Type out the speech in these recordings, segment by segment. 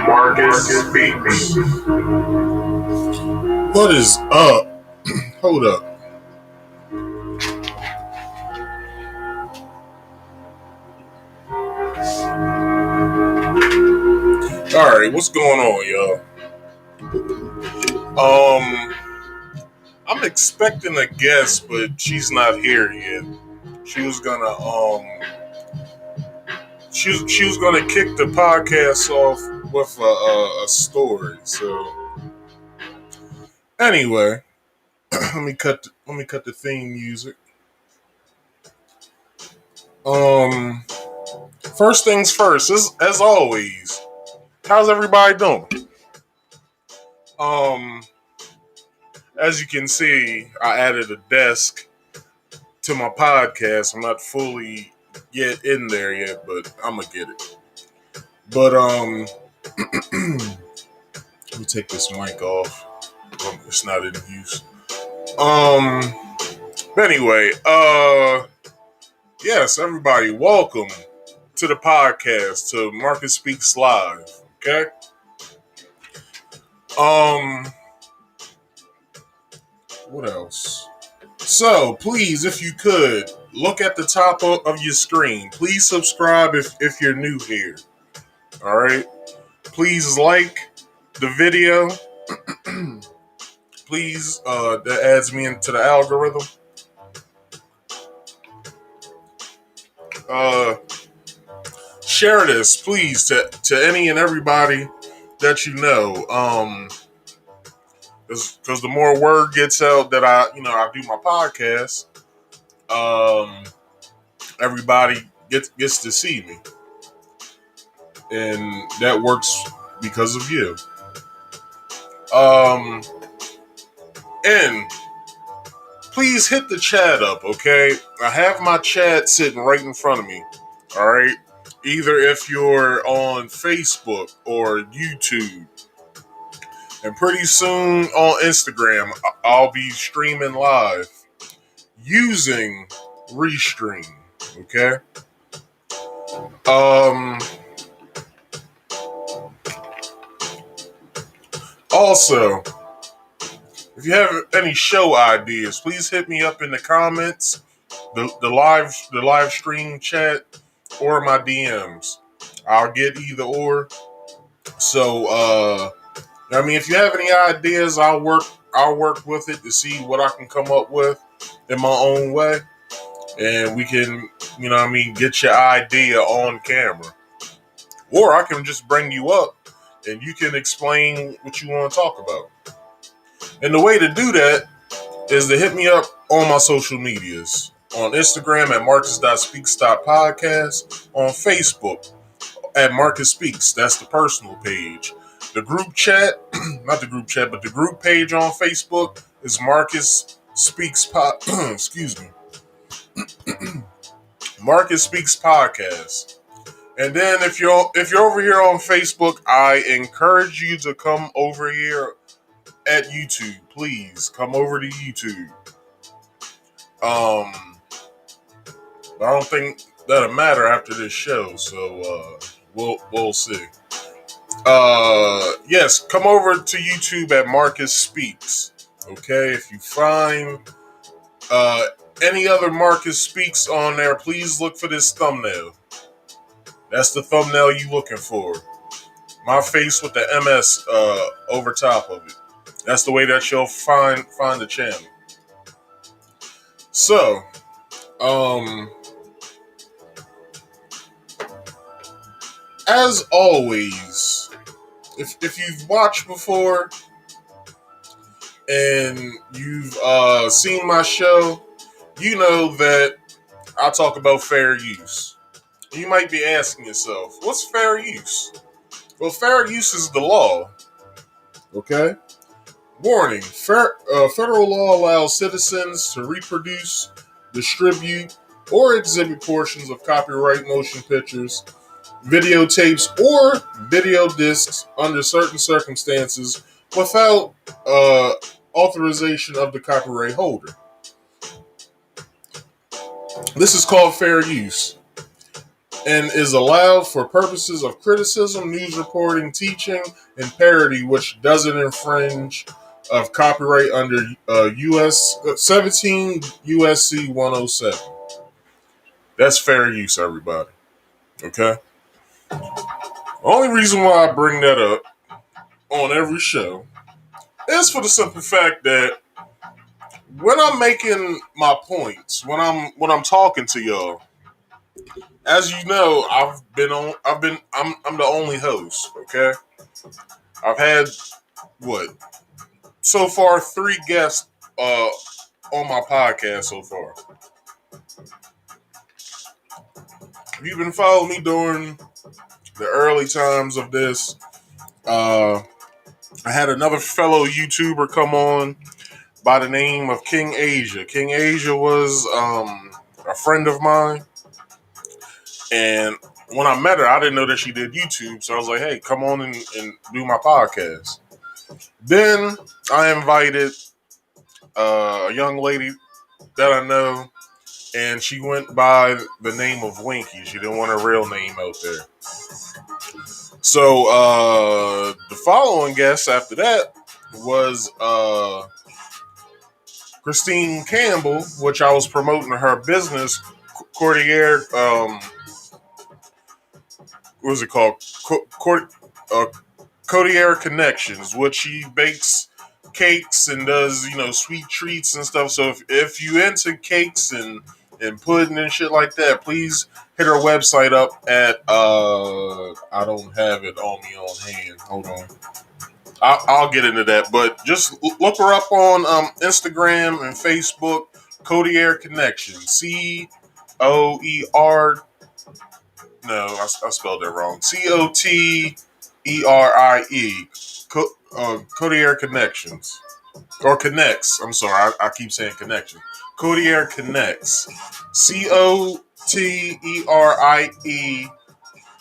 Marcus Speaks. What is up? Hold up. Alright, what's going on, y'all? I'm expecting a guest, but she's not here yet. She was gonna she was gonna kick the podcast off with a story. So anyway, let me cut the theme music. Um, First things first, as always, how's everybody doing? Um, as you can see, I added a desk to my podcast. I'm not fully yet in there yet, but I'm gonna get it. But let me take this mic off. It's not in use. Um, but anyway, yes, everybody, welcome to the podcast, to Marcus Speaks Live. Okay. Um, what else? So please, if you could, look at the top of your screen. Please subscribe if you're new here. All right. Please like the video. Please, that adds me into the algorithm. Uh, Share this, please, to any and everybody that you know. Because the more word gets out that I do my podcast, everybody gets to see me, and that works because of you. And please hit the chat up, okay? I have my chat sitting right in front of me. All right. Either if you're on Facebook or YouTube, and pretty soon on Instagram, I'll be streaming live using Restream. Okay. Also, if you have any show ideas, please hit me up in the comments, the live stream chat, or my DMs. I'll get either or. So, if you have any ideas, I'll work with it to see what I can come up with in my own way, and we can, get your idea on camera, or I can just bring you up and you can explain what you want to talk about. And the way to do that is to hit me up on my social medias. On Instagram at marcus.speaks.podcast. On Facebook at Marcus Speaks. That's the personal page. The group chat, not the group chat, but the group page on Facebook is Marcus Speaks excuse me. Marcus Speaks Podcast. And then if you're over here on Facebook, I encourage you to come over here at YouTube. Please come over to YouTube. But I don't think that'll matter after this show, so we'll see. Yes, come over to YouTube at Marcus Speaks. Okay, if you find any other Marcus Speaks on there, please look for this thumbnail. That's the thumbnail you looking for. My face with the MS over top of it. That's the way that you'll find the channel. So, as always, if you've watched before and you've seen my show, you know that I talk about fair use. You might be asking yourself, what's fair use? Well, fair use is the law. Okay? Warning, federal law allows citizens to reproduce, distribute, or exhibit portions of copyright motion pictures, videotapes, or video discs under certain circumstances without authorization of the copyright holder. This is called fair use and is allowed for purposes of criticism, news reporting, teaching, and parody, which doesn't infringe of copyright under US 17 USC 107. That's fair use, everybody. Okay? The only reason why I bring that up on every show is for the simple fact that when I'm making my points, when I'm talking to y'all, as you know, I'm the only host. Okay, I've had what so far 3 guests on my podcast so far. If you've been following me during the early times of this, uh, I had another fellow YouTuber come on by the name of King Asia. King Asia was a friend of mine, and when I met her, I didn't know that she did YouTube, so I was like, "Hey, come on and do my podcast." Then I invited a young lady that I know, and she went by the name of Winky. She didn't want her real name out there. So the following guest after that was Christine Campbell, which I was promoting her business, Courtier. What was it called? Uh, Courtier Connections, which she bakes cakes and does sweet treats and stuff. So if you into cakes and pudding and shit like that, please hit her website up at I don't have it on me on hand. Hold on. I'll get into that, but just look her up on Instagram and Facebook. Courtier Connection, COER. No, I spelled it wrong. COTERIE. Courtier Connections or Connects. I'm sorry, I keep saying connection. Courtier Connects. COTERIE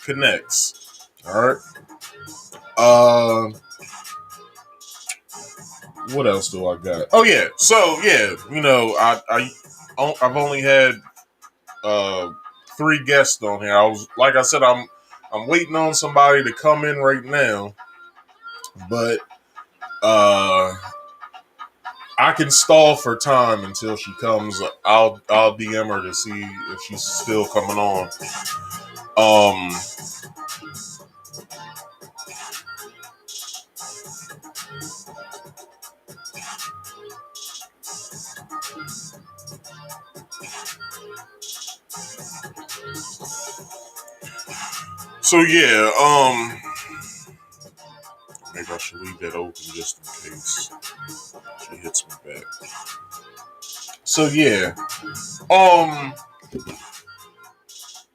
Connects. All right. What else do I got? Oh yeah. So yeah, I've only had uh 3 guests on here. Like I said, I'm waiting on somebody to come in right now, but uh I can stall for time until she comes. I'll DM her to see if she's still coming on. Um so yeah, maybe I should leave that open just in case she hits me back. So yeah. Um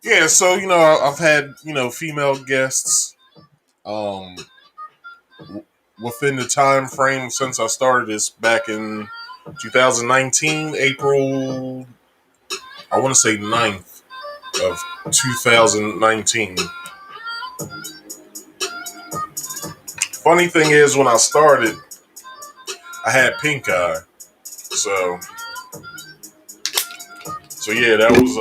yeah, so I've had, female guests um within the time frame since I started this back in 2019, April, I want to say 9th of 2019. Funny thing is, when I started, I had pink eye. So yeah, that was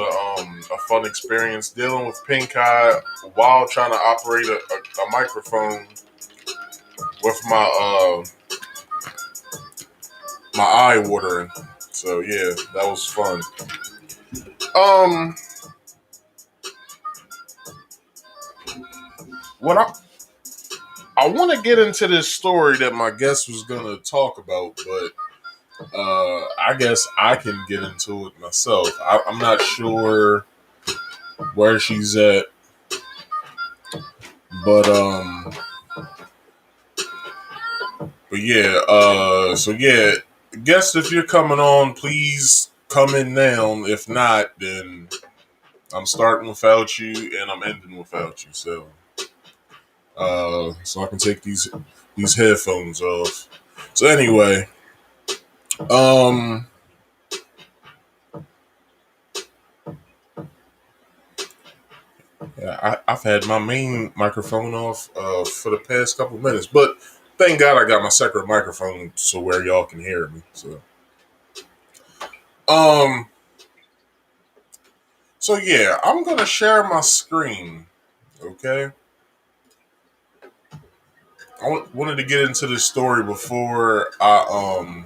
a fun experience dealing with pink eye while trying to operate a microphone with my eye watering. So yeah, that was fun. Um, what I want to get into this story that my guest was gonna talk about, but I guess I can get into it myself. I'm not sure where she's at, but yeah. So yeah, guess if you're coming on, please come in now. If not, then I'm starting without you and I'm ending without you. So I can take these headphones off. So anyway, um. Yeah, I've had my main microphone off for the past couple minutes, but thank God I got my separate microphone so where y'all can hear me. Um, so yeah, I'm gonna share my screen. Okay, wanted to get into this story before I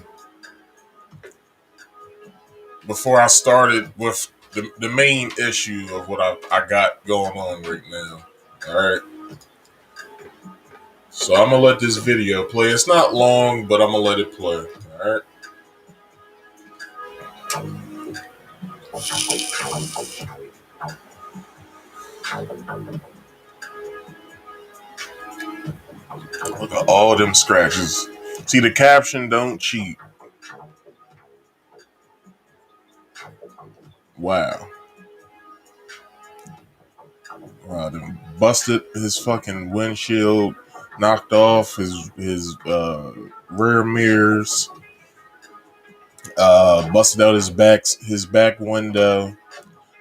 started with the main issue of what I got going on right now. All right. So I'm gonna let this video play. It's not long, but I'm gonna let it play. All right. Look at all them scratches. See the caption, don't cheat. Wow. Wow, them busted his fucking windshield, knocked off his rear mirrors, busted out his back window.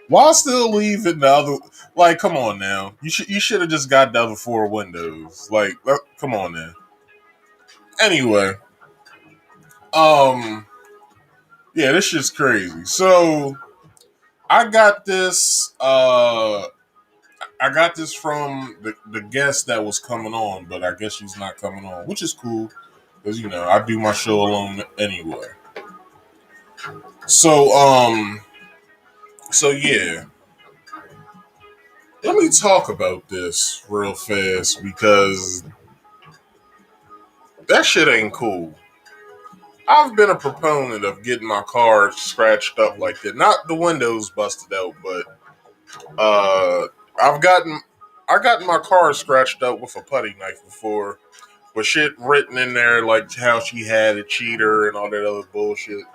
Why still leaving the other? Like, come on now. You should have just got the other four windows. Like, come on now. Anyway, um, yeah, this shit's crazy. So I got this. I got this from the guest that was coming on, but I guess she's not coming on, which is cool because I do my show alone anyway. So yeah, let me talk about this real fast because that shit ain't cool. I've been a proponent of getting my car scratched up like that. Not the windows busted out, but uh, I've gotten my car scratched up with a putty knife before, with shit written in there like how she had a cheater and all that other bullshit.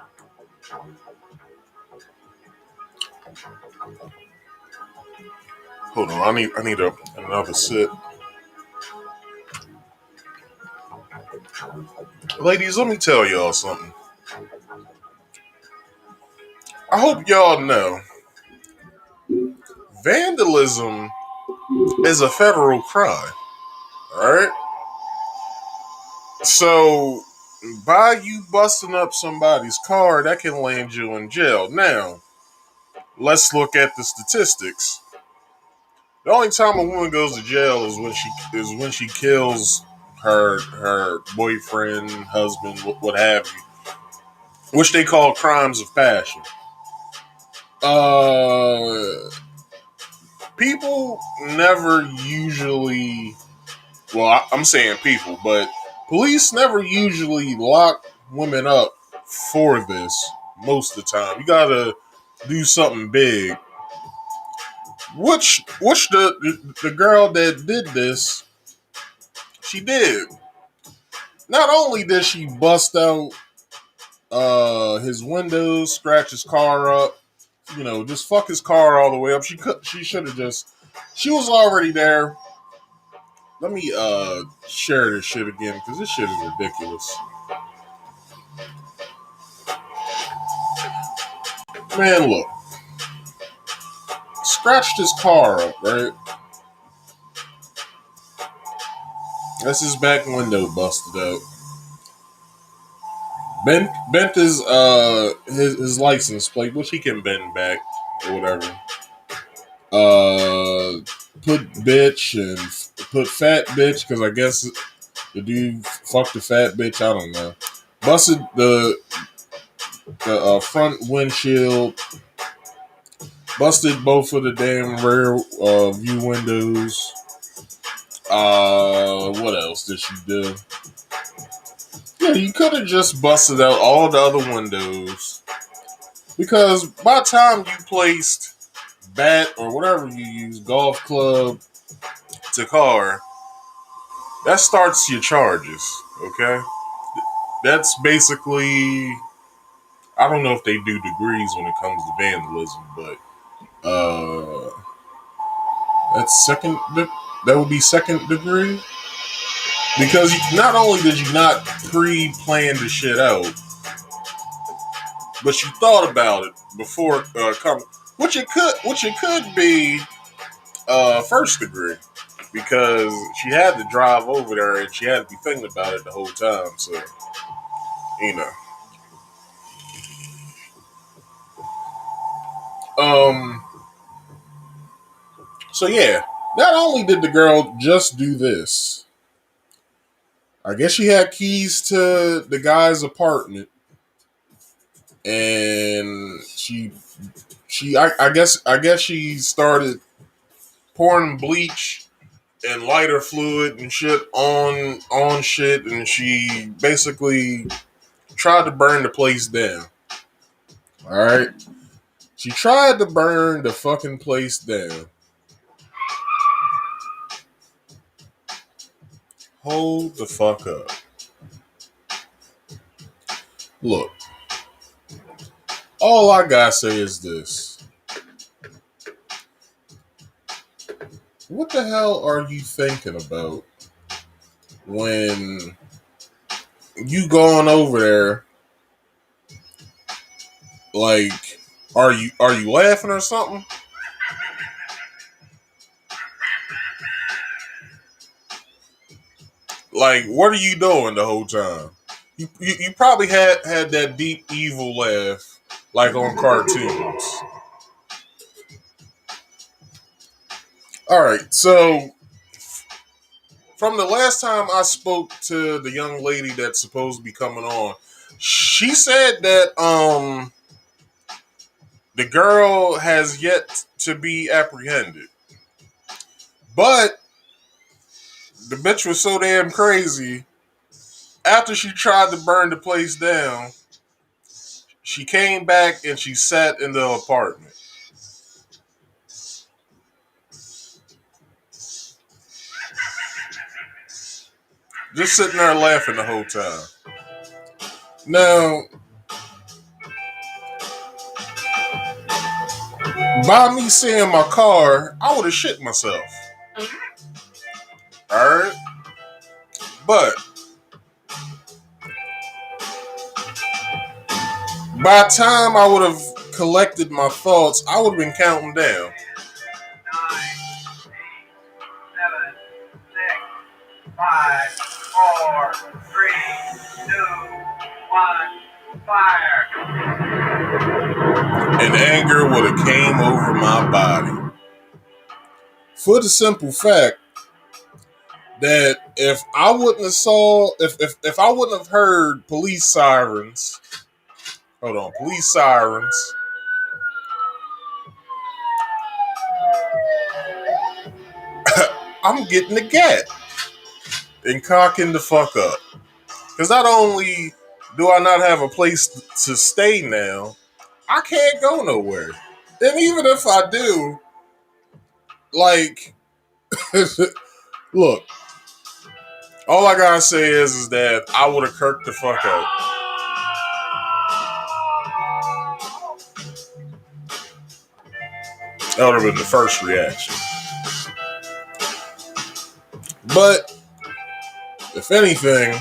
Hold on, I need another sip. Ladies, let me tell y'all something. I hope y'all know vandalism is a federal crime. Alright? So by you busting up somebody's car, that can land you in jail. Now, let's look at the statistics. The only time a woman goes to jail is when she kills her boyfriend, husband, what have you, which they call crimes of passion. Uh, People never usually. Well, I'm saying people, but police never usually lock women up for this. Most of the time, you gotta do something big. Which the girl that did this, she did. Not only did she bust out his windows, scratch his car up, just fuck his car all the way up. She should have just. She was already there. Let me share this shit again because this shit is ridiculous. Man, look, scratched his car up, right? That's his back window busted out. Bent his license plate, which he can bend back or whatever. Put bitch and put fat bitch because I guess the dude fucked the fat bitch. I don't know. Busted the front windshield. Busted both of the damn rear view windows. What else did she do? Yeah, you could have just busted out all the other windows. Because by the time you placed bat or whatever you use, golf club to car, that starts your charges, okay? That's basically, I don't know if they do degrees when it comes to vandalism, but that's that would be second degree. Because not only did you not pre-plan the shit out, but you thought about it before coming, which it could be first degree, because she had to drive over there and she had to be thinking about it the whole time. So you know, um, so yeah. Not only did the girl just do this, I guess she had keys to the guy's apartment, and I guess she started pouring bleach and lighter fluid and shit on shit, and she basically tried to burn the place down. All right, she tried to burn the fucking place down. Hold the fuck up. Look, all I gotta say is this. What the hell are you thinking about when you going over there? Like, are you laughing or something? Like, what are you doing the whole time? You probably had that deep evil laugh like on cartoons. All right, so from the last time I spoke to the young lady that's supposed to be coming on, she said that the girl has yet to be apprehended. But the bitch was so damn crazy. After she tried to burn the place down, she came back and she sat in the apartment. Just sitting there laughing the whole time. Now, by me seeing my car, I would have shit myself. Alright? But by the time I would have collected my thoughts, I would have been counting down. 9, 8, 7, 6, 5, 4, 3, 2, 1, fire. And anger would have came over my body. For the simple fact that if I wouldn't if I wouldn't have heard police sirens, I'm getting the gat and cocking the fuck up. Because not only do I not have a place to stay now, I can't go nowhere. And even if I do, like, look, all I gotta say is that I would have kirked the fuck out. That would have been the first reaction. But, if anything,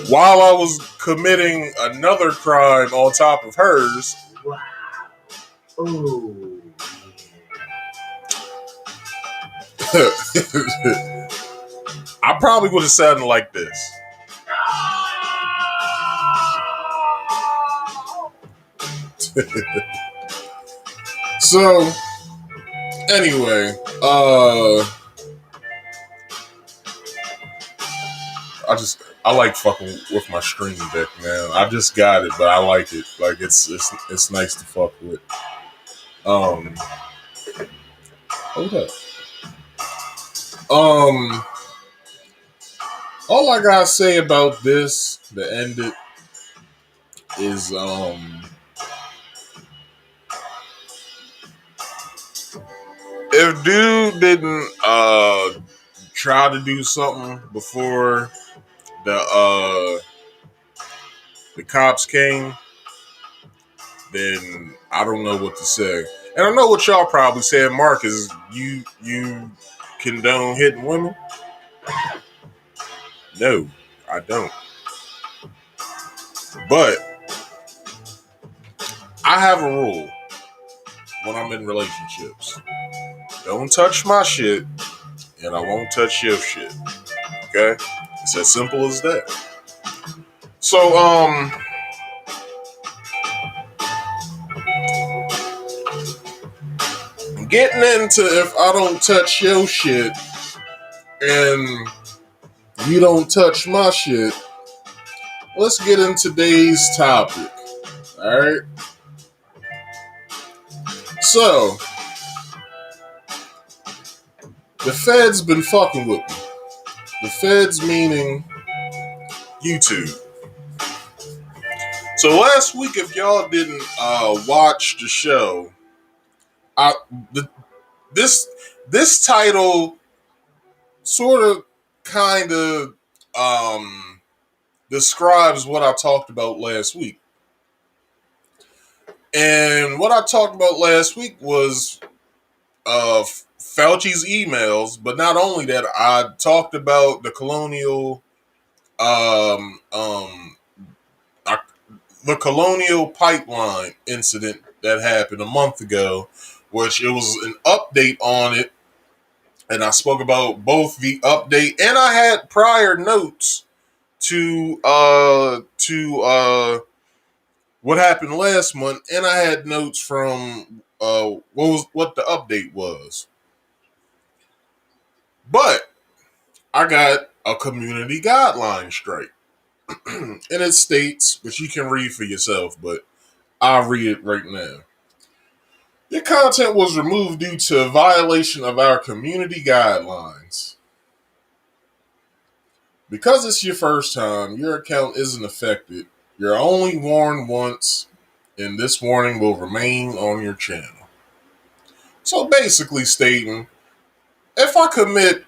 while I was committing another crime on top of hers, wow. Ooh. I probably would have sounded like this. So, anyway, I like fucking with my stream deck, man. I just got it, but I like it. Like it's nice to fuck with. Hold up. All I gotta say about this to end it is if dude didn't try to do something before the cops came, then I don't know what to say. And I know what y'all probably saying, Mark, is you condone hitting women? No, I don't. But I have a rule when I'm in relationships. Don't touch my shit, and I won't touch your shit. Okay? It's as simple as that. So, getting into if I don't touch your shit and you don't touch my shit, let's get into today's topic. Alright? So, the Fed's been fucking with me. The Feds meaning YouTube. So last week, if y'all didn't watch the show, this title sort of kind of describes what I talked about last week. And what I talked about last week was Fauci's emails, but not only that, I talked about the colonial um, um, I, the colonial pipeline incident that happened a month ago, which it was an update on it, and I spoke about both the update and I had prior notes to what happened last month, and I had notes from what the update was. But I got a community guideline straight, and it states, which you can read for yourself, but I'll read it right now. Your content was removed due to a violation of our community guidelines. Because it's your first time, your account isn't affected. You're only warned once, and this warning will remain on your channel. So basically stating, if I commit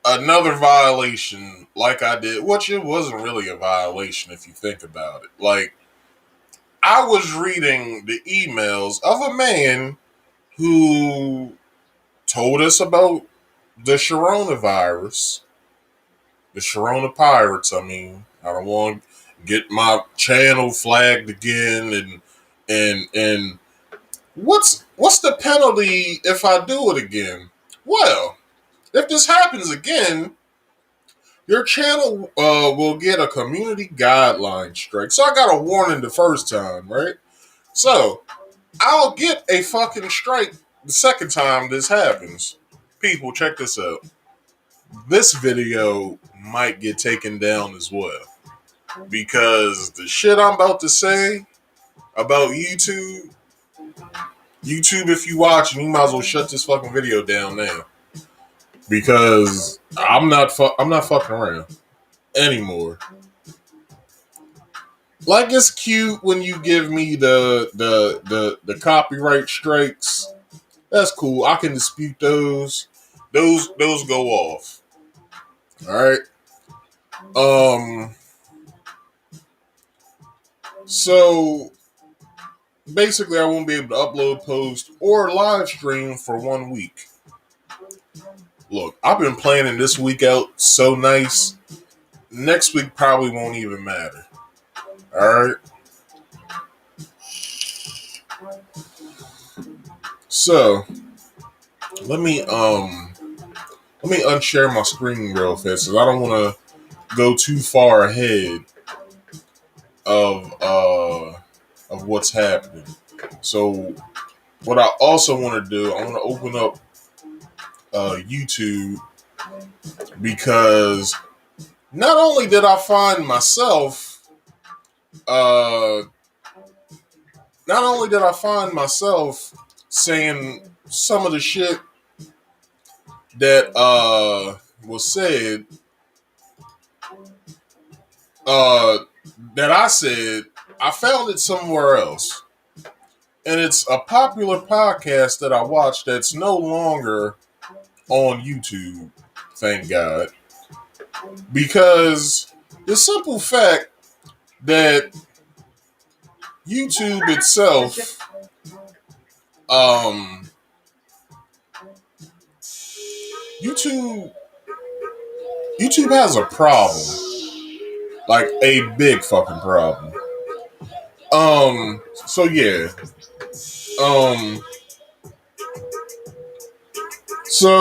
another violation like I did, which it wasn't really a violation if you think about it. Like, I was reading the emails of a man who told us about the coronavirus, the Sharona Pirates. I mean, I don't want to get my channel flagged again, and what's the penalty if I do it again? Well, if this happens again, your channel will get a community guideline strike. So I got a warning the first time, right? So I'll get a fucking strike the second time this happens. People, check this out. This video might get taken down as well. Because the shit I'm about to say about YouTube, if you watching, you might as well shut this fucking video down now. Because I'm not fucking around anymore. Like, it's cute when you give me the copyright strikes. That's cool. I can dispute those. Those go off. All right. So basically, I won't be able to upload, post, or live stream for 1 week. Look, I've been planning this week out so nice. Next week probably won't even matter. All right. So let me unshare my screen real fast, because I don't want to go too far ahead of what's happening. So what I also want to do, I want to open up YouTube, because not only did I find myself saying some of the shit that was said, that I said, I found it somewhere else. And it's a popular podcast that I watch that's no longer on YouTube, thank God. Because the simple fact that YouTube itself YouTube has a problem. Like a big fucking problem. So yeah. So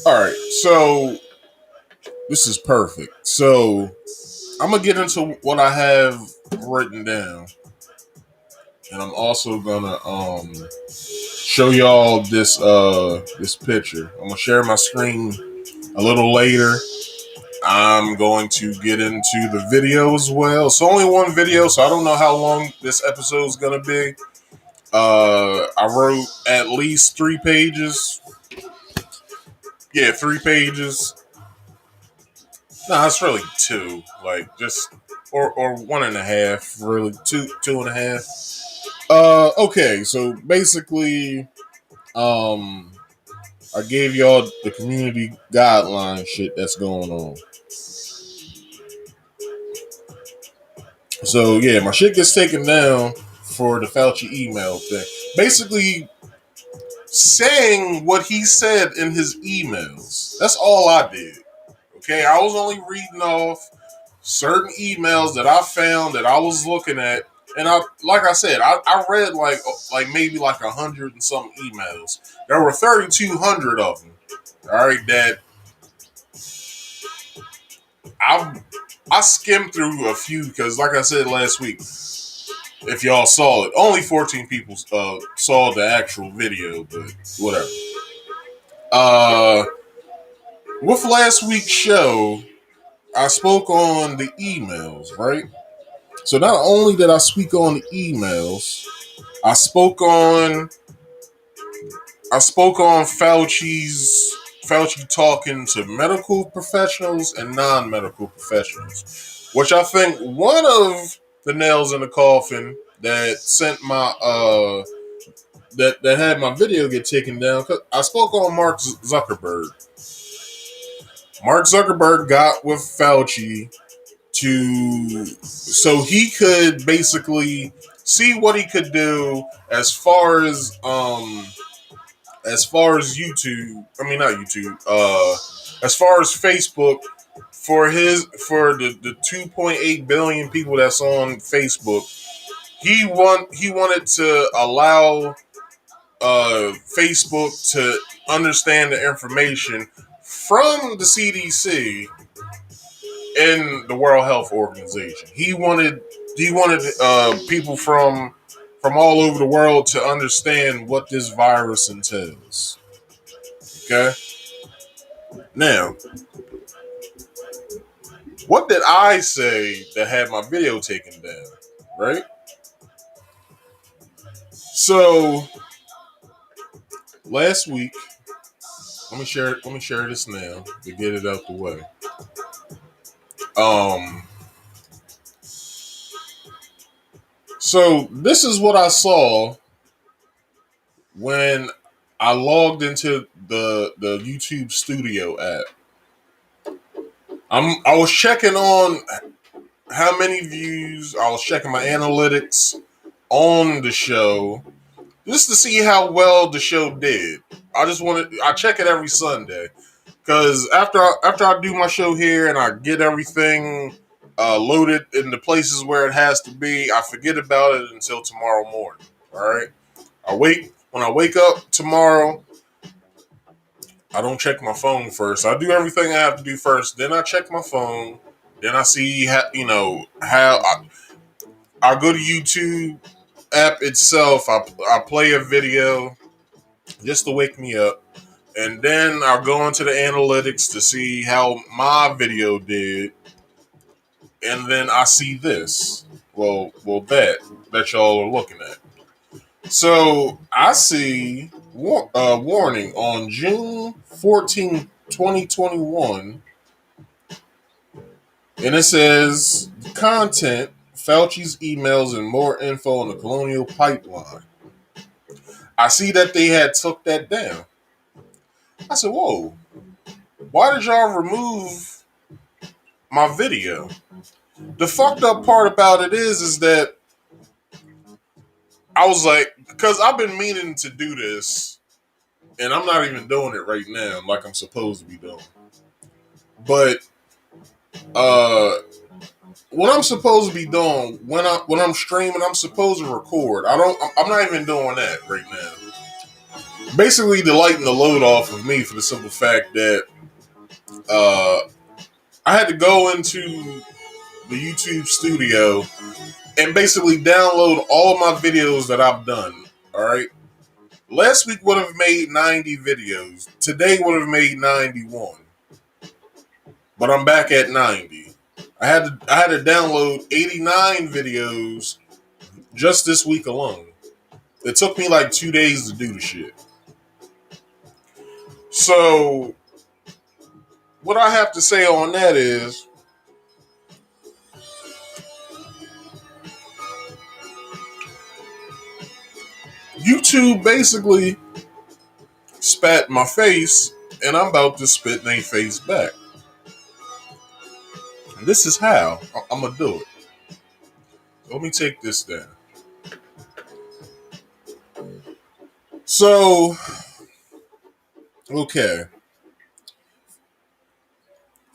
all right, so this is perfect. So I'm gonna get into what I have written down, and I'm also gonna show y'all this picture. I'm gonna share my screen a little later. I'm going to get into the video as well. It's only one video, so I don't know how long this episode is gonna be. I wrote at least 3 pages. Yeah, 3 pages. No, it's really 2. Like, just or 1.5. Really, two and a half. Okay, so basically, um, I gave y'all the community guideline shit that's going on. So yeah, my shit gets taken down for the Fauci email thing. Basically, saying what he said in his emails. That's all I did. Okay, I was only reading off certain emails that I found that I was looking at, and like I said, I read like maybe like 100 and some emails. There were 3,200 of them. All right, that I I skimmed through a few because, like I said last week, if y'all saw it, only 14 people saw the actual video, but whatever. Uh, with last week's show, I spoke on the emails, right? So not only did I speak on the emails, I spoke on Fauci talking to medical professionals and non-medical professionals, which I think one of the nails in the coffin that sent my that had my video get taken down. I spoke on Mark Zuckerberg. Mark Zuckerberg got with Fauci to so he could basically see what he could do as far as YouTube. I mean not YouTube. As far as Facebook for the 2.8 billion people that's on Facebook. He wanted to allow Facebook to understand the information from the CDC in the World Health Organization. He wanted people from all over the world to understand what this virus entails. Okay. Now, what did I say that had my video taken down? Right. So last week, let me share this now to get it out the way. Um. So this is what I saw when I logged into the YouTube Studio app. I was checking on how many views. I was checking my analytics on the show just to see how well the show did. I check it every Sunday because after I do my show here and I get everything loaded in the places where it has to be, I forget about it until tomorrow morning. All right, when I wake up tomorrow. I don't check my phone first. I do everything I have to do first. Then I check my phone. Then I see how I go to YouTube app itself. I play a video just to wake me up, and then I'll go into the analytics to see how my video did, and then I see this. That y'all are looking at. So I see warning on June 14th, 2021, and it says content, Fauci's emails, and more info on the colonial pipeline. I see that they had took that down. I said, whoa, why did y'all remove my video? The fucked up part about it is that I was like, because I've been meaning to do this, and I'm not even doing it right now like I'm supposed to be doing. But uh what I'm supposed to be doing when I'm streaming, I'm supposed to record. I'm not even doing that right now. Basically, to lighten the load off of me for the simple fact that uh, I had to go into the YouTube studio and basically download all my videos that I've done. All right. Last week would have made 90 videos. Today would have made 91. But I'm back at 90. I had to download 89 videos just this week alone. It took me like 2 days to do the shit. So what I have to say on that is YouTube basically spat in my face, and I'm about to spit in their face back. And this is how I'm gonna do it. Let me take this down. So, okay,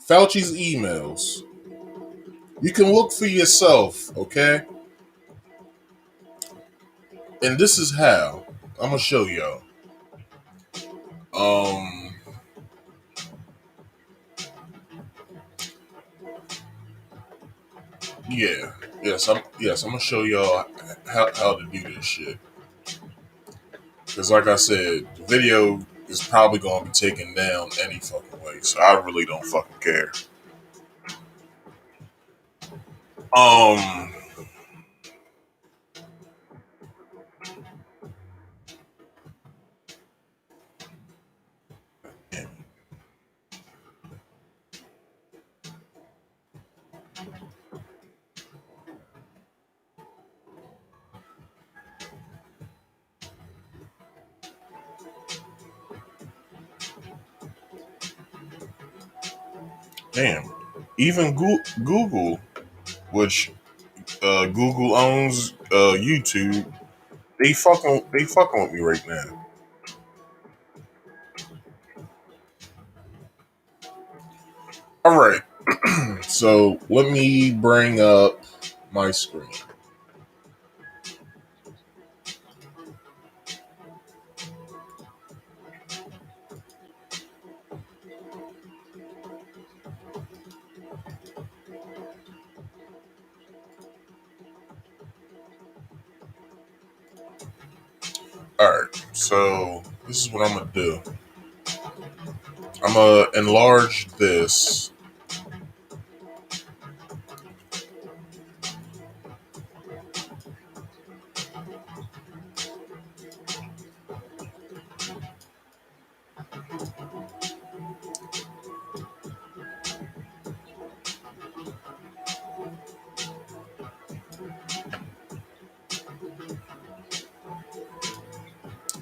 Fauci's emails. You can look for yourself, okay? And this is how I'm gonna show y'all. Um, yeah, I'm gonna show y'all how to do this shit. Because, like I said, the video is probably gonna be taken down any fucking way, so I really don't fucking care. Um, damn, even Google, which Google owns YouTube, they fucking with me right now. All right, so let me bring up my screen. All right, so this is what I'm gonna do. I'm gonna enlarge this.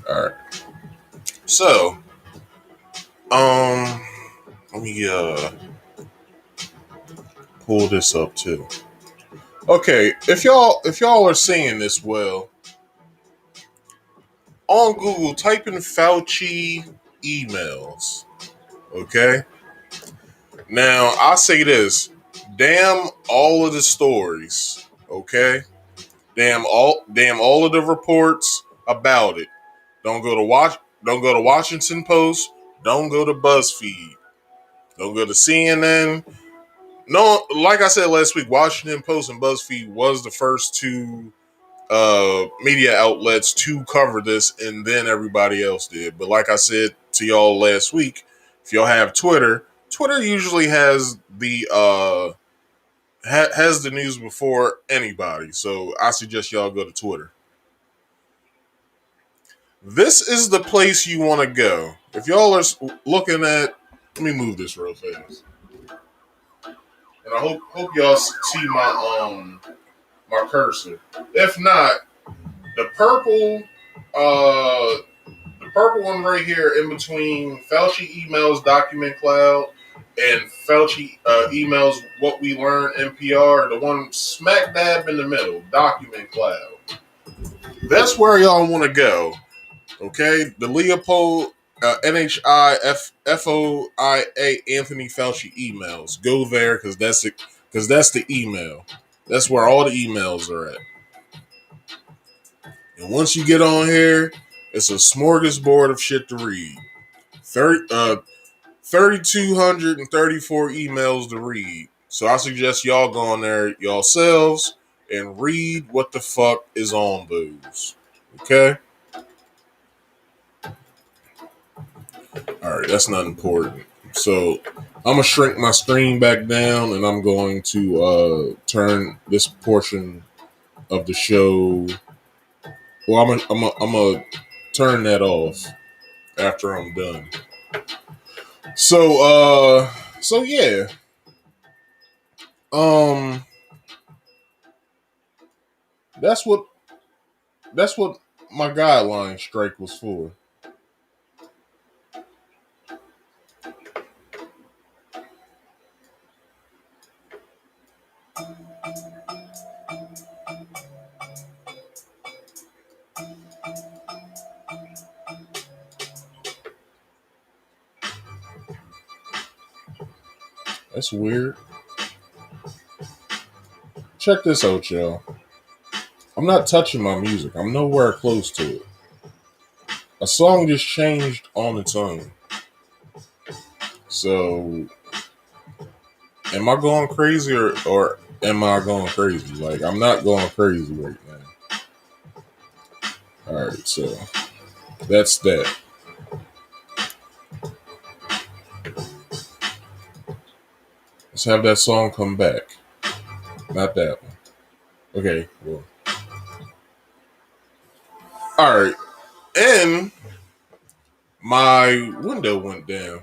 All right, so let me pull this up too. Okay, if y'all are seeing this well on Google, type in Fauci emails. Okay, now I say this: damn all of the stories. Okay, damn all of the reports about it. Don't go to Don't go to Washington Post. Don't go to BuzzFeed. Don't go to CNN. No, like I said last week, Washington Post and BuzzFeed was the first two media outlets to cover this, and then everybody else did. But like I said to y'all last week, if y'all have Twitter, Twitter usually has the has the news before anybody. So I suggest y'all go to Twitter. This is the place you want to go if y'all are looking at. Let me move this real fast, and I hope y'all see my cursor. If not, the purple uh the purple one right here in between Fauci emails document cloud and Fauci emails what we learn NPR, the one smack dab in the middle, document cloud. That's where y'all want to go. Okay, the Leopold NHIFOIA Anthony Fauci emails. Go there because that's it. Because that's the email. That's where all the emails are at. And once you get on here, it's a smorgasbord of shit to read. 3,234 emails to read. So I suggest y'all go on there yourselves and read what the fuck is on those. Okay? Alright, that's not important. So I'm gonna shrink my screen back down and I'm going to turn this portion of the show. Well, I'm gonna turn that off after I'm done. So yeah. Um that's what my guideline strike was for. That's weird. Check this out, y'all. I'm not touching my music. I'm nowhere close to it. A song just changed on its own. So, am I going crazy or am I going crazy? Like, I'm not going crazy right now. Alright, so that's that. Let's have that song come back. Not that one. Okay, well. Alright, and my window went down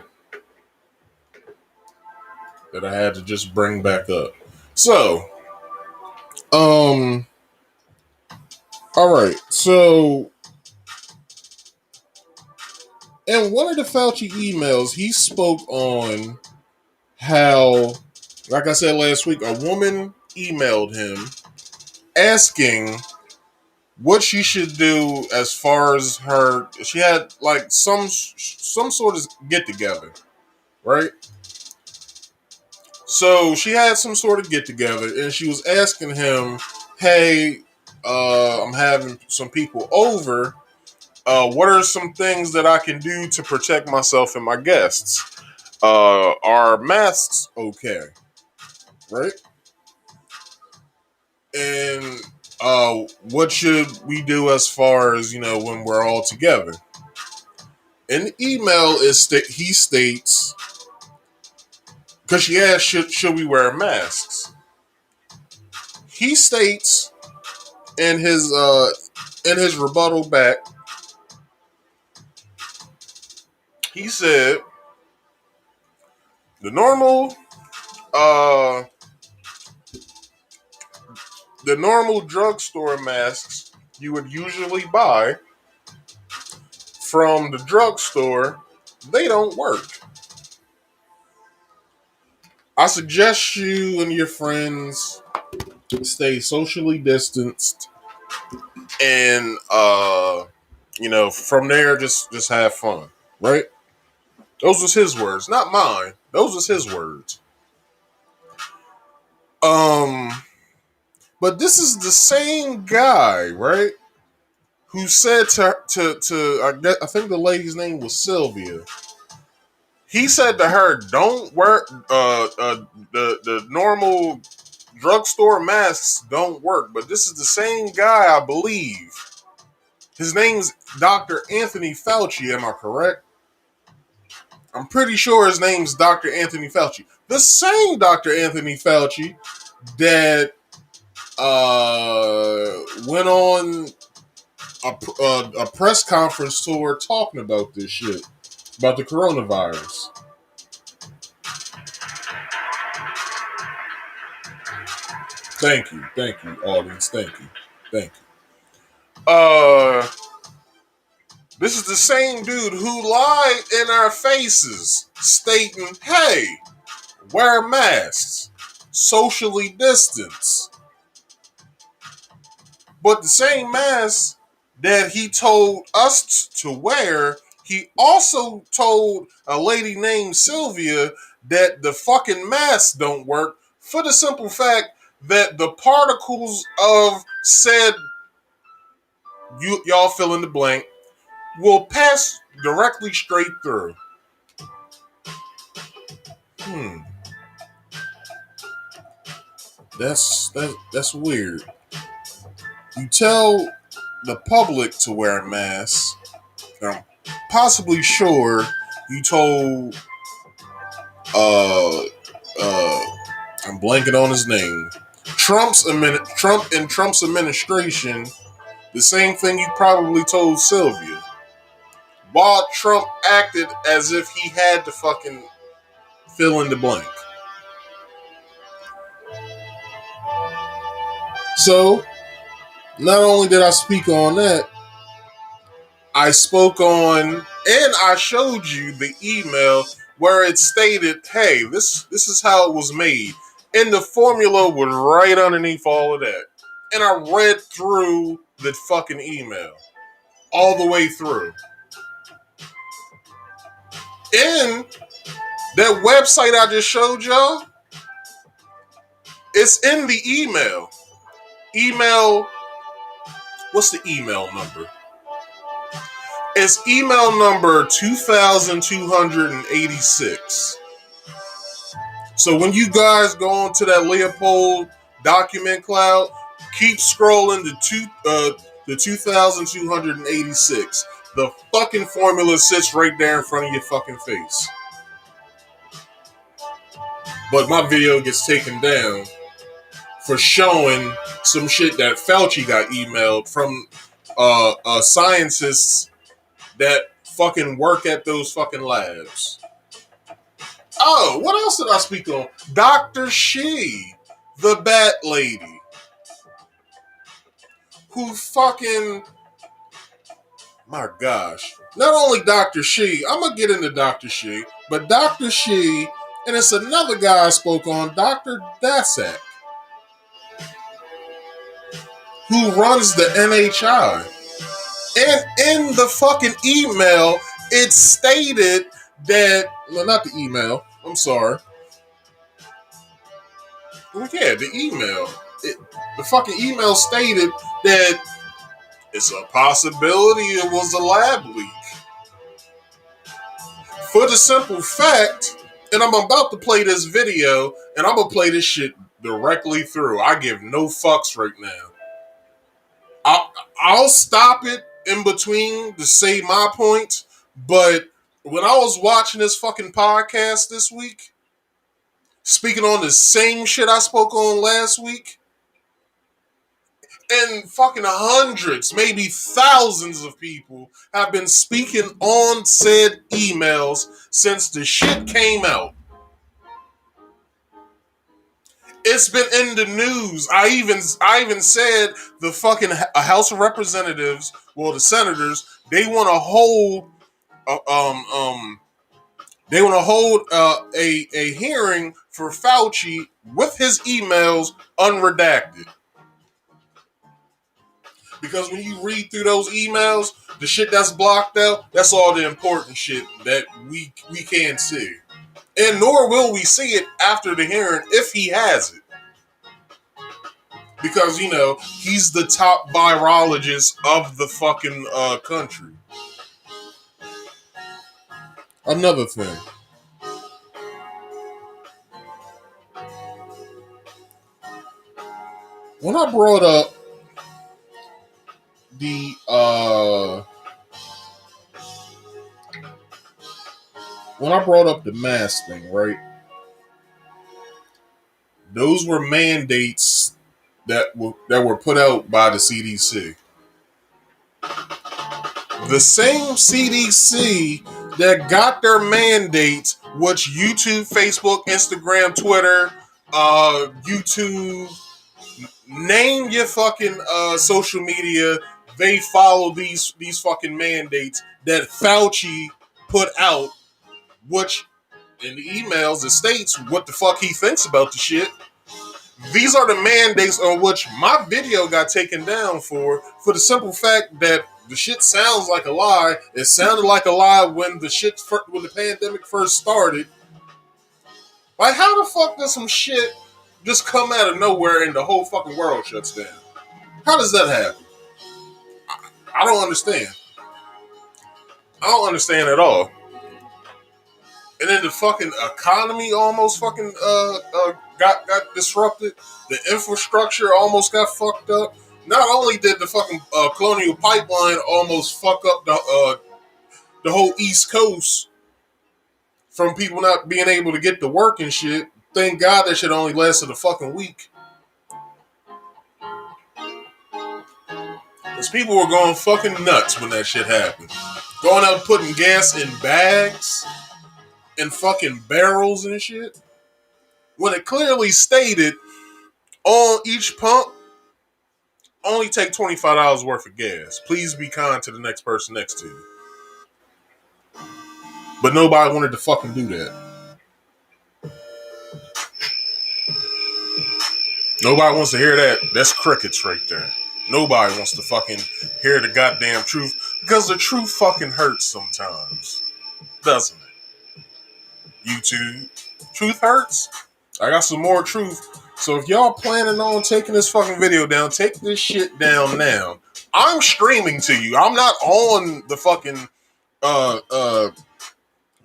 that I had to just bring back up. So, alright, so in one of the Fauci emails, he spoke on how, like I said last week, a woman emailed him asking what she should do as far as her. She had like some sort of get together, right? So she had some sort of get together, and she was asking him, "Hey, I'm having some people over. What are some things that I can do to protect myself and my guests? Are masks okay?" Right? And what should we do as far as when we're all together? In the email, he states, because she asked, should we wear masks? He states in his rebuttal back, he said the normal uh the normal drugstore masks you would usually buy from the drugstore, they don't work. I suggest you and your friends stay socially distanced, and from there just have fun, right? Those was his words, not mine. Those was his words. um but this is the same guy, right, who said I think the lady's name was Sylvia. He said to her, "Don't wear the normal drugstore masks don't work." But this is the same guy, I believe. His name's Dr. Anthony Fauci. Am I correct? I'm pretty sure his name's Dr. Anthony Fauci. The same Dr. Anthony Fauci that went on a press conference tour talking about this shit, about the coronavirus. Thank you, audience. Thank you. This is the same dude who lied in our faces, stating, "Hey, wear masks, socially distance." But the same mask that he told us to wear, he also told a lady named Sylvia that the fucking masks don't work, for the simple fact that the particles of said, y'all fill in the blank, will pass directly straight through. Hmm. That's weird. You tell the public to wear masks. I'm possibly sure you told uh uh I'm blanking on his name. Trump and Trump's administration the same thing you probably told Sylvia. While Trump acted as if he had to fucking fill in the blank. So, not only did I speak on that, I spoke on and I showed you the email where it stated, "Hey, this is how it was made," and the formula was right underneath all of that. And I read through the fucking email all the way through. And that website I just showed y'all, it's in the email. Email, what's the email number? It's email number 2286. So when you guys go onto that Leopold document cloud, keep scrolling the 2286. The fucking formula sits right there in front of your fucking face. But my video gets taken down for showing some shit that Fauci got emailed from scientists that fucking work at those fucking labs. Oh, what else did I speak on? Dr. She, the bat lady, who fucking, my gosh. Not only Dr. She, I'm gonna get into Dr. She, but Dr. She, and it's another guy I spoke on, Dr. Dasak, who runs the NHI. And in the fucking email, it stated that, well, not the email, I'm sorry. Well, yeah, the email. The fucking email stated that it's a possibility it was a lab leak. For the simple fact, and I'm about to play this video, and I'm going to play this shit directly through. I give no fucks right now. I'll stop it in between to say my point, but when I was watching this fucking podcast this week, speaking on the same shit I spoke on last week, and fucking hundreds, maybe thousands of people have been speaking on said emails since the shit came out. It's been in the news. I even said the fucking House of Representatives, well, the senators, they want to hold a hearing for Fauci with his emails unredacted. Because when you read through those emails, the shit that's blocked out, that's all the important shit that we can't see. And nor will we see it after the hearing if he has it. Because, you know, he's the top virologist of the fucking country. Another thing. When I brought up the mask thing, right? Those were mandates that were put out by the CDC. The same CDC that got their mandates, which YouTube, Facebook, Instagram, Twitter, YouTube, name your fucking social media, they follow these fucking mandates that Fauci put out, which in the emails it states what the fuck he thinks about the shit. These are the mandates on which my video got taken down for the simple fact that the shit sounds like a lie. It sounded like a lie when the pandemic first started. Like, how the fuck does some shit just come out of nowhere and the whole fucking world shuts down? How does that happen? I don't understand. I don't understand at all. And then the fucking economy almost fucking got disrupted. The infrastructure almost got fucked up. Not only did the fucking Colonial Pipeline almost fuck up the whole East Coast from people not being able to get to work and shit. Thank God that shit only lasted a fucking week. Because people were going fucking nuts when that shit happened. Going out putting gas in bags and fucking barrels and shit. When it clearly stated on each pump only take $25 worth of gas. Please be kind to the next person next to you. But nobody wanted to fucking do that. Nobody wants to hear that. That's crickets right there. Nobody wants to fucking hear the goddamn truth because the truth fucking hurts sometimes, doesn't it? YouTube, truth hurts. I got some more truth. So if y'all planning on taking this fucking video down, take this shit down now. I'm streaming to you. I'm not on the fucking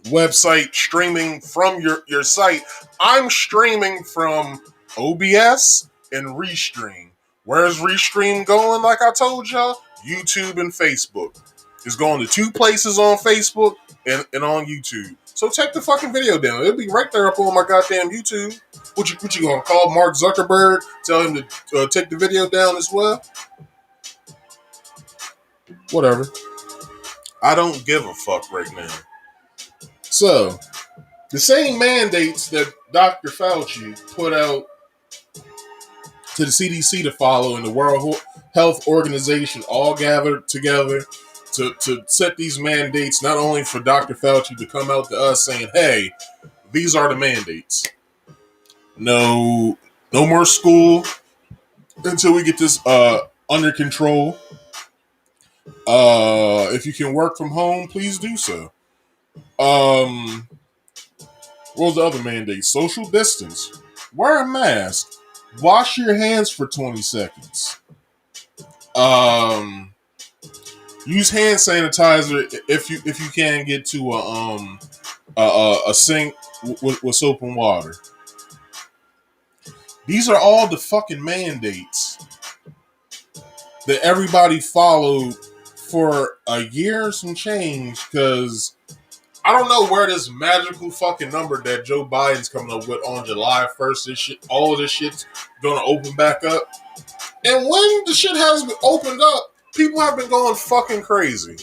website streaming from your site. I'm streaming from OBS and Restream. Where's Restream going? Like I told y'all, YouTube and Facebook. It's going to 2 places on Facebook and on YouTube. So take the fucking video down. It'll be right there up on my goddamn YouTube. What you gonna call Mark Zuckerberg? Tell him to take the video down as well? Whatever. I don't give a fuck right now. So, the same mandates that Dr. Fauci put out to the CDC to follow and the World Health Organization all gathered together to set these mandates, not only for Dr. Fauci to come out to us saying, hey, these are the mandates. No more school until we get this under control. If you can work from home, please do so. What was the other mandate? Social distance. Wear a mask. Wash your hands for 20 seconds. Use hand sanitizer if you can get to a sink with soap and water. These are all the fucking mandates that everybody followed for a year and some change, because I don't know where this magical fucking number that Joe Biden's coming up with on July 1st, this shit, all of this shit's gonna open back up. And when the shit has been opened up, people have been going fucking crazy.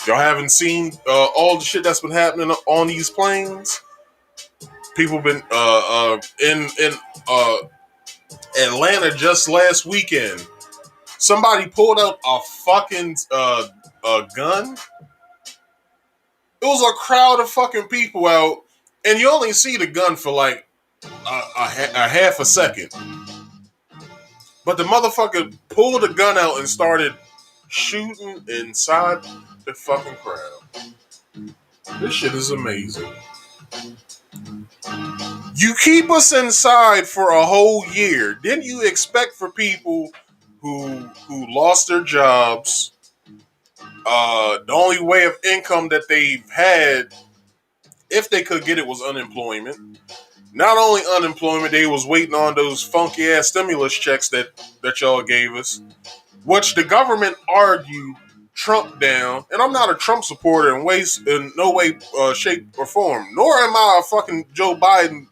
Y'all haven't seen all the shit that's been happening on these planes? People been in Atlanta just last weekend. Somebody pulled out a fucking a gun. It was a crowd of fucking people out, and you only see the gun for like a half a second. But the motherfucker pulled the gun out and started shooting inside the fucking crowd. This shit is amazing. You keep us inside for a whole year. Didn't you expect for people who lost their jobs, the only way of income that they've had, if they could get it, was unemployment. Not only unemployment, they was waiting on those funky ass stimulus checks that y'all gave us, which the government argued Trump down. And I'm not a Trump supporter in no way, shape, or form. Nor am I a fucking Joe Biden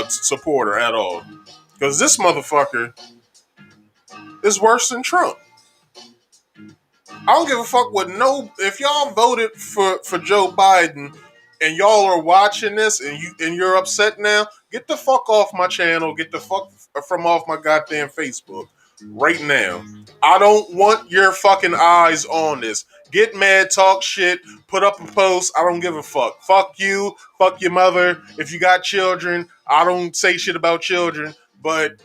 supporter at all. Because this motherfucker is worse than Trump. I don't give a fuck what if y'all voted for Joe Biden and y'all are watching this and you're upset now, get the fuck off my channel, get the fuck from off my goddamn Facebook right now. I don't want your fucking eyes on this. Get mad, talk shit, put up a post, I don't give a fuck. Fuck you, fuck your mother. If you got children, I don't say shit about children, but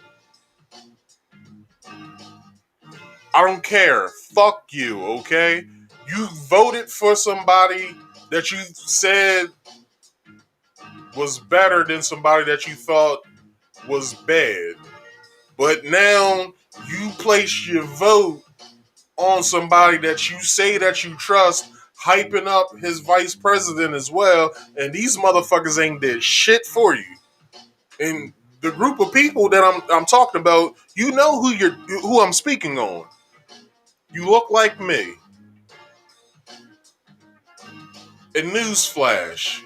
I don't care. Fuck you, okay? You voted for somebody that you said was better than somebody that you thought was bad. But now you place your vote on somebody that you say that you trust, hyping up his vice president as well, and these motherfuckers ain't did shit for you. And the group of people that I'm talking about, you know who I'm speaking on. You look like me. And newsflash,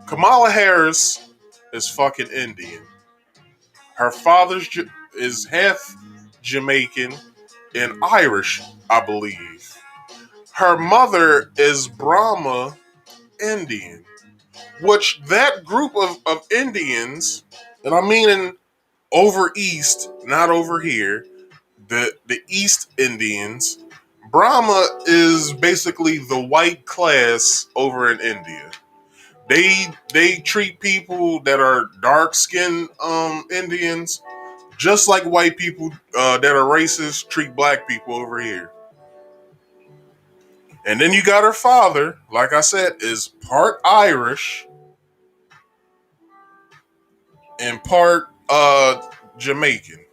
Kamala Harris is fucking Indian. Her father's is half Jamaican and Irish, I believe. Her mother is Brahma Indian, which that group of Indians, and I mean over east, not over here, the East Indians, Brahma is basically the white class over in India. They treat people that are dark skinned Indians just like white people that are racist treat black people over here. And then you got her father, like I said, is part Irish and part Jamaican,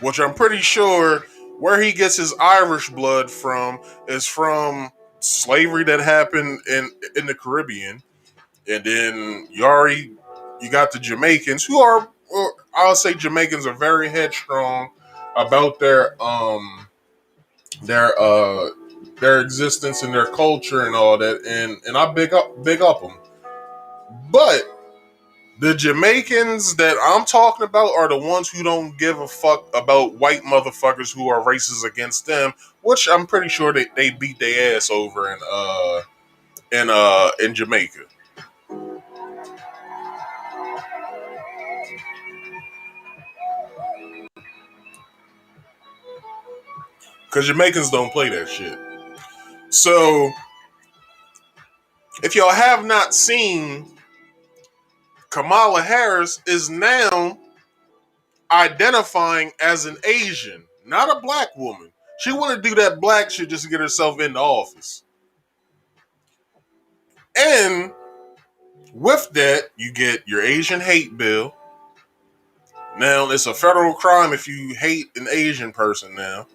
which I'm pretty sure where he gets his Irish blood from is from slavery that happened in the Caribbean. And then you got the Jamaicans who are, well, I'll say Jamaicans are very headstrong about their uh their existence and their culture and all that, and I big up them. But the Jamaicans that I'm talking about are the ones who don't give a fuck about white motherfuckers who are racist against them, which I'm pretty sure they beat their ass over in Jamaica. Because Jamaicans don't play that shit. So if y'all have not seen, Kamala Harris is now identifying as an Asian, not a black woman. She want to do that black shit just to get herself into office. And with that, you get your Asian hate bill. Now, it's a federal crime if you hate an Asian person now.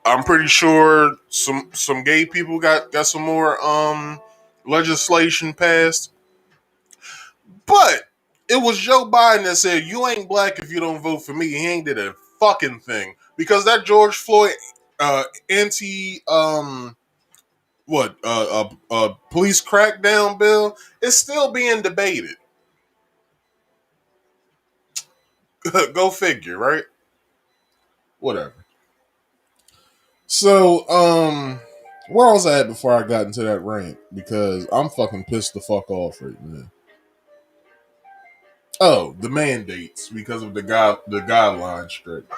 I'm pretty sure some gay people got some more legislation passed. But it was Joe Biden that said, "You ain't black if you don't vote for me." He ain't did a fucking thing because that George Floyd anti police crackdown bill is still being debated. Go figure, right? Whatever. So, where was I at before I got into that rant? Because I'm fucking pissed the fuck off right now. Oh, the mandates because of the guideline strip.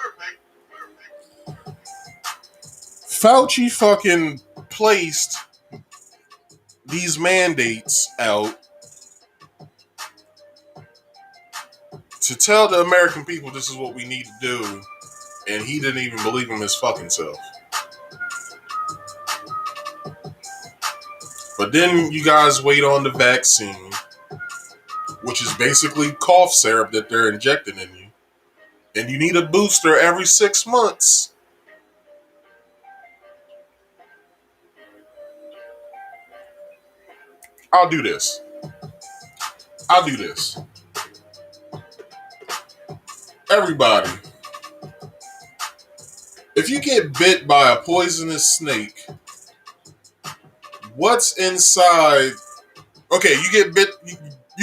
Fauci fucking placed these mandates out to tell the American people this is what we need to do, and he didn't even believe him his fucking self. But then you guys wait on the vaccine, which is basically cough syrup that they're injecting in you, and you need a booster every 6 months. I'll do this. I'll do this. Everybody, if you get bit by a poisonous snake, what's inside? Okay, you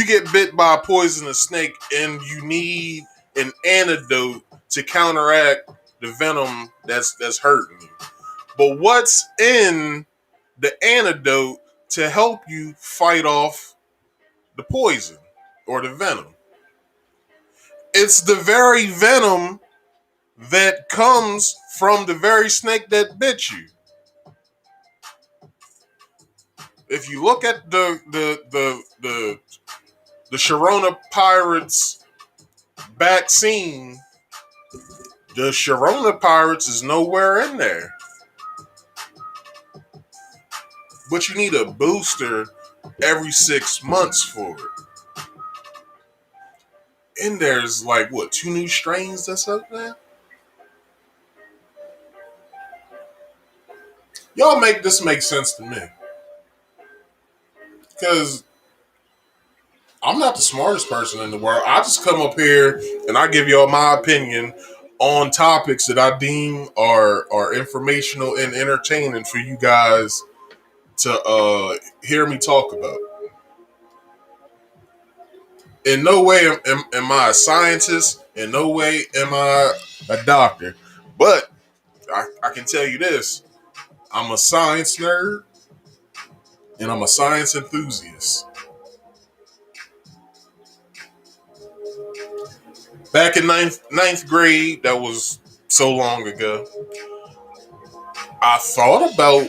get bit by a poisonous snake, and you need an antidote to counteract the venom that's hurting you. But what's in the antidote to help you fight off the poison or the venom? It's the very venom that comes from the very snake that bit you. If you look at the Sharona Pirates vaccine, the Sharona Pirates is nowhere in there. But you need a booster every 6 months for it. And there's like what, 2 new strains that's up there? Y'all make this make sense to me. Because I'm not the smartest person in the world. I just come up here and I give y'all my opinion on topics that I deem are informational and entertaining for you guys to hear me talk about. In no way am I a scientist. In no way am I a doctor. But I can tell you this. I'm a science nerd and I'm a science enthusiast. Back in ninth grade, that was so long ago, I thought about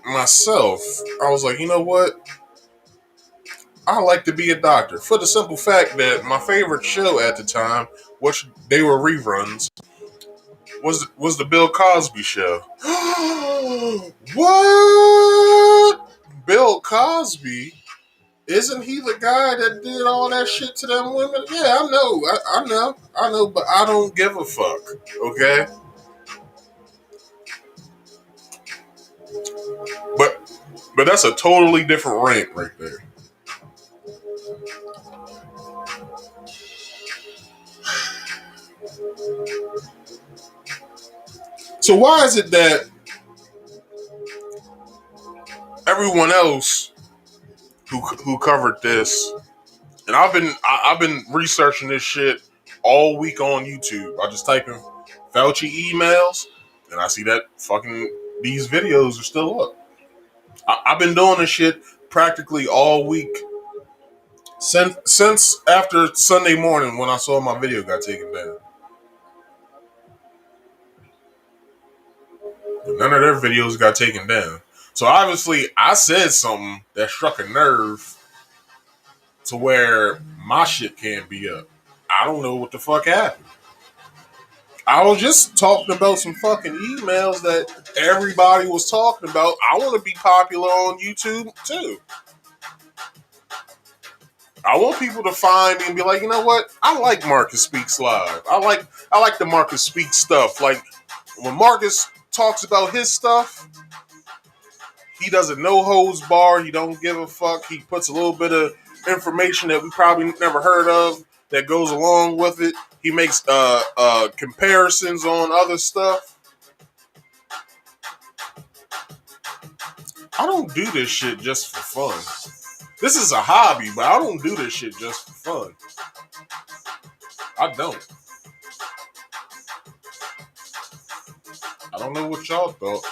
myself. I was like, you know what? I like to be a doctor for the simple fact that my favorite show at the time, which they were reruns, was the Bill Cosby show. What? Bill Cosby? Isn't he the guy that did all that shit to them women? Yeah, I know, I know, but I don't give a fuck. Okay, but that's a totally different rant right there. So why is it that everyone else who covered this, and I've been researching this shit all week on YouTube. I just type in Fauci emails, and I see that fucking these videos are still up. I've been doing this shit practically all week since after Sunday morning when I saw my video got taken down. None of their videos got taken down. So obviously, I said something that struck a nerve to where my shit can't be up. I don't know what the fuck happened. I was just talking about some fucking emails that everybody was talking about. I want to be popular on YouTube too. I want people to find me and be like, you know what? I like Marcus Speaks Live. I like the Marcus Speaks stuff. Like when Marcus talks about his stuff, he does a no holds bar. He don't give a fuck. He puts a little bit of information that we probably never heard of that goes along with it. He makes comparisons on other stuff. I don't do this shit just for fun. This is a hobby, but I don't do this shit just for fun. I don't. I don't know what y'all thought.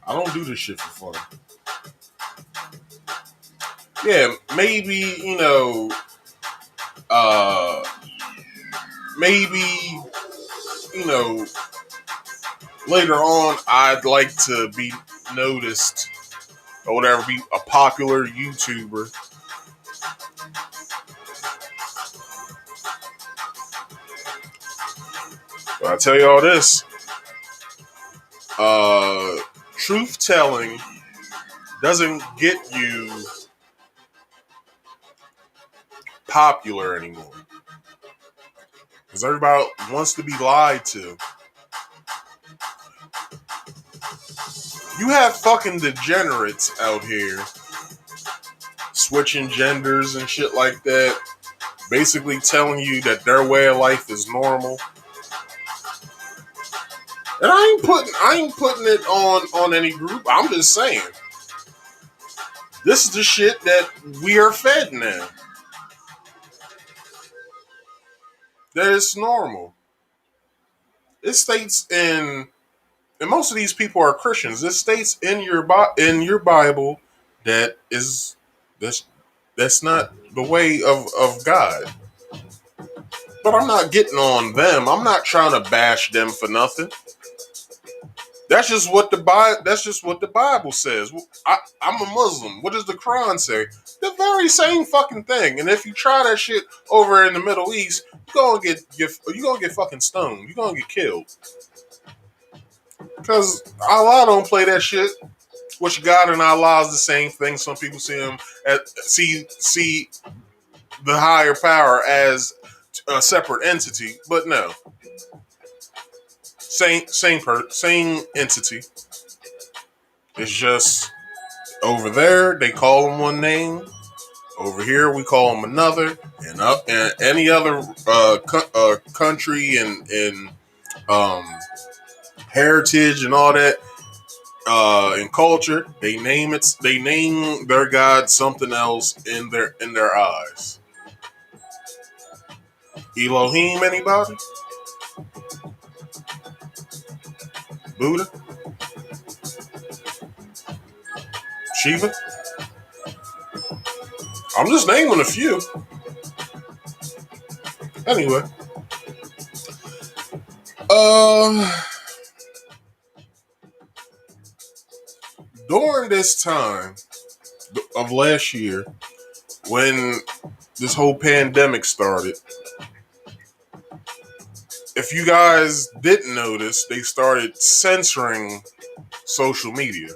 I don't do this shit for fun. Yeah, maybe, uh, maybe, you know, later on I'd like to be noticed or whatever, be a popular YouTuber. But I tell you all this, uh, truth telling doesn't get you popular anymore. Because everybody wants to be lied to. You have fucking degenerates out here switching genders and shit like that, basically telling you that their way of life is normal. And I ain't putting it on any group. I'm just saying. This is the shit that we are fed now. That it's normal. It states and most of these people are Christians. It states in your Bible that is that's not the way of God. But I'm not getting on them. I'm not trying to bash them for nothing. That's just what the Bible says. I'm a Muslim. What does the Quran say? The very same fucking thing. And if you try that shit over in the Middle East, you're gonna get fucking stoned. You're gonna get killed. Because Allah don't play that shit. Which God and Allah is the same thing. Some people see the higher power as a separate entity, but no, same entity. It's just over there they call them one name. Over here we call them another, and any other country and um, heritage and all that and culture, they name their god something else in their eyes. Elohim, anybody? Buddha, Shiva. I'm just naming a few. Anyway, uh, during this time of last year, when this whole pandemic started, if you guys didn't notice, they started censoring social media.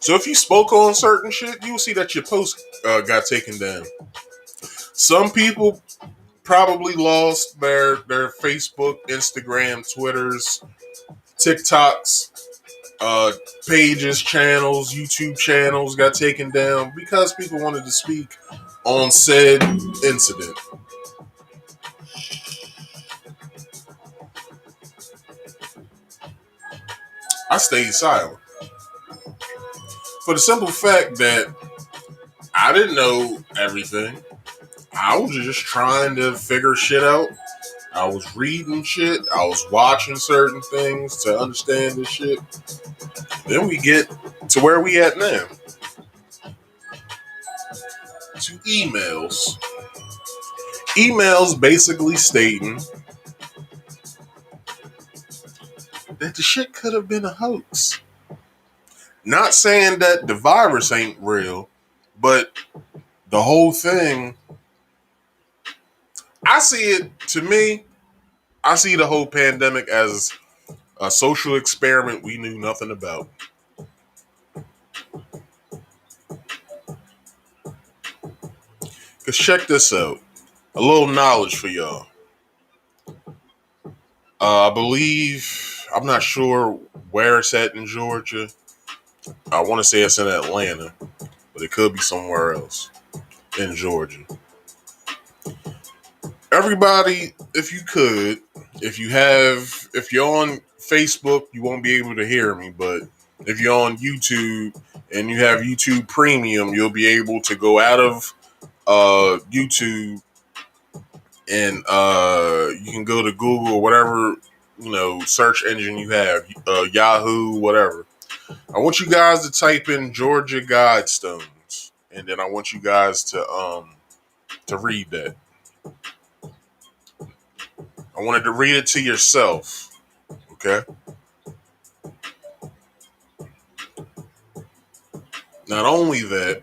So if you spoke on certain shit, you'll see that your post got taken down. Some people probably lost their Facebook, Instagram, Twitters, TikToks, uh, pages, channels, YouTube channels got taken down because people wanted to speak on said incident. I stayed silent for the simple fact that I didn't know everything. I was just trying to figure shit out. I was reading shit. I was watching certain things to understand this shit. Then we get to where we at now. To emails. Emails basically stating that the shit could have been a hoax. Not saying that the virus ain't real, but the whole thing, I see it, to me, I see the whole pandemic as a social experiment we knew nothing about. Because check this out. A little knowledge for y'all. I believe, I'm not sure where it's at in Georgia. I want to say it's in Atlanta, but it could be somewhere else in Georgia. Everybody, if you could, if you're on Facebook, you won't be able to hear me, but if you're on YouTube and you have YouTube Premium, you'll be able to go out of YouTube and you can go to Google or whatever search engine you have, Yahoo, whatever. I want you guys to type in Georgia Guidestones, and then I want you guys to read that. I wanted to read it to yourself. Okay. Not only that,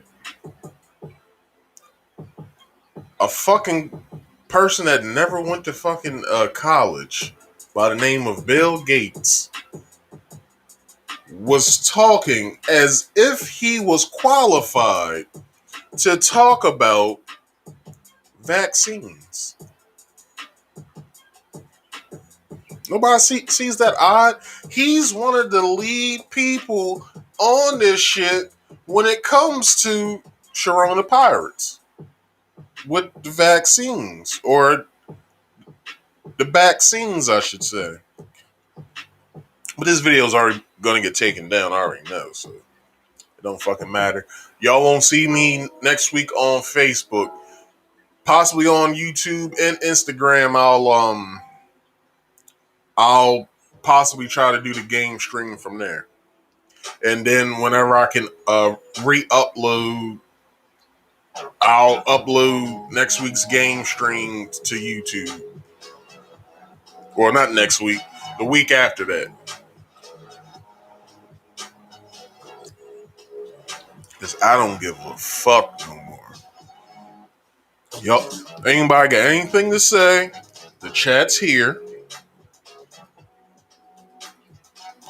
a fucking person that never went to fucking college by the name of Bill Gates was talking as if he was qualified to talk about vaccines. Nobody sees that odd. He's one of the lead people on this shit when it comes to Sharona Pirates with the vaccines, or the vaccines, I should say. But this video is already going to get taken down. I already know, so it don't fucking matter. Y'all won't see me next week on Facebook, possibly on YouTube and Instagram. I'll possibly try to do the game stream from there. And then whenever I can re-upload, I'll upload next week's game stream to YouTube. Or not next week, the week after that. Because I don't give a fuck no more. Yup. Anybody got anything to say? The chat's here.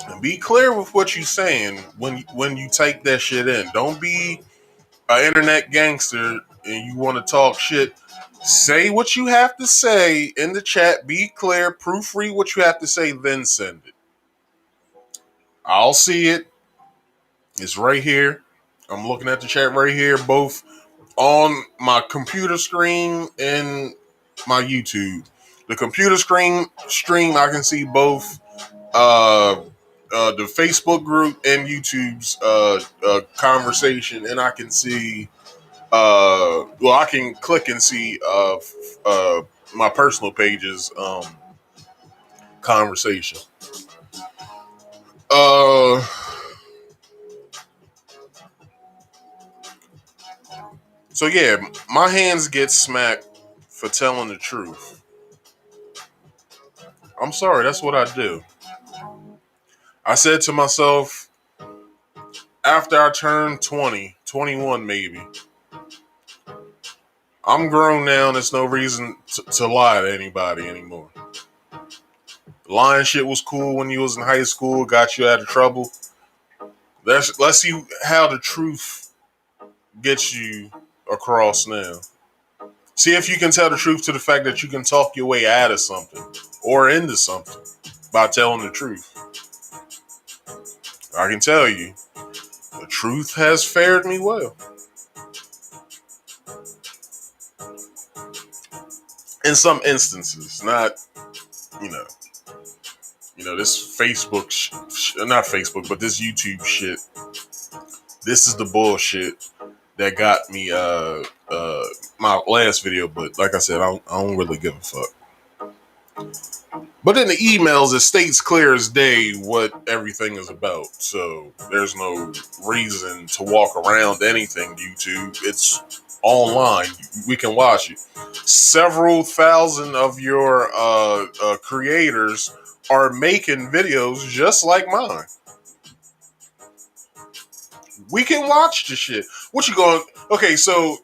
And be clear with what you're saying when you type that shit in. Don't be an internet gangster and you want to talk shit. Say what you have to say in the chat. Be clear. Proofread what you have to say, then send it. I'll see it. It's right here. I'm looking at the chat right here, both on my computer screen and my YouTube. The computer screen stream, I can see both the Facebook group and YouTube's conversation, and I can see I can click and see my personal page's conversation. Uh So yeah, my hands get smacked for telling the truth. I'm sorry, that's what I do. I said to myself after I turned 20, 21 maybe, I'm grown now. There's no reason to lie to anybody anymore. Lying shit was cool when you was in high school, got you out of trouble. Let's see how the truth gets you across now. See if you can tell the truth to the fact that you can talk your way out of something or into something by telling the truth. I can tell you, the truth has fared me well. In some instances, not, you know, this Facebook, not Facebook, but this YouTube shit. This is the bullshit that got me my last video. But like I said, I don't really give a fuck. But in the emails, it states clear as day what everything is about. So there's no reason to walk around anything, YouTube. It's online. We can watch it. Several thousand of your creators are making videos just like mine. We can watch the shit. What you going? Okay, so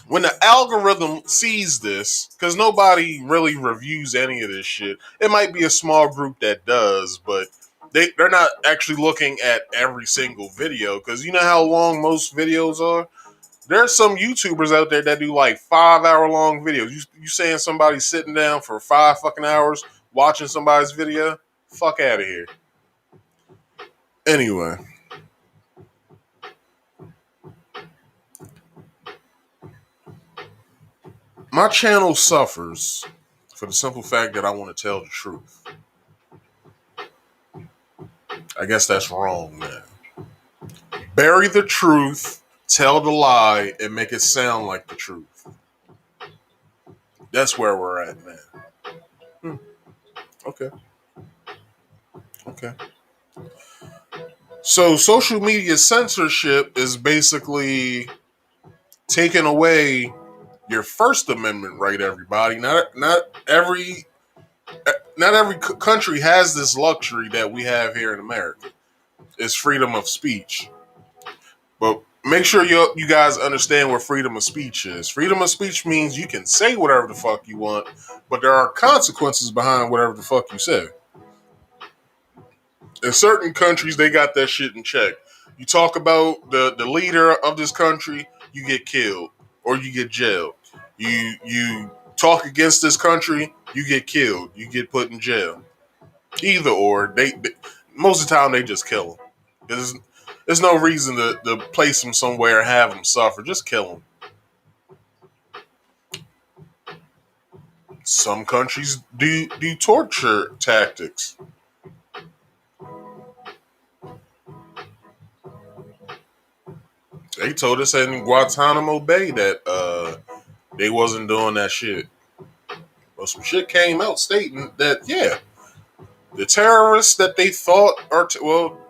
when the algorithm sees this, because nobody really reviews any of this shit, it might be a small group that does, but they're not actually looking at every single video, because you know how long most videos are? There's some YouTubers out there that do like 5 hour long videos. You saying somebody's sitting down for 5 fucking hours watching somebody's video? Fuck out of here. Anyway, my channel suffers for the simple fact that I want to tell the truth. I guess that's wrong, man. Bury the truth, tell the lie, and make it sound like the truth. That's where we're at, man. Okay. Okay. So social media censorship is basically taking away your First Amendment right, everybody. Not every country has this luxury that we have here in America. It's freedom of speech. But make sure you guys understand what freedom of speech is. Freedom of speech means you can say whatever the fuck you want, but there are consequences behind whatever the fuck you say. In certain countries, they got that shit in check. You talk about the leader of this country, you get killed or you get jailed. You talk against this country, you get killed. You get put in jail. Either or, they most of the time they just kill them. There's no reason to place them somewhere and have them suffer. Just kill them. Some countries do torture tactics. They told us in Guantanamo Bay that they wasn't doing that shit. But some shit came out stating that yeah, the terrorists that they thought are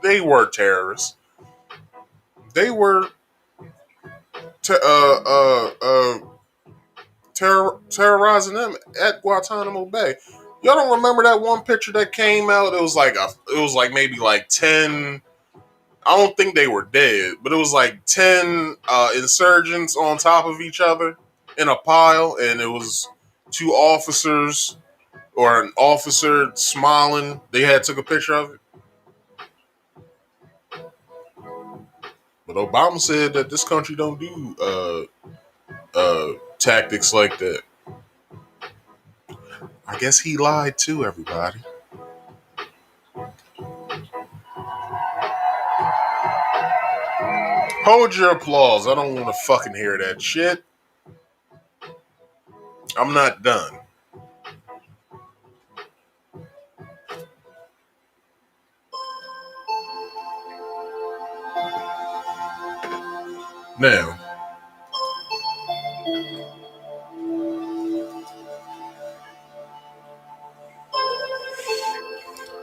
they were terrorists. They were te- uh, uh, uh, terrorizing them at Guantanamo Bay. Y'all don't remember that one picture that came out? It was like maybe like 10. I don't think they were dead, but it was like 10 insurgents on top of each other in a pile, and it was two officers or an officer smiling. They had took a picture of it. But Obama said that this country don't do tactics like that. I guess he lied too, everybody. Hold your applause. I don't want to fucking hear that shit. I'm not done. Now,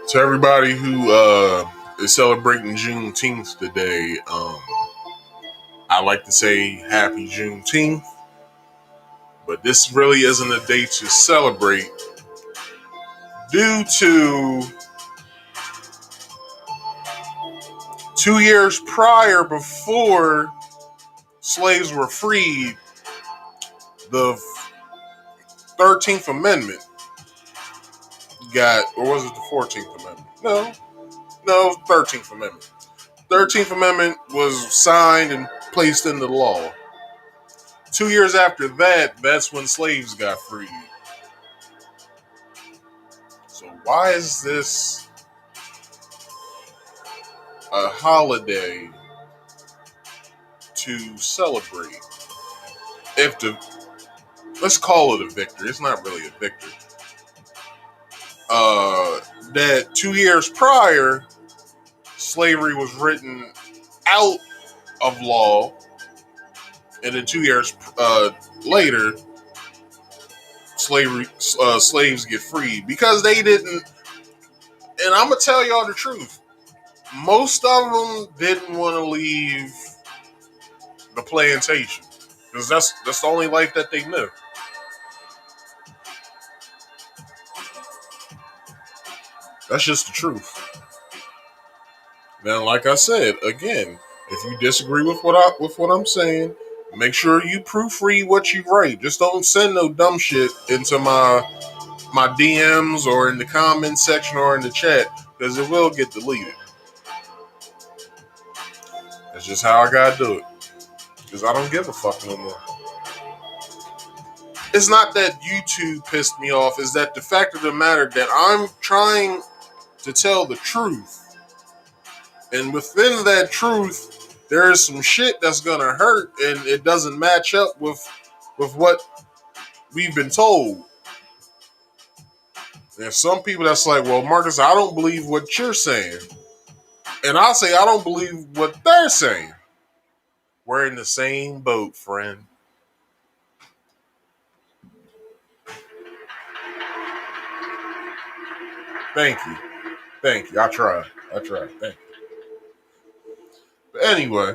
to everybody who is celebrating Juneteenth today, I like to say happy Juneteenth, but this really isn't a day to celebrate due to 2 years prior, before slaves were freed, the 13th Amendment got, or was it the 14th Amendment? No, 13th Amendment. 13th Amendment was signed and placed into law. 2 years after that, that's when slaves got freed. So why is this a holiday to celebrate? If the Let's call it a victory. It's not really a victory. That 2 years prior, slavery was written out of law, and then 2 years later, slaves get freed because they didn't. And I'm gonna tell y'all the truth. Most of them didn't want to leave the plantation because that's the only life that they knew. That's just the truth. Now, like I said, again, if you disagree with what I'm saying, make sure you proofread what you write. Just don't send no dumb shit into my DMs or in the comment section or in the chat, because it will get deleted. That's just how I gotta do it, because I don't give a fuck no more. It's not that YouTube pissed me off, it's that the fact of the matter that I'm trying to tell the truth. And within that truth, there is some shit that's gonna hurt, and it doesn't match up with what we've been told. There's some people that's like, well, Marcus, I don't believe what you're saying. And I'll say, I don't believe what they're saying. We're in the same boat, friend. Thank you. I tried. Thank you. But anyway,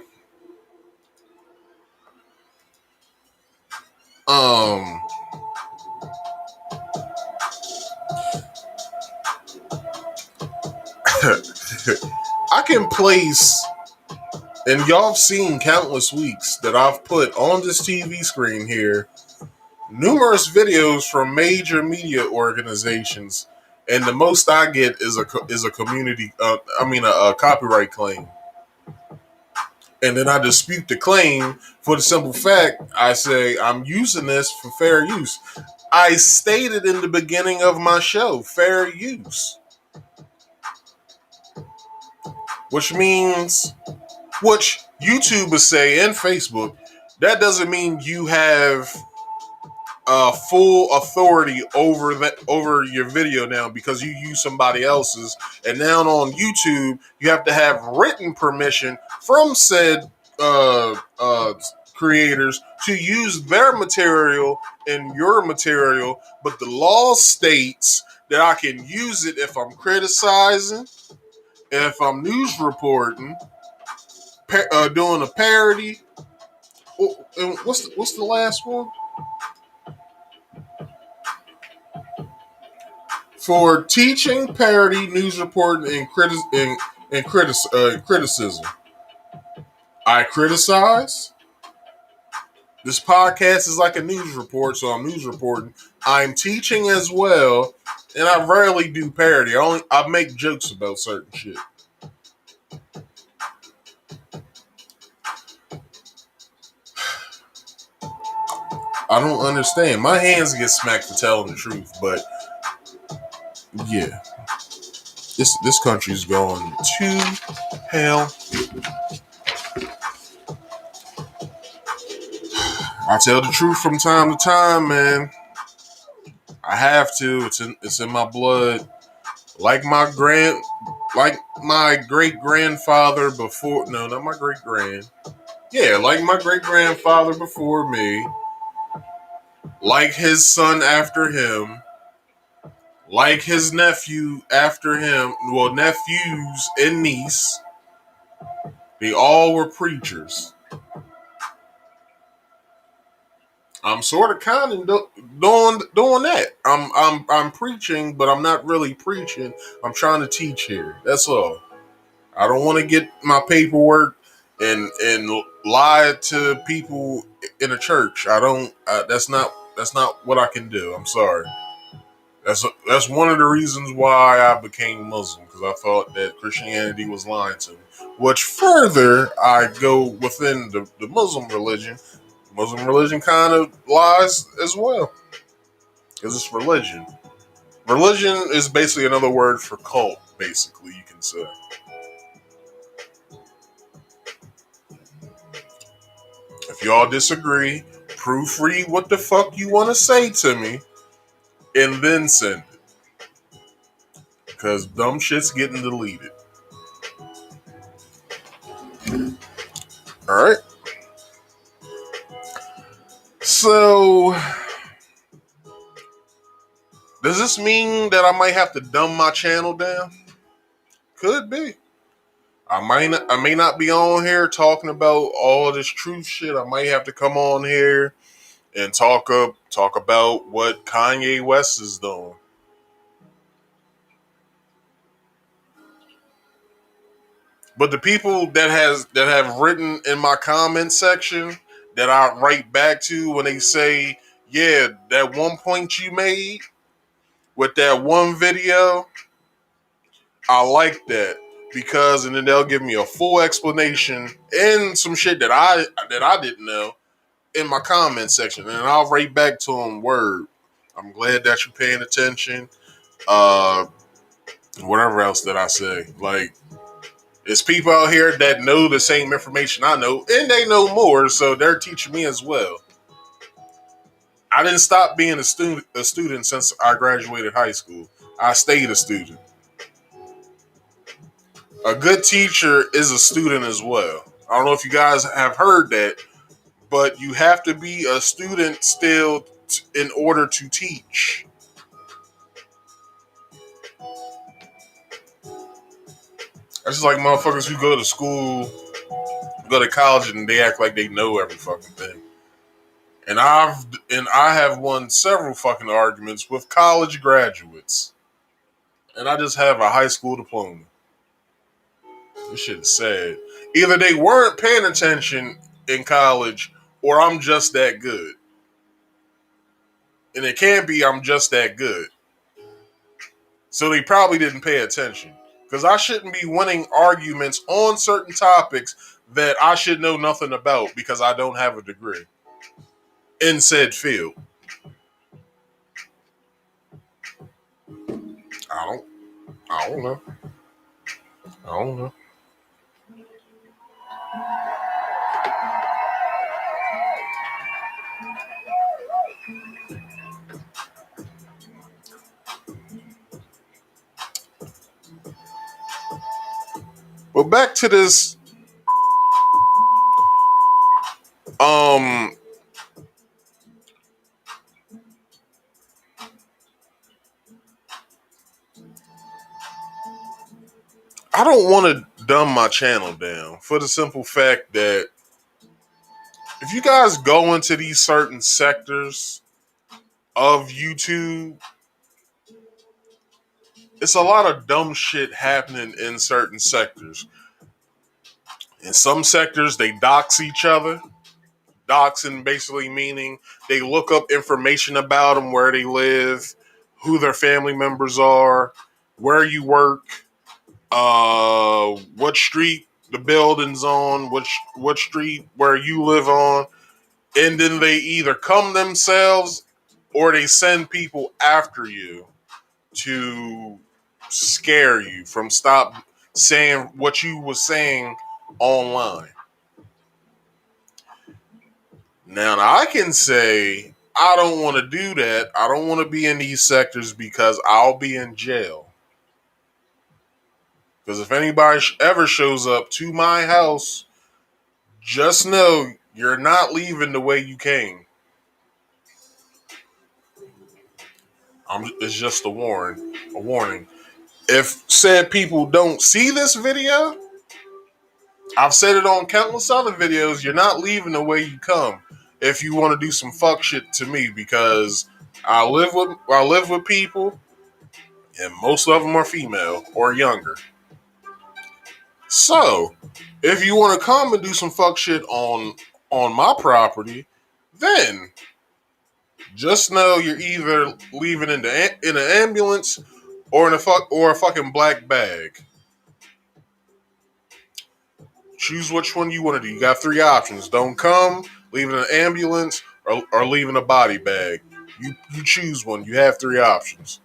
um, I can place, and y'all have seen countless weeks that I've put on this TV screen here, numerous videos from major media organizations, and the most I get is a community, a copyright claim, and then I dispute the claim for the simple fact I say I'm using this for fair use. I stated in the beginning of my show, fair use, which means, which YouTubers say and Facebook, that doesn't mean you have full authority over your video now because you use somebody else's. And now on YouTube, you have to have written permission from said creators to use their material in your material. But the law states that I can use it if I'm criticizing, if I'm news reporting, doing a parody. And what's the last one? For teaching, parody, news reporting, and criticism. I criticize. This podcast is like a news report, so I'm news reporting. I'm teaching as well, and I rarely do parody. I make jokes about certain shit. I don't understand. My hands get smacked for telling the truth, but yeah. This country's going to hell. I tell the truth from time to time, man. I have to. It's in my blood. Like my great grandfather before. No, not my great grand. Yeah, like my great grandfather before me. Like his son after him. Like his nephew after him. Well, nephews and niece. They all were preachers. I'm sort of kind of doing that. I'm preaching, but I'm not really preaching. I'm trying to teach here. That's all. I don't want to get my paperwork and lie to people in a church. I don't. That's not what I can do. I'm sorry. That's one of the reasons why I became Muslim, because I thought that Christianity was lying to me. Which further I go within the Muslim religion. Muslim religion kind of lies as well, because it's religion. Religion is basically another word for cult. Basically, you can say. If y'all disagree, proofread what the fuck you want to say to me, and then send it. Because dumb shit's getting deleted. Alright? So, does this mean that I might have to dumb my channel down? Could be. I may not be on here talking about all this truth shit. I might have to come on here and talk about what Kanye West is doing. But the people that have written in my comment section that I write back to when they say, "Yeah, that one point you made with that one video, I like that," because, and then they'll give me a full explanation and some shit that I didn't know in my comment section, and I'll write back to them, "Word, I'm glad that you're paying attention." Uh, Whatever else that I say, like. There's people out here that know the same information I know, and they know more, so they're teaching me as well. I didn't stop being a student since I graduated high school. I stayed a student. A good teacher is a student as well. I don't know if you guys have heard that, but you have to be a student still in order to teach. That's just like motherfuckers who go to school, go to college, and they act like they know every fucking thing. And I have won several fucking arguments with college graduates, and I just have a high school diploma. This shit is sad. Either they weren't paying attention in college, or I'm just that good. And it can't be I'm just that good. So they probably didn't pay attention, because I shouldn't be winning arguments on certain topics that I should know nothing about because I don't have a degree in said field. I don't. I don't know. I don't know. But back to this. Um, I don't want to dumb my channel down for the simple fact that if you guys go into these certain sectors of YouTube, it's a lot of dumb shit happening in certain sectors. In some sectors, they dox each other. Doxing basically meaning they look up information about them, where they live, who their family members are, where you work, what street the building's on, what street where you live on, and then they either come themselves or they send people after you to scare you from stop saying what you were saying online. Now I can say I don't want to do that. I don't want to be in these sectors because I'll be in jail. Because if anybody ever shows up to my house, just know you're not leaving the way you came. It's just a warning. A warning. If said people don't see this video, I've said it on countless other videos, you're not leaving the way you come. if you want to do some fuck shit to me, because I live with people, and most of them are female or younger. So, if you want to come and do some fuck shit on my property, then just know you're either leaving in an ambulance or in a fucking black bag. Choose which one you want to do. You got three options: don't come, leave in an ambulance, or leave in a body bag. You choose one. You have three options.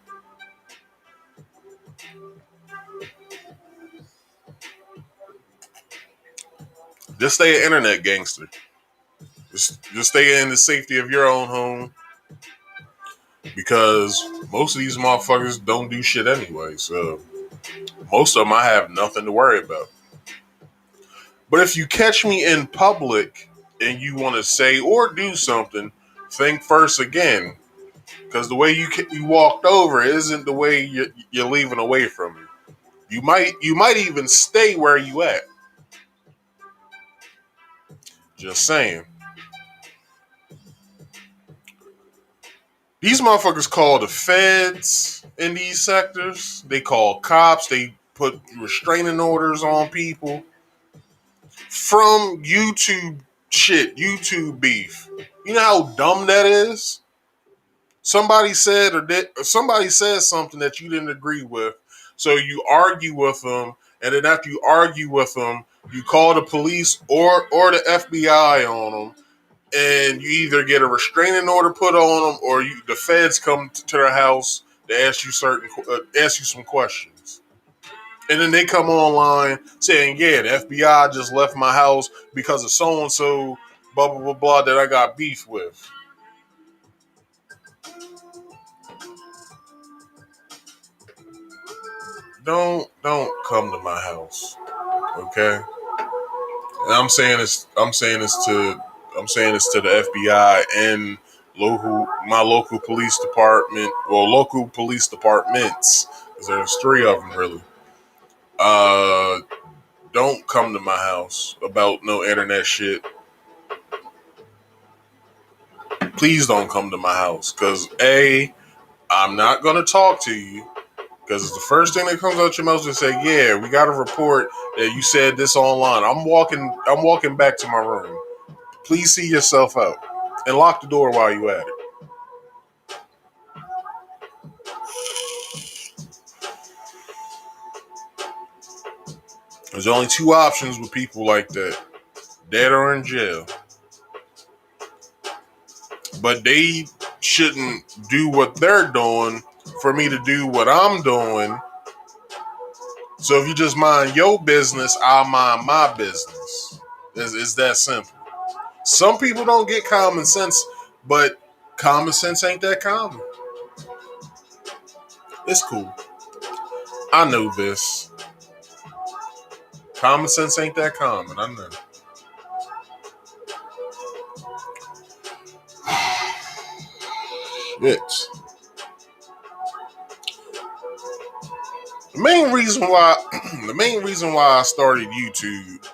Just stay an internet gangster. Just stay in the safety of your own home, because most of these motherfuckers don't do shit anyway. So most of them I have nothing to worry about. But if you catch me in public and you want to say or do something, think first again, because the way you walked over isn't the way you're leaving away from it. You might even stay where you at. Just saying. These motherfuckers call the feds in these sectors. They call cops. They put restraining orders on people from YouTube shit, YouTube beef. You know how dumb that is? Somebody says something that you didn't agree with, so you argue with them, and then after you argue with them, you call the police or the FBI on them, and you either get a restraining order put on them, or the feds come to their house to ask you some questions. And then they come online saying, "Yeah, the FBI just left my house because of so and so, blah blah blah blah, that I got beef with." Don't come to my house, okay? And I'm saying this to the FBI and my local police department, well, local police departments, because there's three of them really. Uh, don't come to my house about no internet shit. Please don't come to my house, because I'm not gonna talk to you. Because it's the first thing that comes out your mouth to say, "Yeah, we got a report that you said this online." I'm walking back to my room. Please see yourself out and lock the door while you at it. There's only two options with people like that: dead or in jail. But they shouldn't do what they're doing for me to do what I'm doing. So if you just mind your business, I'll mind my business. It's that simple. Some people don't get common sense, but common sense ain't that common. It's cool. I know this. Common sense ain't that common. I know. Bitch. The main reason why I started YouTube.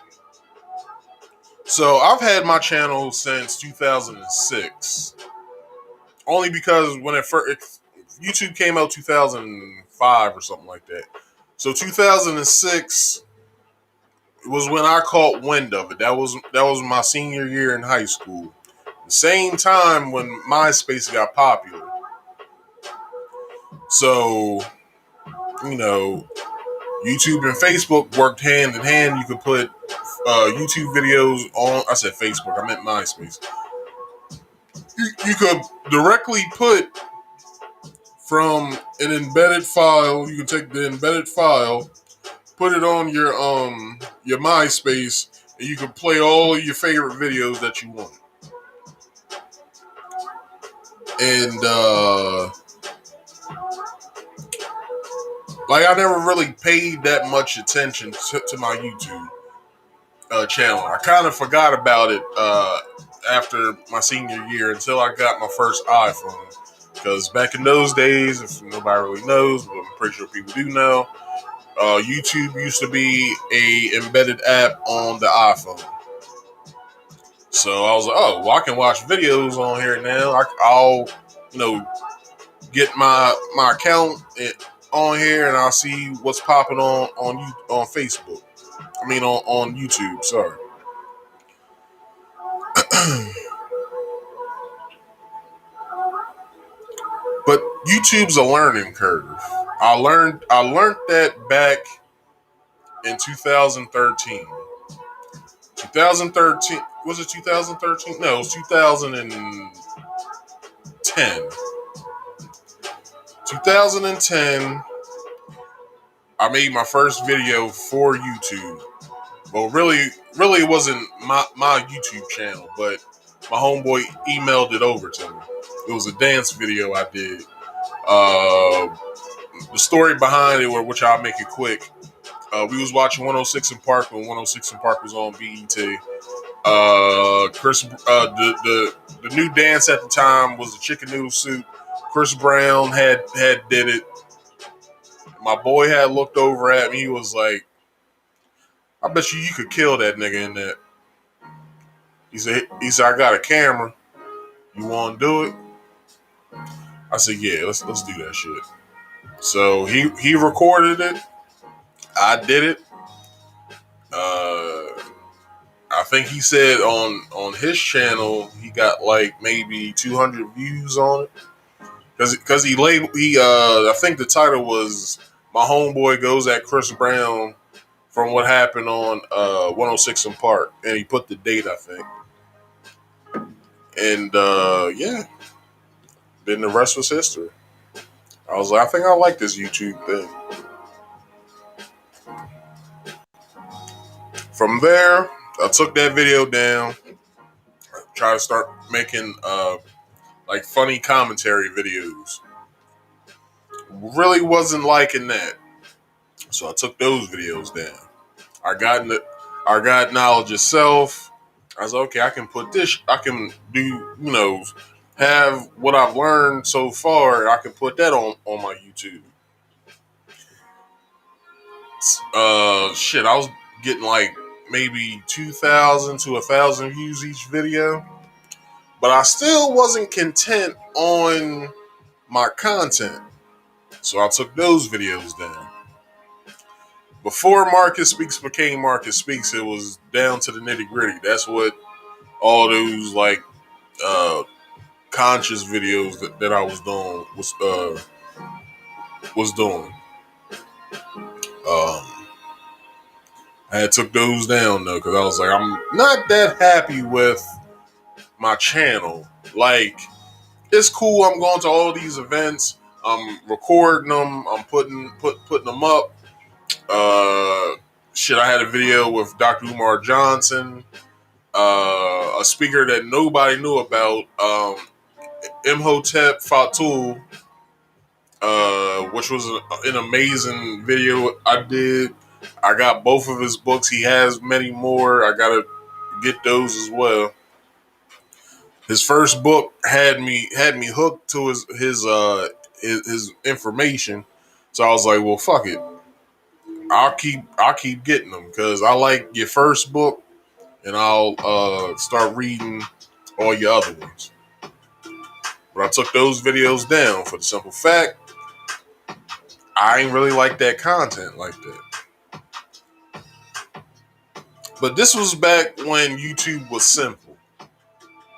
So I've had my channel since 2006. Only because when YouTube came out 2005 or something like that. So 2006 was when I caught wind of it. That was my senior year in high school. The same time when MySpace got popular. So, you know, YouTube and Facebook worked hand in hand. You could put YouTube videos on. I said Facebook. I meant MySpace. You could directly put from an embedded file. You can take the embedded file, put it on your MySpace, and you can play all of your favorite videos that you want. And like, I never really paid that much attention to my YouTube channel. I kind of forgot about it after my senior year until I got my first iPhone. Because back in those days, if nobody really knows, but I'm pretty sure people do know, YouTube used to be a embedded app on the iPhone. So I was like, oh, well, I can watch videos on here now. I'll, you know, get my account on here and I'll see what's popping on Facebook. I mean on YouTube. Sorry. But YouTube's a learning curve. I learned that back in 2013. 2013 was it 2013? No, it was 2010. 2010, I made my first video for YouTube. Well, really, it wasn't my YouTube channel, but my homeboy emailed it over to me. It was a dance video I did. Uh, the story behind it, which I'll make it quick. We was watching 106 in Park when 106 in Park was on BET. The new dance at the time was the chicken noodle soup. Chris Brown had did it. My boy had looked over at me. He was like, "I bet you could kill that nigga in that." He said, "I got a camera. You want to do it?" I said, "Yeah, let's do that shit." So he recorded it. I did it. I think he said on his channel he got like maybe 200 views on it because I think the title was "My Homeboy Goes at Chris Brown from What Happened on 106 in Park," and he put the date, I think. And yeah, then the rest was history. I was like, I think I like this YouTube thing. From there, I took that video down. Try to start making like funny commentary videos. Really wasn't liking that, so I took those videos down. I got knowledge itself. I was like, okay, I can put this. I can do have what I've learned so far. I can put that on my YouTube. Shit, I was getting like maybe 2,000 to 1,000 views each video, but I still wasn't content on my content. So I took those videos down. Before Marcus Speaks became Marcus Speaks, it was down to the nitty gritty. That's what all those like conscious videos that I was doing was doing. I had took those down though because I was like, I'm not that happy with my channel. Like, it's cool. I'm going to all these events. I'm recording them. I'm putting them up. Shit, I had a video with Dr. Umar Johnson, a speaker that nobody knew about, Imhotep Fatul, which was an amazing video I did. I got both of his books. He has many more. I gotta get those as well. His first book had me hooked to his information, so I was like, well, fuck it. I'll keep getting them because I like your first book, and I'll start reading all your other ones. But I took those videos down for the simple fact I ain't really like that content like that. But this was back when YouTube was simple,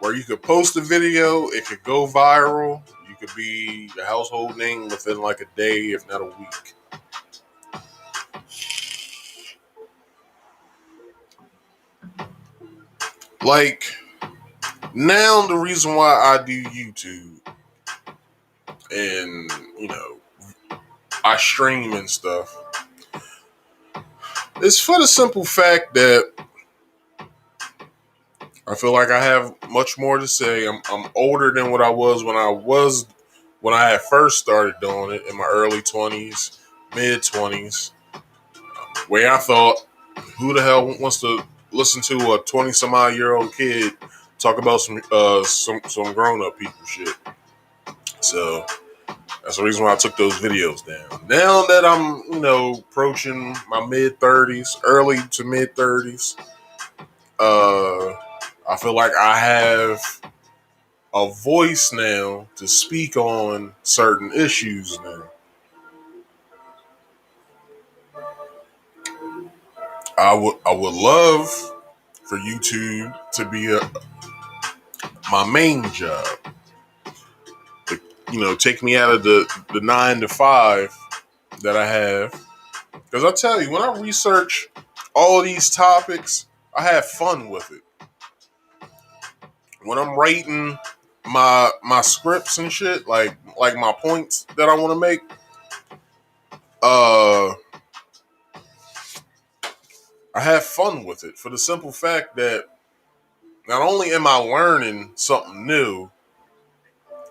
where you could post a video, it could go viral, you could be a household name within like a day, if not a week. Like, now the reason why I do YouTube and, I stream and stuff is for the simple fact that I feel like I have much more to say. I'm older than what I was when I had first started doing it in my early 20s, mid 20s, where I thought, who the hell wants to listen to a 20 some odd year old kid talk about some grown up people shit? So that's the reason why I took those videos down. Now that I'm, approaching my mid 30s, early to mid 30s, I feel like I have a voice now to speak on certain issues now. I would love for YouTube to be my main job. To, take me out of the 9 to 5 that I have. Because I tell you, when I research all of these topics, I have fun with it. When I'm writing my scripts and shit, like my points that I want to make, uh, I have fun with it for the simple fact that not only am I learning something new,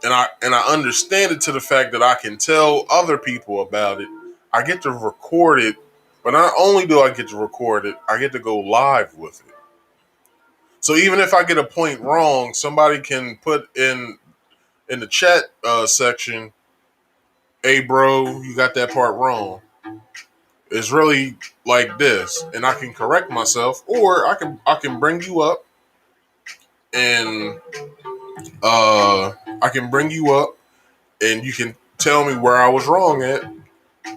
and I understand it to the fact that I can tell other people about it. I get to record it, but not only do I get to record it, I get to go live with it. So even if I get a point wrong, somebody can put in the chat section, "Hey, bro, you got that part wrong. It's really like this," and I can correct myself, or I can bring you up and I can bring you up and you can tell me where I was wrong at,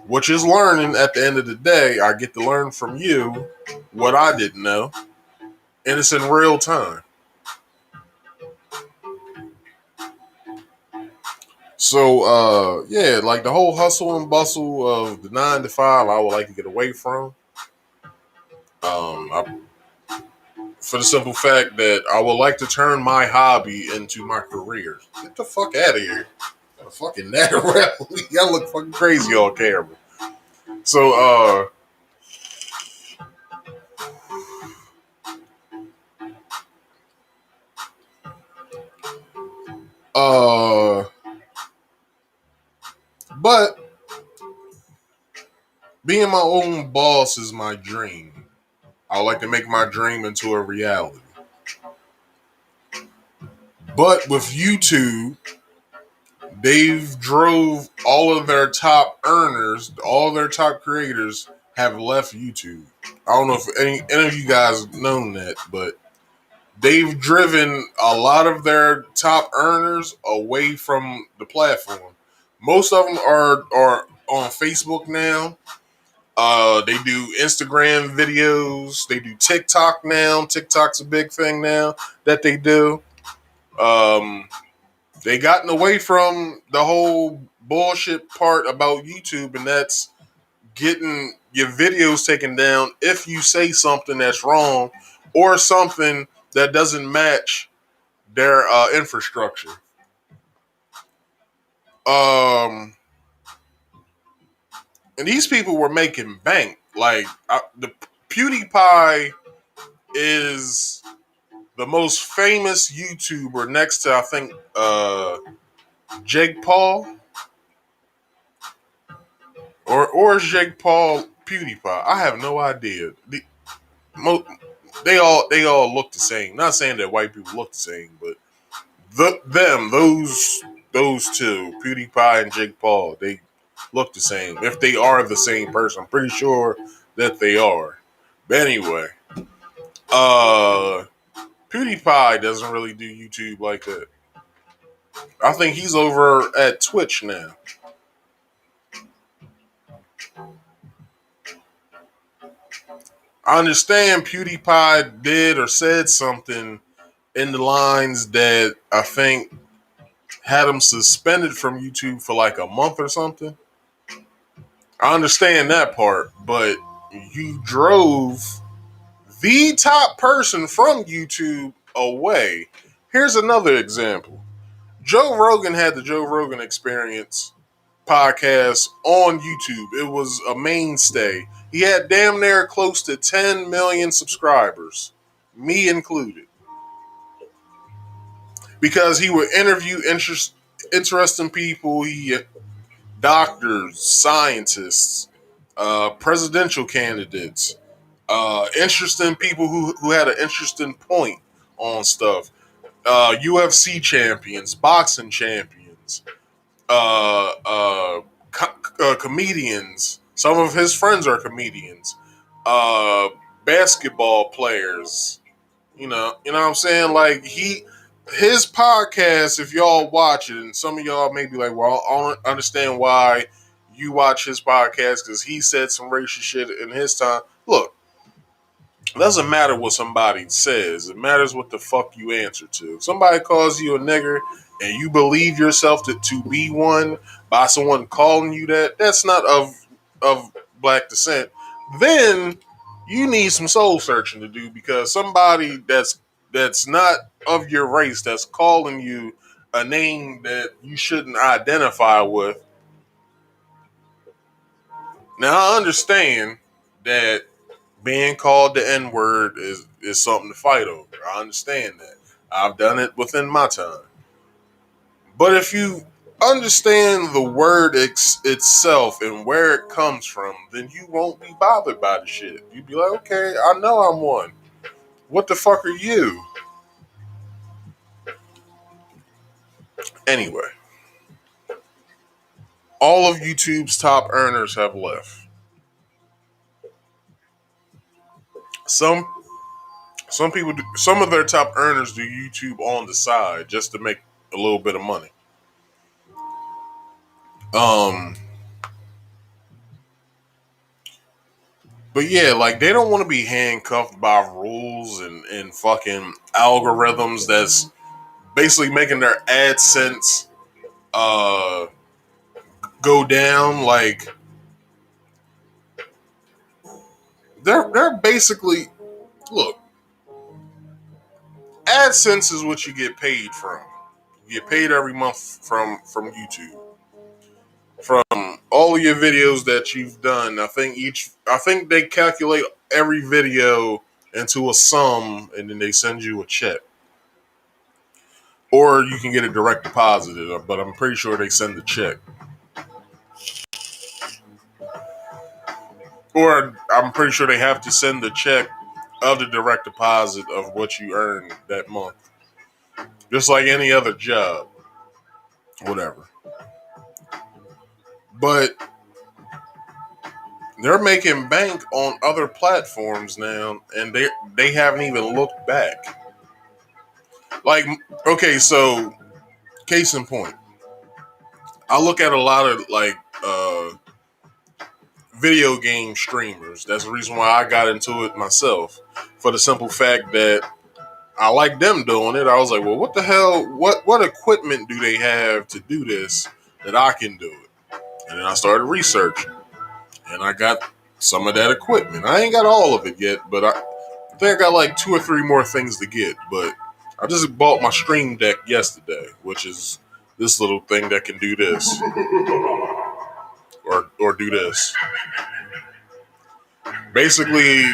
which is learning. At the end of the day, I get to learn from you what I didn't know, and it's in real time. So, yeah, like the whole hustle and bustle of the 9 to 5, I would like to get away from. I, for the simple fact that I would like to turn my hobby into my career. Get the fuck out of here. Got a fucking natter around. Y'all look fucking crazy on camera. So, but being my own boss is my dream. I would like to make my dream into a reality. But with YouTube, they've drove all of their top earners, all their top creators have left YouTube. I don't know if any of you guys known that, but they've driven a lot of their top earners away from the platform. Most of them are on Facebook now. They do Instagram videos. They do TikTok now. TikTok's a big thing now that they do. Um, they gotten away from the whole bullshit part about YouTube, and that's getting your videos taken down if you say something that's wrong or something that doesn't match their infrastructure. And these people were making bank. Like the PewDiePie is the most famous YouTuber next to I think Jake Paul or is Jake Paul PewDiePie? I have no idea. Mo- they all look the same. Not saying that white people look the same, but those two, PewDiePie and Jake Paul, they look the same. If they are the same person, I'm pretty sure that they are. But anyway, uh, PewDiePie doesn't really do YouTube like that. I think he's over at Twitch now. I understand PewDiePie did or said something in the lines that I think had him suspended from YouTube for like a month or something. I understand that part, but you drove the top person from YouTube away. Here's another example. Joe Rogan had the Joe Rogan Experience podcast on YouTube. It was a mainstay. He had damn near close to 10 million subscribers, me included, because he would interview interesting people. He doctors, scientists, presidential candidates, interesting people who had an interesting point on stuff. UFC champions, boxing champions, uh, uh, comedians. Some of his friends are comedians. Uh, Basketball players. You know what I'm saying? Like his podcast, if y'all watch it, and some of y'all may be like, well, I don't understand why you watch his podcast because he said some racist shit in his time. Look, it doesn't matter what somebody says. It matters what the fuck you answer to. If somebody calls you a nigger and you believe yourself to be one by someone calling you that, that's not of black descent. Then you need some soul searching to do because somebody that's not of your race that's calling you a name that you shouldn't identify with. Now I understand that being called the N word is something to fight over. I understand that. I've done it within my time. But if you understand the word itself and where it comes from, then you won't be bothered by the shit. You'd be like, okay, I know I'm one. What the fuck are you? Anyway, all of YouTube's top earners have left. Some some people, some of their top earners do YouTube on the side just to make a little bit of money. Um, But yeah, like they don't want to be handcuffed by rules and fucking algorithms that's basically making their AdSense uh go down. Like they're basically, look, AdSense is what you get paid from. You get paid every month from YouTube. From all of your videos that you've done. I think they calculate every video into a sum and then they send you a check. Or you can get it direct deposited, but I'm pretty sure they send the check. Or I'm pretty sure they have to send the check of the direct deposit of what you earned that month. Just like any other job. Whatever. But they're making bank on other platforms now, and they haven't even looked back. Like, okay, so case in point, I look at a lot of like video game streamers. That's the reason why I got into it myself. For the simple fact that I like them doing it. I was like, well, what the hell? What equipment do they have to do this that I can do it? And then I started researching, and I got some of that equipment. I ain't got all of it yet, but I think I got like 2 or 3 more things to get. But I just bought my Stream Deck yesterday, which is this little thing that can do this or do this. Basically,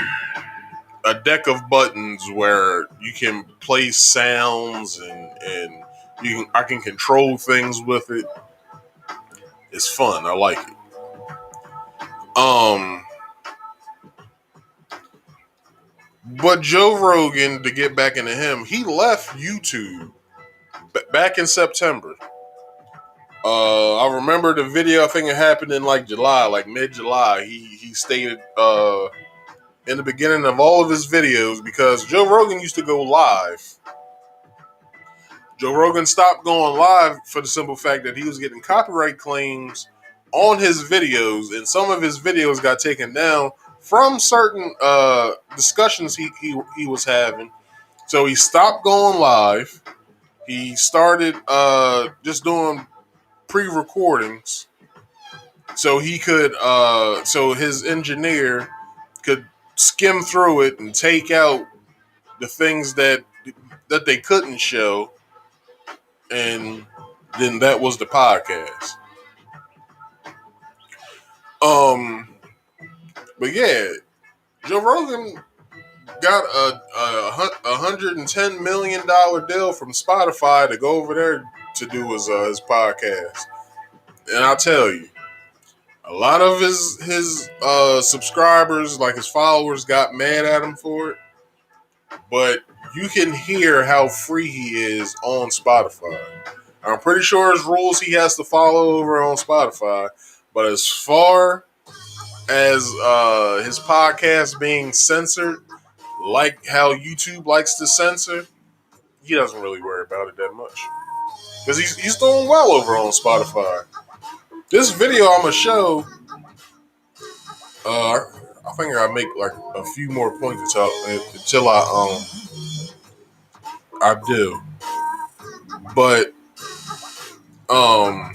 a deck of buttons where you can play sounds and I can control things with it. It's fun. I like it. Um, but Joe Rogan, to get back into him, he left YouTube back in September. I remember the video. I think it happened in like July, like mid-July. He stated in the beginning of all of his videos, because Joe Rogan used to go live. Joe Rogan stopped going live for the simple fact that he was getting copyright claims on his videos, and some of his videos got taken down from certain discussions he was having. So he stopped going live. He started just doing pre-recordings, so he could so his engineer could skim through it and take out the things that they couldn't show, and then that was the podcast. Um, but yeah, Joe Rogan got a $110 million deal from Spotify to go over there to do his podcast, and I'll tell you, a lot of his subscribers, like his followers, got mad at him for it. But you can hear how free he is on Spotify. I'm pretty sure there's rules he has to follow over on Spotify, but as far as his podcast being censored, like how YouTube likes to censor, he doesn't really worry about it that much because he's doing well over on Spotify. This video I'm gonna show, I think I make like a few more points until I do, but um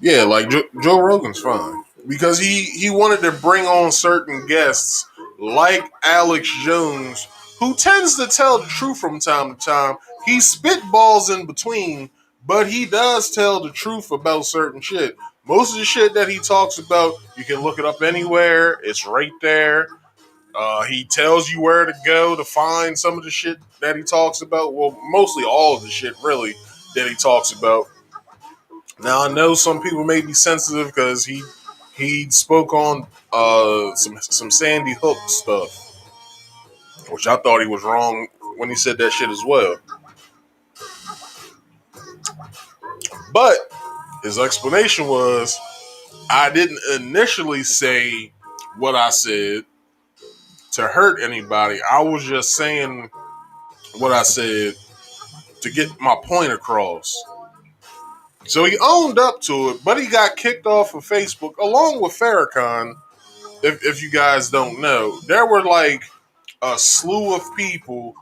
yeah, like Joe Rogan's fine because he wanted to bring on certain guests like Alex Jones, who tends to tell the truth from time to time. He spitballs in between, but he does tell the truth about certain shit. Most of the shit that he talks about, you can look it up anywhere. It's right there. He tells you where to go to find some of the shit that he talks about. Well, mostly all of the shit, really, that he talks about. Now I know some people may be sensitive because he spoke on some Sandy Hook stuff, which I thought he was wrong when he said that shit as well. But his explanation was, I didn't initially say what I said to hurt anybody. I was just saying what I said to get my point across. So he owned up to it, but he got kicked off of Facebook along with Farrakhan. If you guys don't know, there were like a slew of people.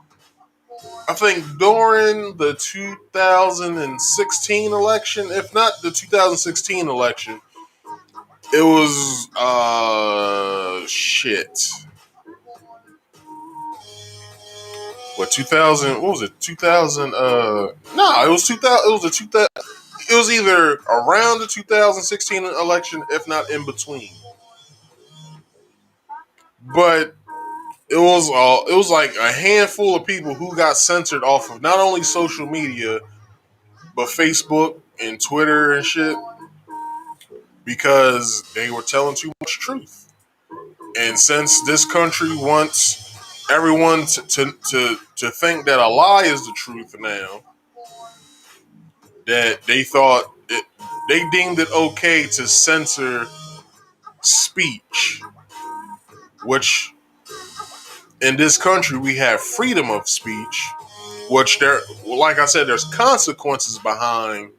I think during the 2016 election, if not the 2016 election, it was shit. What 2000? What was it? 2000? No, it was 2000. It was a 2000. It was either around the 2016 election, if not in between. But it was like a handful of people who got censored off of not only social media but Facebook and Twitter and shit because they were telling too much truth. And since this country wants everyone to think that a lie is the truth now, that they deemed it okay to censor speech, which in this country we have freedom of speech, which there, like I said, there's consequences behind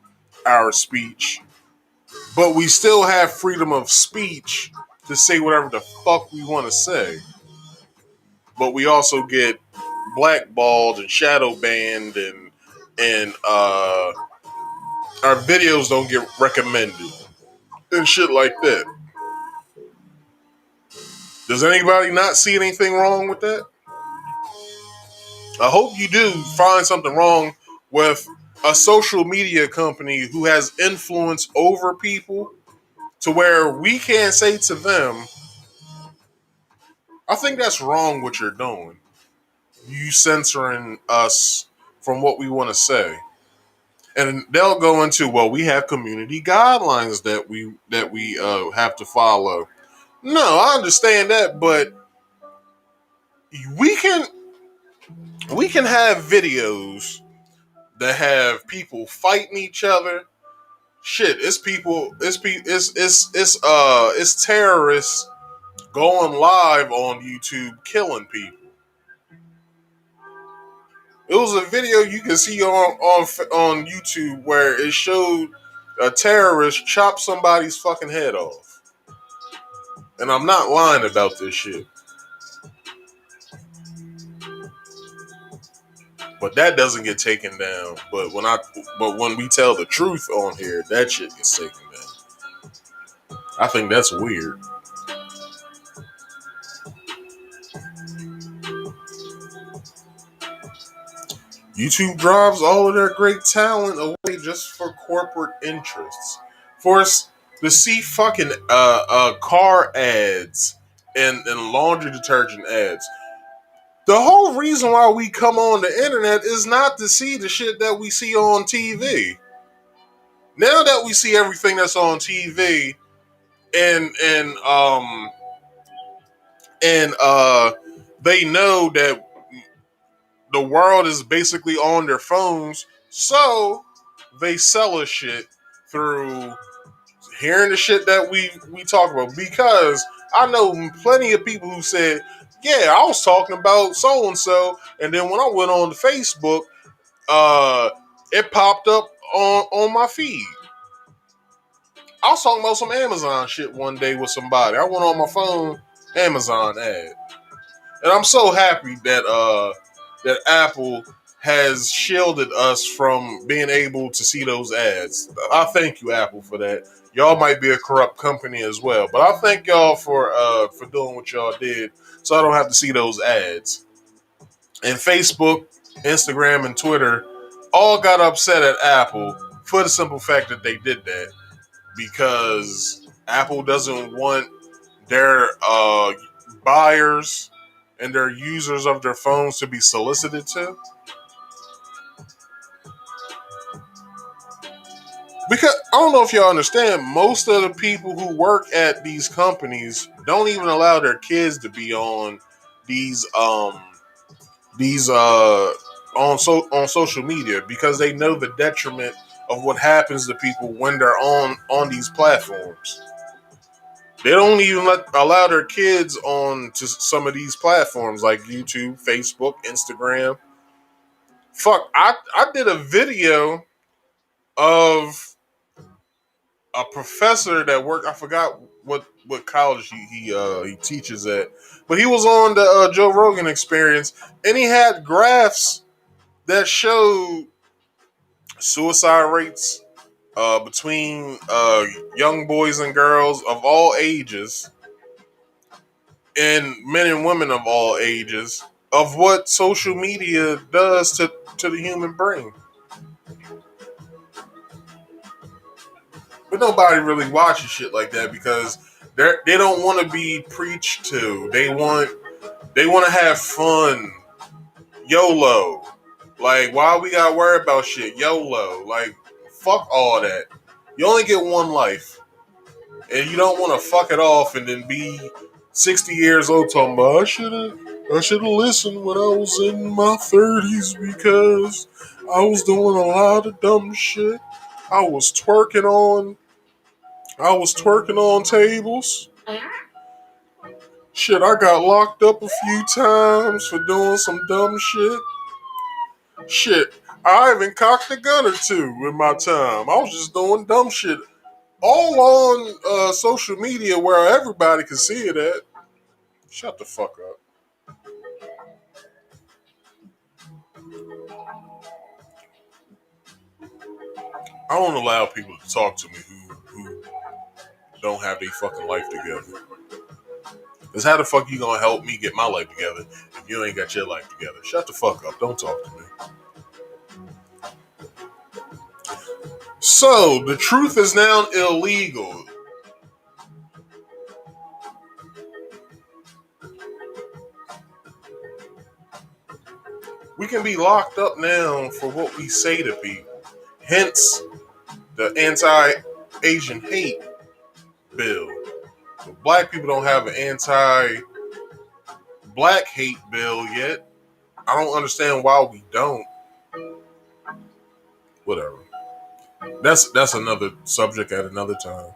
our speech, but we still have freedom of speech to say whatever the fuck we want to say. But we also get blackballed and shadow banned, and our videos don't get recommended and shit like that. Does anybody not see anything wrong with that? I hope you do find something wrong with a social media company who has influence over people to where we can't say to them, I think that's wrong what you're doing. You censoring us from what we want to say. And they'll go into, well, we have community guidelines that we have to follow. No, I understand that, but we can we can have videos that have people fighting each other. Shit, it's people, it's terrorists going live on YouTube killing people. It was a video you can see on YouTube where it showed a terrorist chop somebody's fucking head off. And I'm not lying about this shit. But that doesn't get taken down. But when we tell the truth on here, that shit gets taken down. I think that's weird. YouTube drives all of their great talent away just for corporate interests. For us to see fucking car ads and laundry detergent ads. The whole reason why we come on the internet is not to see the shit that we see on TV. Now that we see everything that's on TV and and um and they know that the world is basically on their phones, so they sell us shit through hearing the shit that we talk about. Because I know plenty of people who said, yeah, I was talking about so and so, and then when I went on to Facebook, it popped up on my feed. I was talking about some Amazon shit one day with somebody. I went on my phone, Amazon ad. And I'm so happy that Apple has shielded us from being able to see those ads. I thank you, Apple, for that. Y'all might be a corrupt company as well, but I thank y'all for doing what y'all did, so I don't have to see those ads. And Facebook, Instagram, and Twitter all got upset at Apple for the simple fact that they did that because Apple doesn't want their buyers and their users of their phones to be solicited to. Because I don't know if y'all understand, most of the people who work at these companies don't even allow their kids to be on these these on social media because they know the detriment of what happens to people when they're on these platforms. They don't even allow their kids on to some of these platforms like YouTube, Facebook, Instagram. Fuck, I did a video of a professor that worked. I forgot what college he teaches at, but he was on the Joe Rogan Experience, and he had graphs that showed suicide rates between young boys and girls of all ages and men and women of all ages of what social media does to the human brain. But nobody really watches shit like that because they don't want to be preached to. They want to have fun. YOLO. Like, why we gotta worry about shit? YOLO. Like, fuck all that. You only get one life. And you don't want to fuck it off and then be 60 years old talking about I should have listened when I was in my 30s because I was doing a lot of dumb shit. I was twerking on tables. Shit, I got locked up a few times for doing some dumb shit. Shit, I even cocked a gun or two in my time. I was just doing dumb shit. All on social media where everybody can see it at. Shut the fuck up. I don't allow people to talk to me who don't have their fucking life together. Because how the fuck you gonna help me get my life together if you ain't got your life together? Shut the fuck up. Don't talk to me. So, the truth is now illegal. We can be locked up now for what we say to people. Hence, the anti-Asian hate bill. But black people don't have an anti-black hate bill yet. I don't understand why we don't. Whatever. That's another subject at another time.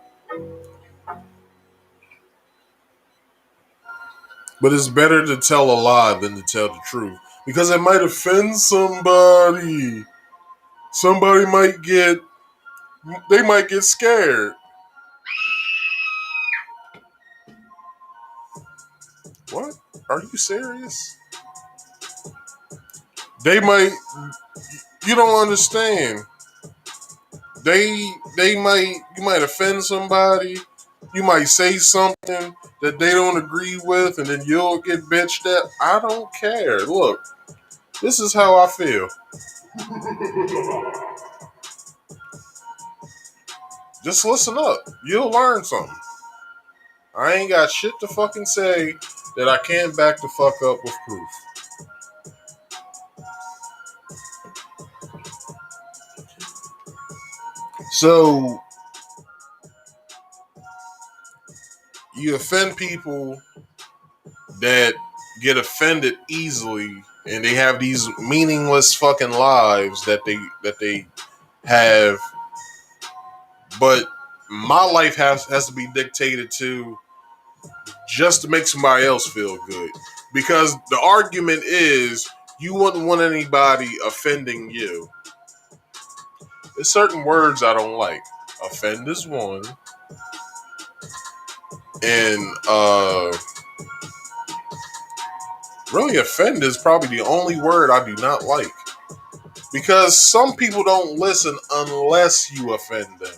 But it's better to tell a lie than to tell the truth because it might offend somebody. Somebody might get scared. What? Are you serious? They might. You don't understand. They might. You might offend somebody. You might say something that they don't agree with, and then you'll get bitched at. I don't care. Look, this is how I feel. Just listen up. You'll learn something. I ain't got shit to fucking say that I can't back the fuck up with proof. So you offend people that get offended easily and they have these meaningless fucking lives that they have, but my life has to be dictated to just to make somebody else feel good. Because the argument is you wouldn't want anybody offending you. There's certain words I don't like. Offend is one. And really offend is probably the only word I do not like. Because some people don't listen unless you offend them.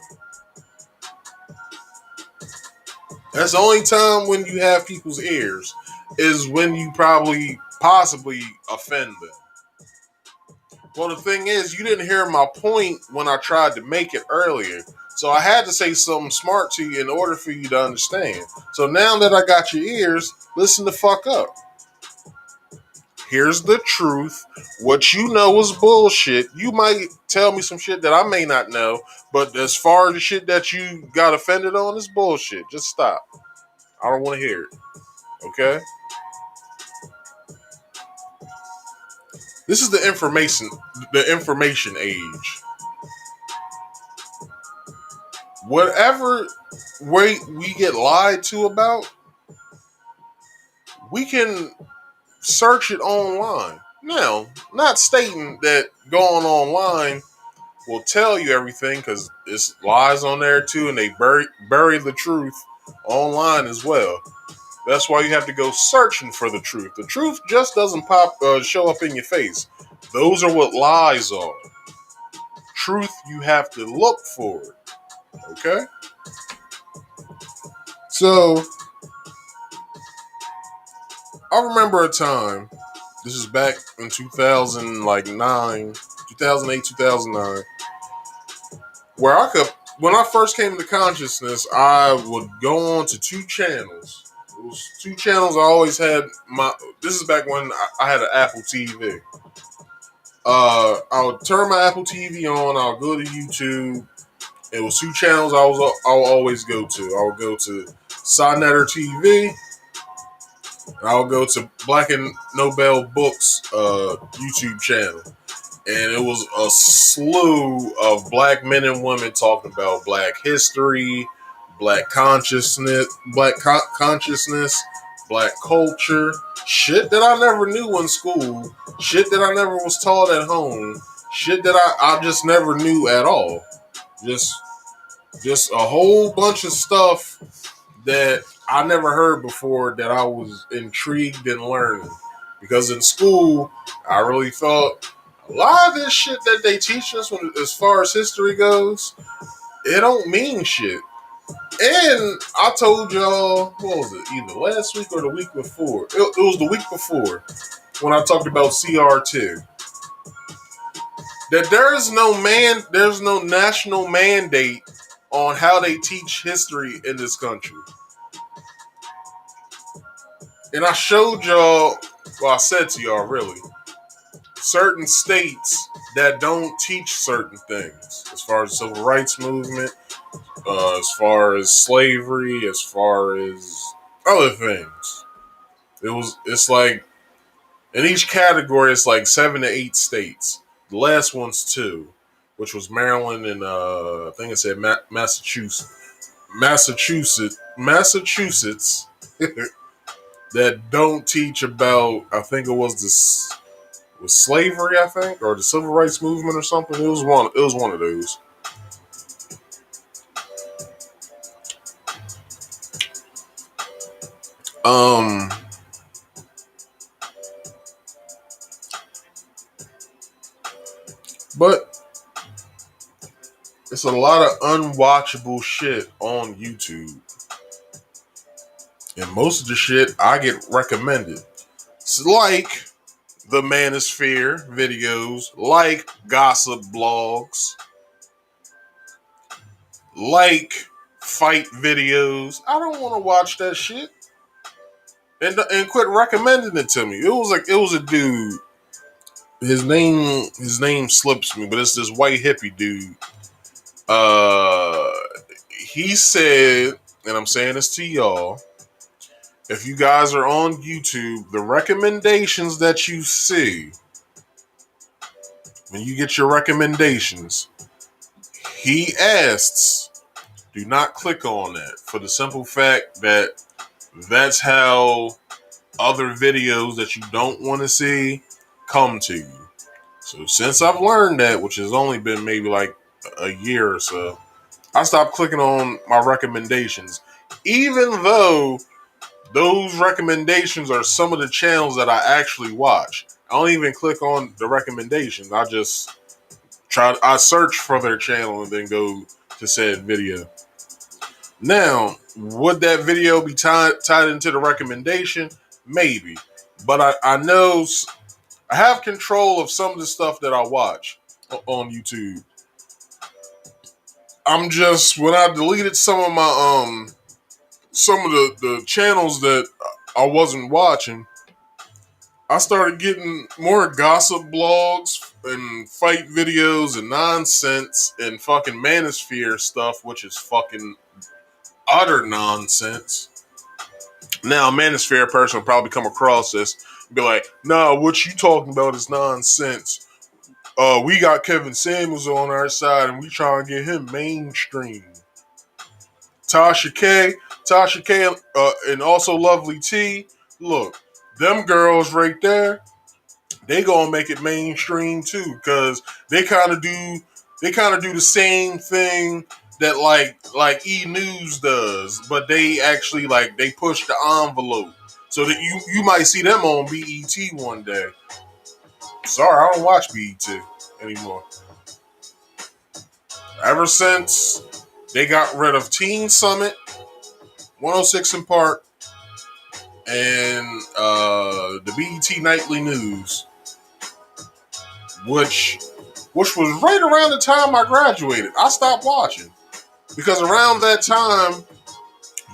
That's the only time when you have people's ears is when you possibly offend them. Well, the thing is, you didn't hear my point when I tried to make it earlier. So I had to say something smart to you in order for you to understand. So now that I got your ears, listen the fuck up. Here's the truth. What you know is bullshit. You might tell me some shit that I may not know, but as far as the shit that you got offended on is bullshit. Just stop. I don't want to hear it. Okay? This is the information age. Whatever we get lied to about, we can search it online. Now, not stating that going online will tell you everything, because it's lies on there too, and they bury the truth online as well. That's why you have to go searching for the truth. The truth just doesn't show up in your face. Those are what lies are. Truth, you have to look for it. Okay? So, I remember a time, this is back in 2009, 2008, 2009, where when I first came to consciousness, I would go on to two channels. It was two channels I always had. This is back when I had an Apple TV. I would turn my Apple TV on, I'll go to YouTube. It was two channels I'll always go to. I would go to Signetter TV, and I'll go to Black and Nobel Books YouTube channel. And it was a slew of black men and women talking about black history, black consciousness, black culture, shit that I never knew in school, shit that I never was taught at home, shit that I just never knew at all. Just a whole bunch of stuff that I never heard before that I was intrigued in learning. Because in school, I really thought a lot of this shit that they teach us as far as history goes, it don't mean shit. And I told y'all, what was it, either last week or the week before? It was the week before when I talked about CR2. That there's no national mandate on how they teach history in this country. And I showed y'all, well, I said to y'all really, certain states that don't teach certain things as far as the civil rights movement, as far as slavery, as far as other things. It's like in each category, it's like 7 to 8 states. The last one's 2, which was Maryland and I think it said Massachusetts that don't teach about. I think it was this was slavery, I think, or the civil rights movement or something. It was one. It was one of those. Um, but it's a lot of unwatchable shit on YouTube. And most of the shit I get recommended. It's like the Manosphere videos, like gossip blogs, like fight videos. I don't want to watch that shit. And quit recommending it to me. It was a dude. His name slips me, but it's this white hippie dude. Uh he said, and I'm saying this to y'all, if you guys are on YouTube, the recommendations that you see, when you get your recommendations, he asks, do not click on that for the simple fact that That's how other videos that you don't want to see come to you. So since I've learned that, which has only been maybe like a year or so, I stopped clicking on my recommendations. Even though those recommendations are some of the channels that I actually watch. I don't even click on the recommendations. I search for their channel and then go to said video. Now, would that video be tied into the recommendation? Maybe. But I know I have control of some of the stuff that I watch on YouTube. When I deleted some of the channels that I wasn't watching, I started getting more gossip blogs and fight videos and nonsense and fucking manosphere stuff, which is fucking utter nonsense. Now, a manosphere person will probably come across this and be like, nah, what you talking about is nonsense. We got Kevin Samuels on our side and we trying to get him mainstream. Tasha K, and also Lovely T. Look, them girls right there, they gonna make it mainstream too, because they kind of do the same thing that like E News does, but they actually like they push the envelope so that you might see them on BET one day. Sorry, I don't watch BET anymore. Ever since they got rid of Teen Summit, 106 in Park, and the BET Nightly News, which was right around the time I graduated. I stopped watching because around that time,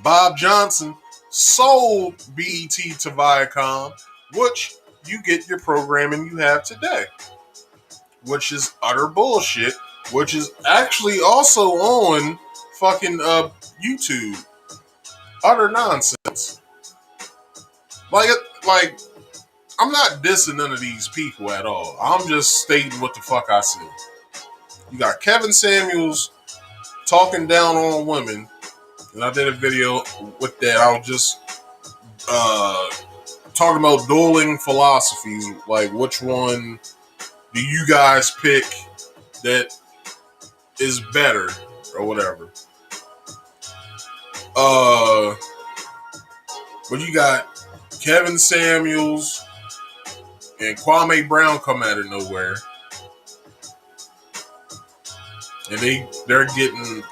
Bob Johnson sold BET to Viacom, which you get your programming you have today, which is utter bullshit, which is actually also on fucking YouTube. Utter nonsense. Like, like I'm not dissing none of these people at all. I'm just stating what the fuck I see. You got Kevin Samuels talking down on women, and I did a video with that. I was just uh, talking about dueling philosophies, like which one do you guys pick that is better or whatever. But you got Kevin Samuels and Kwame Brown come out of nowhere, and they're getting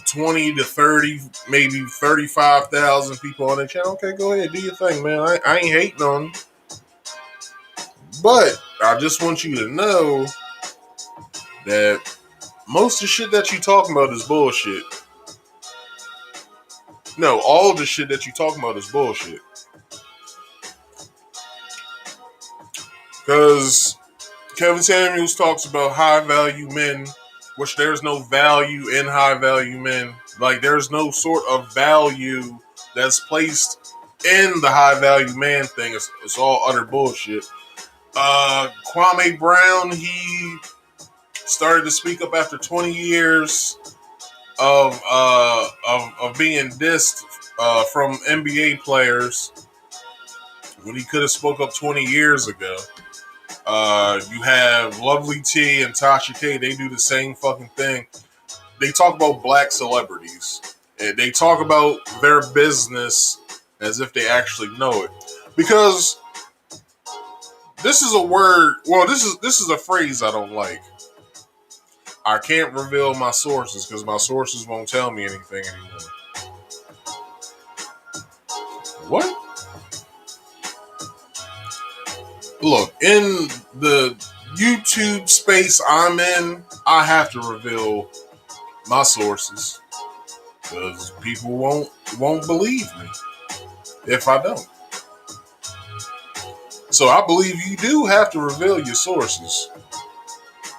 20 to 30, maybe 35,000 people on their channel. Okay, go ahead, do your thing, man. I ain't hating on you. But I just want you to know that most of the shit that you talking about is bullshit. No, all the shit that you talking about is bullshit. Because Kevin Samuels talks about high value men, which there's no value in high value men. Like, there's no sort of value that's placed in the high value man thing. It's all utter bullshit. Kwame Brown, he started to speak up after 20 years of being dissed from NBA players when he could have spoke up 20 years ago. You have Lovely T and Tasha K. They do the same fucking thing. They talk about black celebrities. And they talk about their business as if they actually know it. Because this is a word. Well, this is a phrase I don't like. I can't reveal my sources because my sources won't tell me anything anymore. What? Look, in the YouTube space I'm in, I have to reveal my sources because people won't believe me if I don't. So I believe you do have to reveal your sources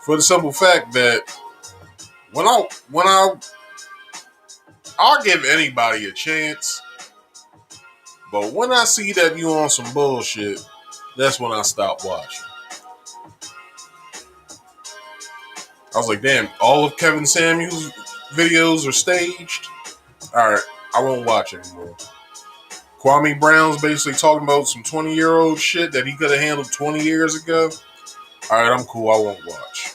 for the simple fact that I'll give anybody a chance, but when I see that you on some bullshit, that's when I stop watching. I was like, damn, all of Kevin Samuels' videos are staged? Alright, I won't watch anymore. Kwame Brown's basically talking about some 20-year-old shit that he could have handled 20 years ago. All right, I'm cool. I won't watch.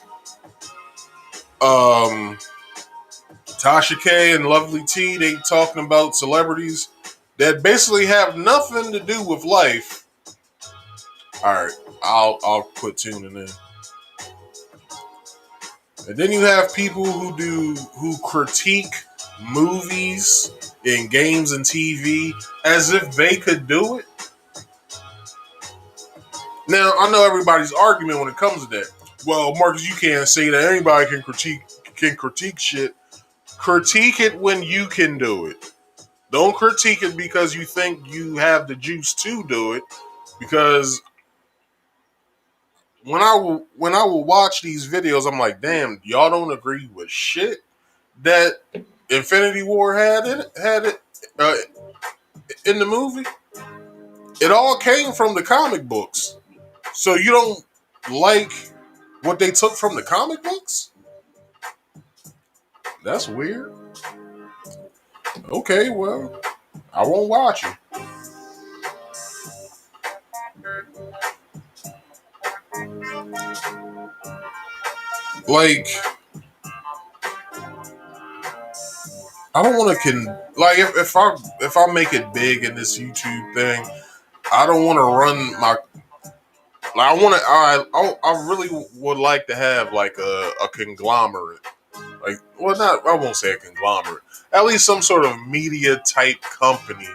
Tasha K and Lovely T, they talking about celebrities that basically have nothing to do with life. All right, I'll quit tuning in. And then you have people who critique movies and games and TV as if they could do it. Now, I know everybody's argument when it comes to that. Well, Marcus, you can't say that anybody can critique shit. Critique it when you can do it. Don't critique it because you think you have the juice to do it. Because when I will watch these videos, I'm like, damn, y'all don't agree with shit that Infinity War had it in the movie. It all came from the comic books. So you don't like what they took from the comic books? That's weird. Okay, well, I won't watch it. Like, I don't want to if I make it big in this YouTube thing, I don't want to run my. Like, I really would like to have like a conglomerate. Like, well, not I won't say a conglomerate. At least some sort of media type company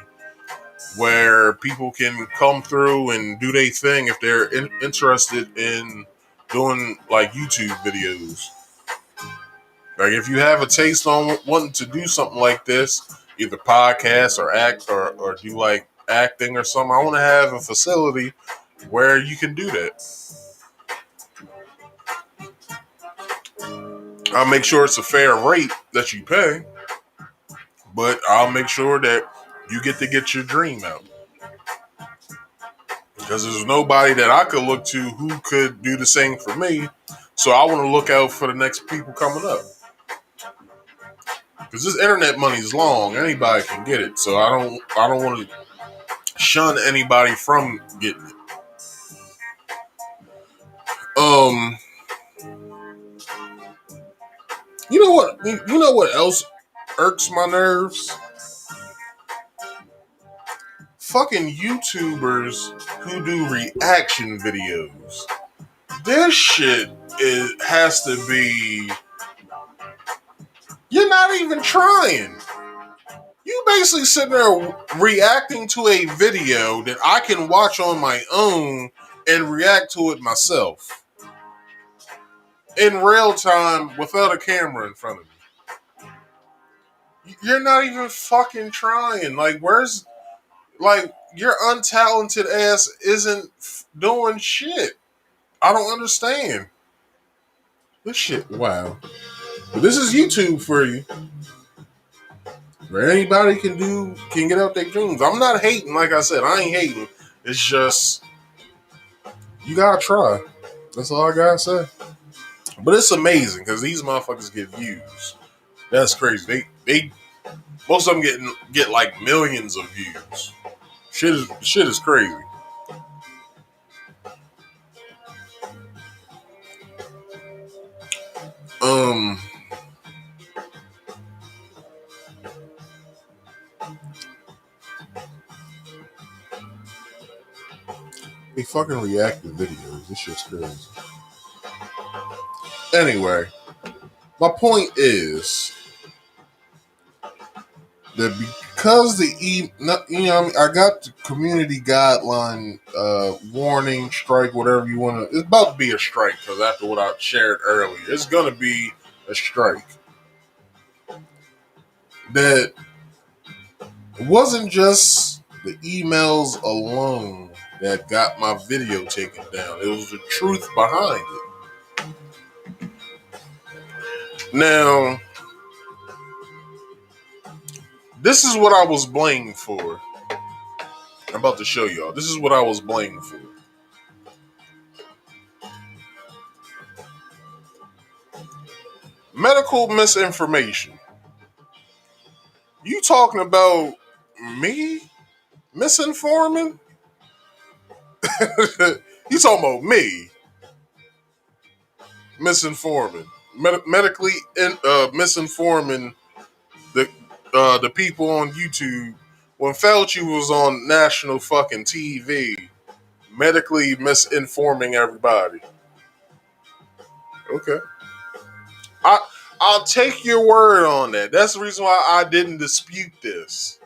where people can come through and do their thing if they're interested in doing like YouTube videos. Like if you have a taste on wanting to do something like this, either podcast or act or do like acting or something, I want to have a facility where you can do that. I'll make sure it's a fair rate that you pay, but I'll make sure that you get your dream out. Because there's nobody that I could look to who could do the same for me. So I want to look out for the next people coming up. Because this internet money is long, anybody can get it. So I don't want to shun anybody from getting it. Um, you know what? You know what else irks my nerves? Fucking YouTubers who do reaction videos. This shit has to be. You're not even trying. You basically sitting there reacting to a video that I can watch on my own and react to it myself in real time without a camera in front of me. You're not even fucking trying. Like, where's like your untalented ass isn't doing shit. I don't understand this shit. Wow, but this is YouTube for you. Where anybody can get out their dreams. I'm not hating, like I said, I ain't hating. It's just you gotta try. That's all I gotta say. But it's amazing because these motherfuckers get views. That's crazy. They most of them get like millions of views. Shit is crazy. Um, they fucking react to videos. This shit's crazy. Anyway, my point is that because I got the community guideline warning, strike, whatever you want to. It's about to be a strike because after what I shared earlier, it's gonna be a strike. That it wasn't just the emails alone that got my video taken down. It was the truth behind it. Now, this is what I was blamed for. I'm about to show y'all. This is what I was blamed for. Medical misinformation. talking about me misinforming? You talking about me misinforming, medically misinforming the people on YouTube when Fauci was on national fucking TV, medically misinforming everybody. Okay, I I'll take your word on that. That's the reason why I didn't dispute this,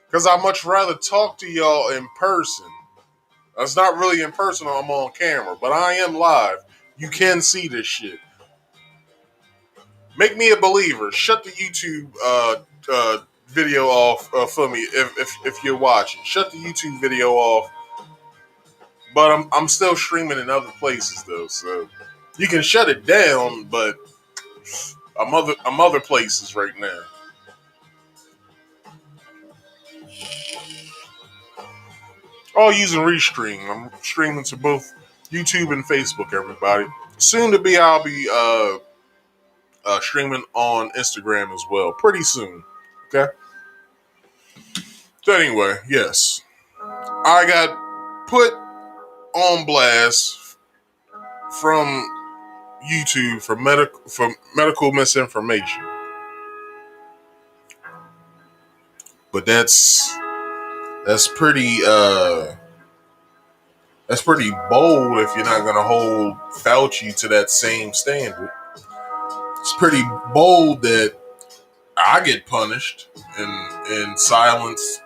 because I much rather talk to y'all in person. It's not really in person. I'm on camera, but I am live. You can see this shit. Make me a believer. Shut the YouTube video off for me if you're watching. Shut the YouTube video off. But I'm still streaming in other places though, so you can shut it down. But I'm other places right now. All using Restream. I'm streaming to both YouTube and Facebook. Everybody. Soon to be, I'll be streaming on Instagram as well. Pretty soon. Okay. So anyway, yes, I got put on blast from YouTube for medical misinformation. But that's pretty that's pretty bold if you're not gonna hold Fauci to that same standard. It's pretty bold that I get punished in silence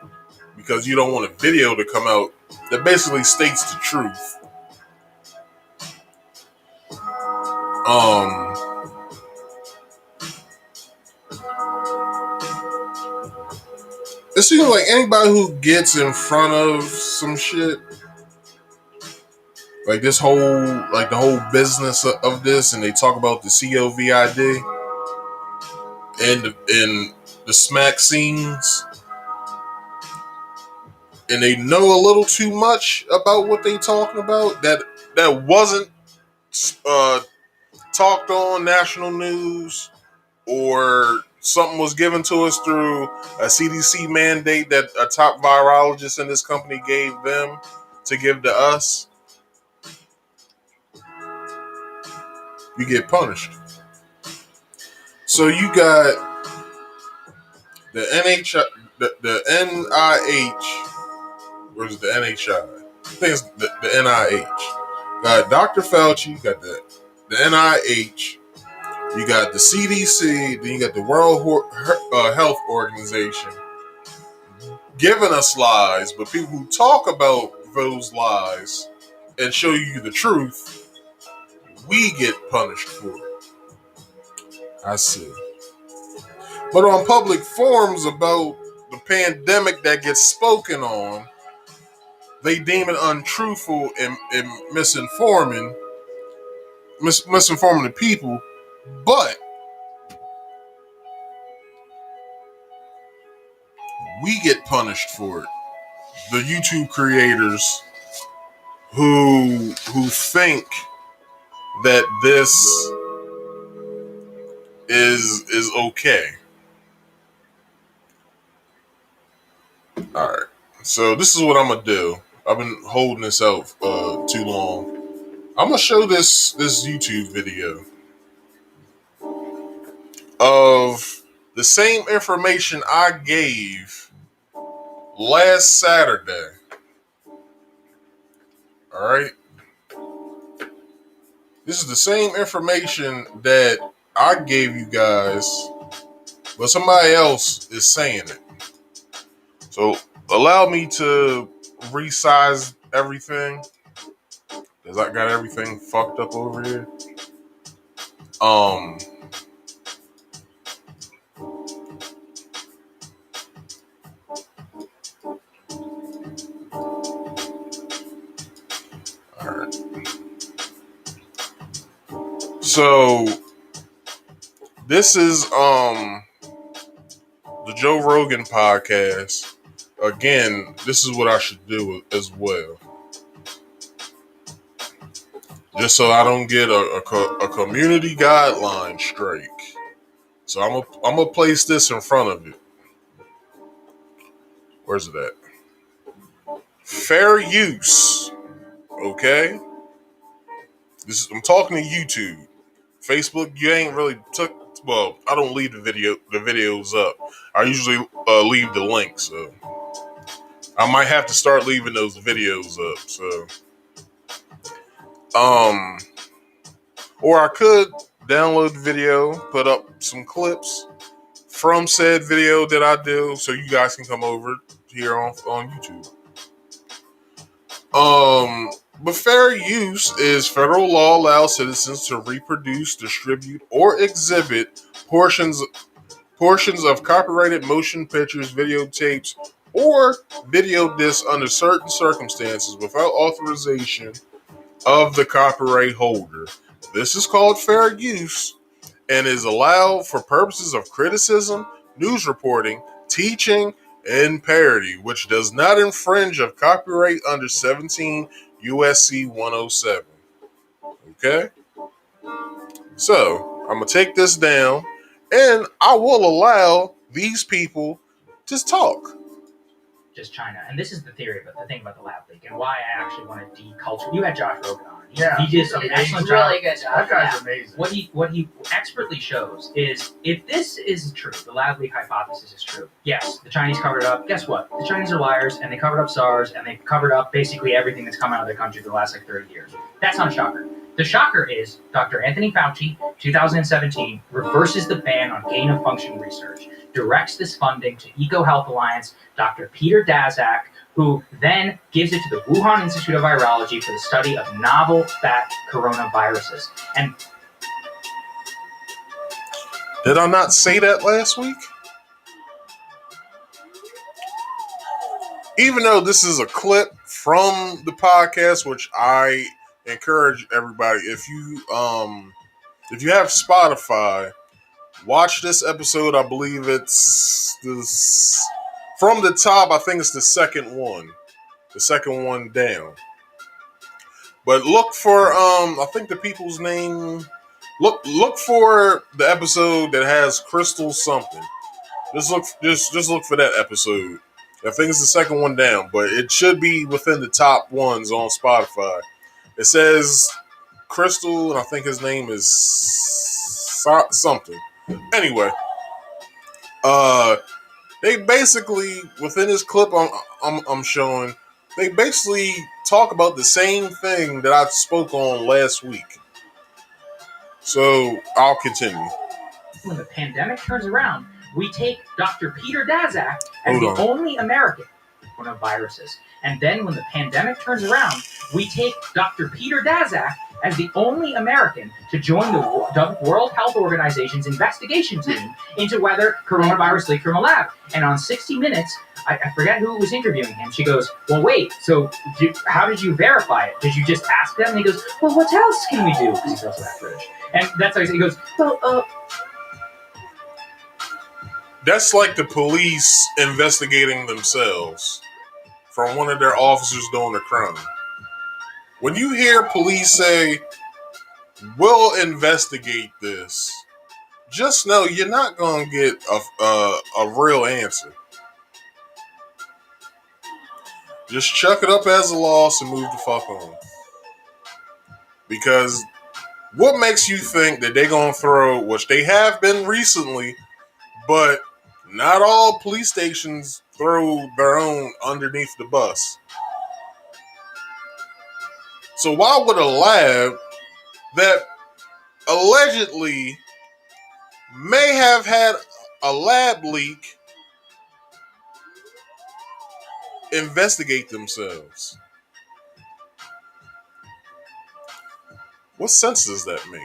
because you don't want a video to come out that basically states the truth. Um it seems like anybody who gets in front of some shit, like this whole, like the whole business of this, and they talk about the COVID and the smack scenes, and they know a little too much about what they talking about that wasn't uh, talked on national news, or something was given to us through a CDC mandate that a top virologist in this company gave them to give to us. You get punished. So you got the the NIH, or is it the NHI? I think it's the NIH. Got Dr. Fauci, you got the NIH, you got the CDC, then you got the World Health Organization giving us lies, but people who talk about those lies and show you the truth, we get punished for it. I see. But on public forums about the pandemic that gets spoken on, they deem it untruthful and misinforming the people. But we get punished for it. The YouTube creators who think that this is okay. All right. So this is what I'm gonna do. I've been holding this out too long. I'm gonna show this YouTube video of the same information I gave last Saturday. All right. This is the same information that I gave you guys, but somebody else is saying it. So allow me to resize everything, because I got everything fucked up over here. All right. So this is the Joe Rogan podcast. Again, this is what I should do as well, just so I don't get a community guideline strike. So I'm gonna place this in front of it. Where's it at? Fair use. Okay? I'm talking to YouTube. Facebook, you ain't really well, I don't leave the videos up. I usually leave the link, so I might have to start leaving those videos up. So um or I could download the video, put up some clips from said video that I do, so you guys can come over here on YouTube. But fair use is federal law allows citizens to reproduce, distribute, or exhibit portions of copyrighted motion pictures, videotapes, or video discs under certain circumstances without authorization of the copyright holder. This is called fair use and is allowed for purposes of criticism, news reporting, teaching, and parody, which does not infringe of copyright under 17 USC 107. Okay? So, I'm going to take this down and I will allow these people to talk. Just China. And this is the theory, but the thing about the lab leak and why I actually want to deculture. You had Josh Rogan on. He did an excellent job. Really good job. That guy's amazing. What he expertly shows is if this is true, the lab leak hypothesis is true. Yes, the Chinese covered it up. Guess what? The Chinese are liars, and they covered up SARS, and they covered up basically everything that's come out of their country for the last 30 years. That's not a shocker. The shocker is Dr. Anthony Fauci, 2017, reverses the ban on gain-of-function research, directs this funding to EcoHealth Alliance, Dr. Peter Daszak, who then gives it to the Wuhan Institute of Virology for the study of novel bat coronaviruses. And did I not say that last week? Even though this is a clip from the podcast, which I encourage everybody, if you have Spotify, watch this episode. I believe it's this from the top. I think it's the second one down. But look for I think the people's name. Look for the episode that has Crystal something. Just look for that episode. I think it's the second one down, but it should be within the top ones on Spotify. It says Crystal, and I think his name is something. Anyway, they basically within this clip I'm showing, they basically talk about the same thing that I spoke on last week. So I'll continue. When the pandemic turns around, we take Dr. Peter Daszak as the only American coronaviruses. And then when the pandemic turns around, we take Dr. Peter Daszak as the only American to join the World Health Organization's investigation team into whether coronavirus leaked from a lab. And on 60 Minutes, I forget who was interviewing him. She goes, well, wait, so how did you verify it? Did you just ask them? And he goes, well, what else can we do? Because he's also that British. And that's how he goes, well, that's like the police investigating themselves from one of their officers doing a crime. When you hear police say, we'll investigate this, just know you're not going to get a real answer. Just chuck it up as a loss and move the fuck on. Because what makes you think that they're going to throw, which they have been recently, but not all police stations throw their own underneath the bus. So why would a lab that allegedly may have had a lab leak investigate themselves? What sense does that make?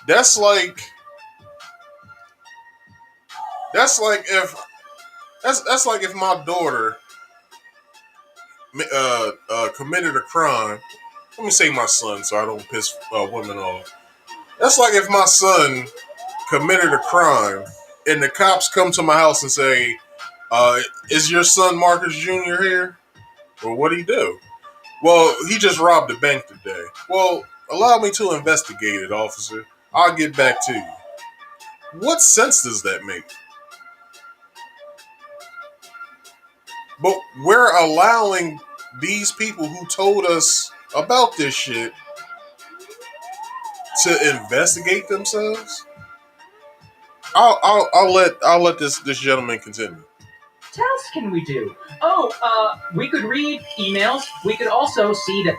That's like if my daughter committed a crime. Let me say my son so I don't piss women off. That's like if my son committed a crime and the cops come to my house and say, is your son Marcus Jr. here? Well, what'd he do? Well, he just robbed a bank today. Well, allow me to investigate it, officer. I'll get back to you. What sense does that make? But we're allowing these people who told us about this shit to investigate themselves. I'll let this gentleman continue. What else can we do? Oh, we could read emails. We could also see that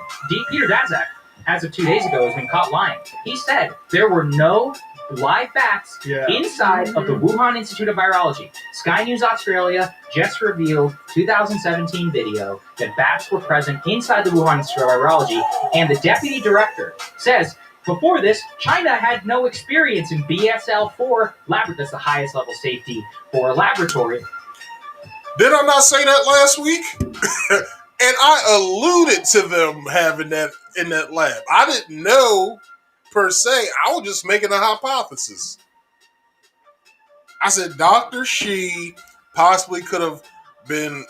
Peter Daszak, as of 2 days ago, has been caught lying. He said there were no live bats inside of the Wuhan Institute of Virology. Sky News Australia just revealed 2017 video that bats were present inside the Wuhan Institute of Virology, and the deputy director says before this, China had no experience in BSL-4 laboratory. That's the highest level safety for a laboratory. Did I not say that last week? And I alluded to them having that in that lab. I didn't know per se. I was just making a hypothesis. I said Dr. Shi possibly could have been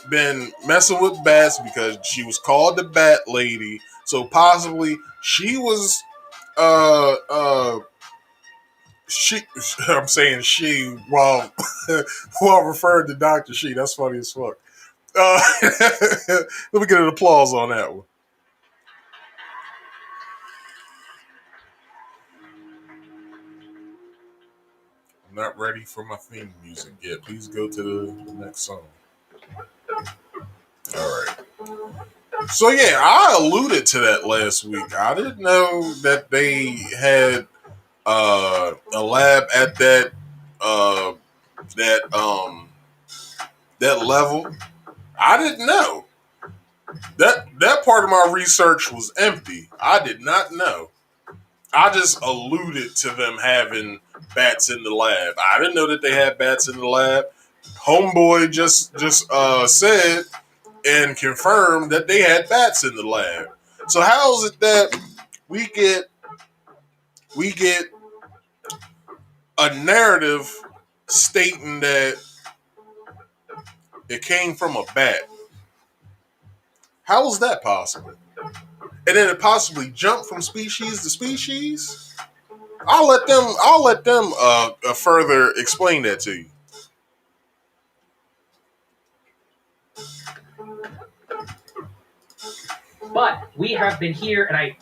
messing with bats because she was called the Bat Lady. So possibly she was I'm saying she while while referring to Dr. She. That's funny as fuck. Let me get an applause on that one. I'm not ready for my theme music yet. Please go to the next song. All right. So yeah, I alluded to that last week. I didn't know that they had a lab at that that level. I didn't know. That part of my research was empty. I did not know. I just alluded to them having bats in the lab. I didn't know that they had bats in the lab. Homeboy just said and confirmed that they had bats in the lab. So how is it that we get a narrative stating that it came from a bat? How is that possible? And then it possibly jumped from species to species? I'll let them further explain that to you. But we have been here, and I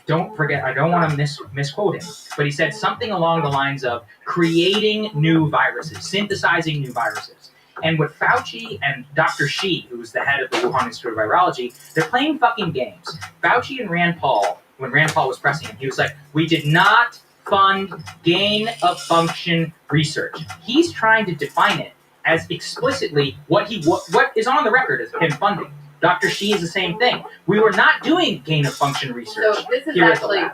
don't forget, I don't want to misquote him, but he said something along the lines of creating new viruses, synthesizing new viruses. And what Fauci and Dr. Shi, who's the head of the Wuhan Institute of Virology, they're playing fucking games. Fauci and Rand Paul, when Rand Paul was pressing him, he was like, we did not fund gain of function research. He's trying to define it as explicitly what is on the record as him funding. Dr. Shi is the same thing. We were not doing gain of function research. So this is amazing.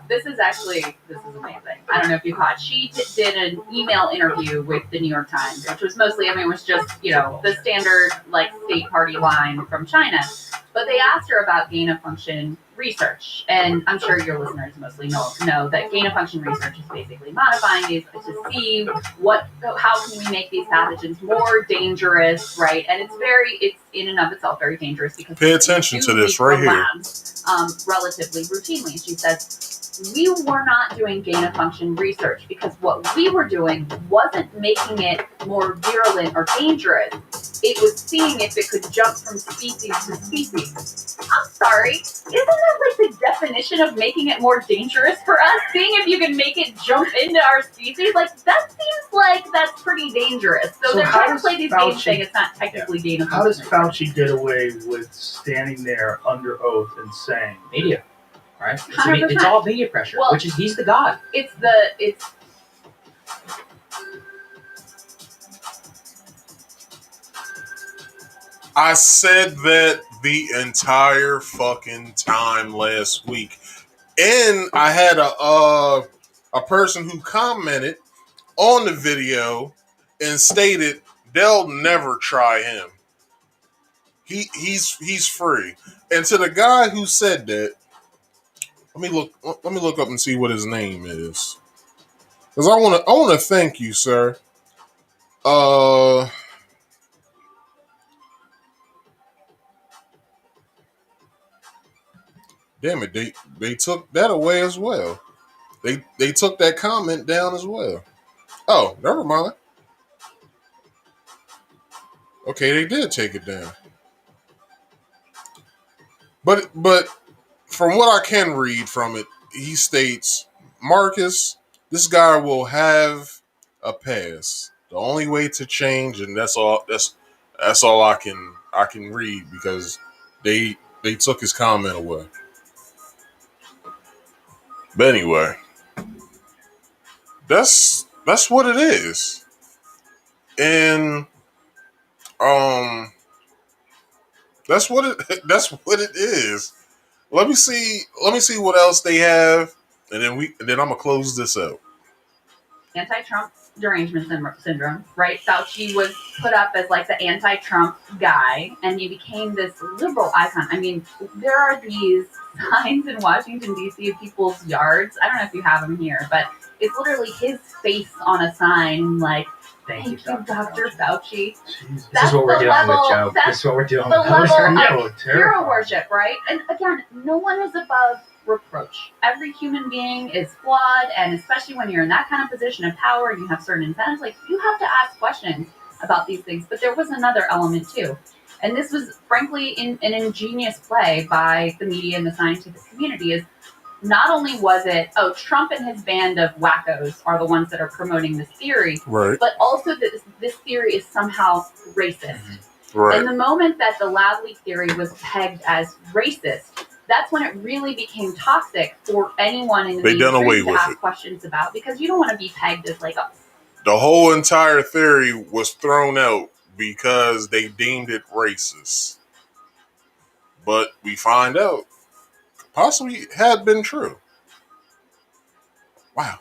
I don't know if you caught. She did an email interview with the New York Times, which was mostly, it was just, the standard state party line from China. But they asked her about gain of function research, and I'm sure your listeners mostly know that gain of function research is basically modifying these to see how can we make these pathogens more dangerous, right? And it's in and of itself very dangerous because pay attention to this right here. Labs, relatively routinely. She says we were not doing gain of function research because what we were doing wasn't making it more virulent or dangerous. It was seeing if it could jump from species to species. I'm sorry, isn't that the definition of making it more dangerous for us? Seeing if you can make it jump into our species? That seems like that's pretty dangerous. So they're trying to play these games saying it's not technically gain of function. How does Fauci get away with standing there under oath and saying media? Right? It's all media pressure, which is he's the god. I said that the entire fucking time last week. And I had a person who commented on the video and stated they'll never try him. He's free. And to the guy who said that, let me look up and see what his name is. Because I wanna thank you, sir. Damn it, they took that away as well. They took that comment down as well. Oh, never mind. Okay, they did take it down. But from what I can read from it, he states, Marcus, this guy will have a pass. The only way to change, and that's all. That's all I can read because they took his comment away. But anyway, that's what it is, and um, that's what it that's what it is. Let me see. Let me see what else they have, and then I'm gonna close this out. Anti-Trump derangement syndrome, right? Fauci was put up as like the anti-Trump guy, and he became this liberal icon. I mean, there are these signs in Washington D.C. of people's yards. I don't know if you have them here, but it's literally his face on a sign, like "Thank you, Dr. Fauci." Jesus. This is what we're dealing with, Joe. That's This is what we're dealing the with. level of terrifying. hero worship, right? And again, no one is above reproach. Every human being is flawed, and especially when you're in that kind of position of power and you have certain incentives, like you have to ask questions about these things. But there was another element too, and this was frankly an ingenious play by the media and the scientific community. Is not only was it, oh, Trump and his band of wackos are the ones that are promoting this theory, Right. but also that this theory is somehow racist. Right. And the moment that the lab leak theory was pegged as racist, that's when it really became toxic for anyone in the They done away mainstream to with ask it. questions about, because you don't want to be pegged as like, The whole entire theory was thrown out because they deemed it racist. But we find out possibly had been true. Wow.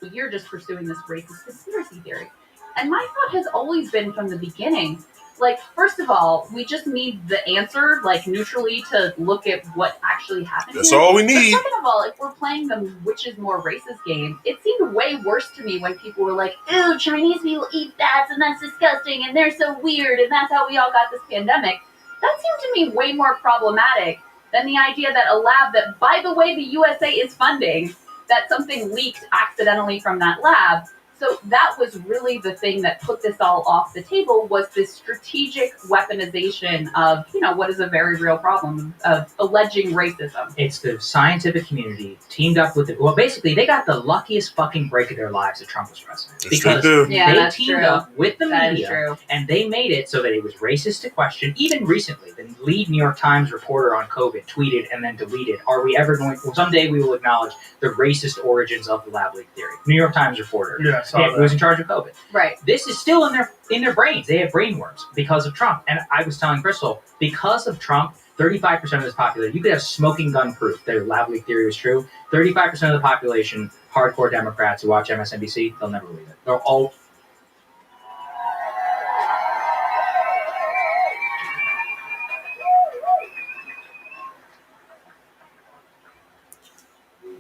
you're just pursuing this racist conspiracy theory. And my thought has always been from the beginning, like, first of all, we just need the answer, like, neutrally to look at what actually happened That's here. all we But need. second of all, if we're playing the which is more racist game, it seemed way worse to me when people were like, ew, Chinese people eat bats and that's disgusting and they're so weird and that's how we all got this pandemic. That seemed to me way more problematic than the idea that a lab that, by the way, the USA is funding, that something leaked accidentally from that lab. So that was really the thing that put this all off the table, was this strategic weaponization of, what is a very real problem of alleging racism. It's the scientific community teamed up with basically they got the luckiest fucking break of their lives that Trump was president. Yes, Because they do. Yeah, they that's teamed true. up with the That is media true. and they made it so that it was racist to question. Even recently, the lead New York Times reporter on COVID tweeted and then deleted, "Are we ever going someday we will acknowledge the racist origins of the lab leak theory." New York Times reporter. Yeah, I saw Who was that. in charge of COVID. Right. This is still in their brains. They have brain worms because of Trump. And I was telling Crystal, because of Trump, 35% of this population, you could have smoking gun proof that lab leak theory was true. 35% of the population, hardcore Democrats who watch MSNBC, they'll never believe it. They're all.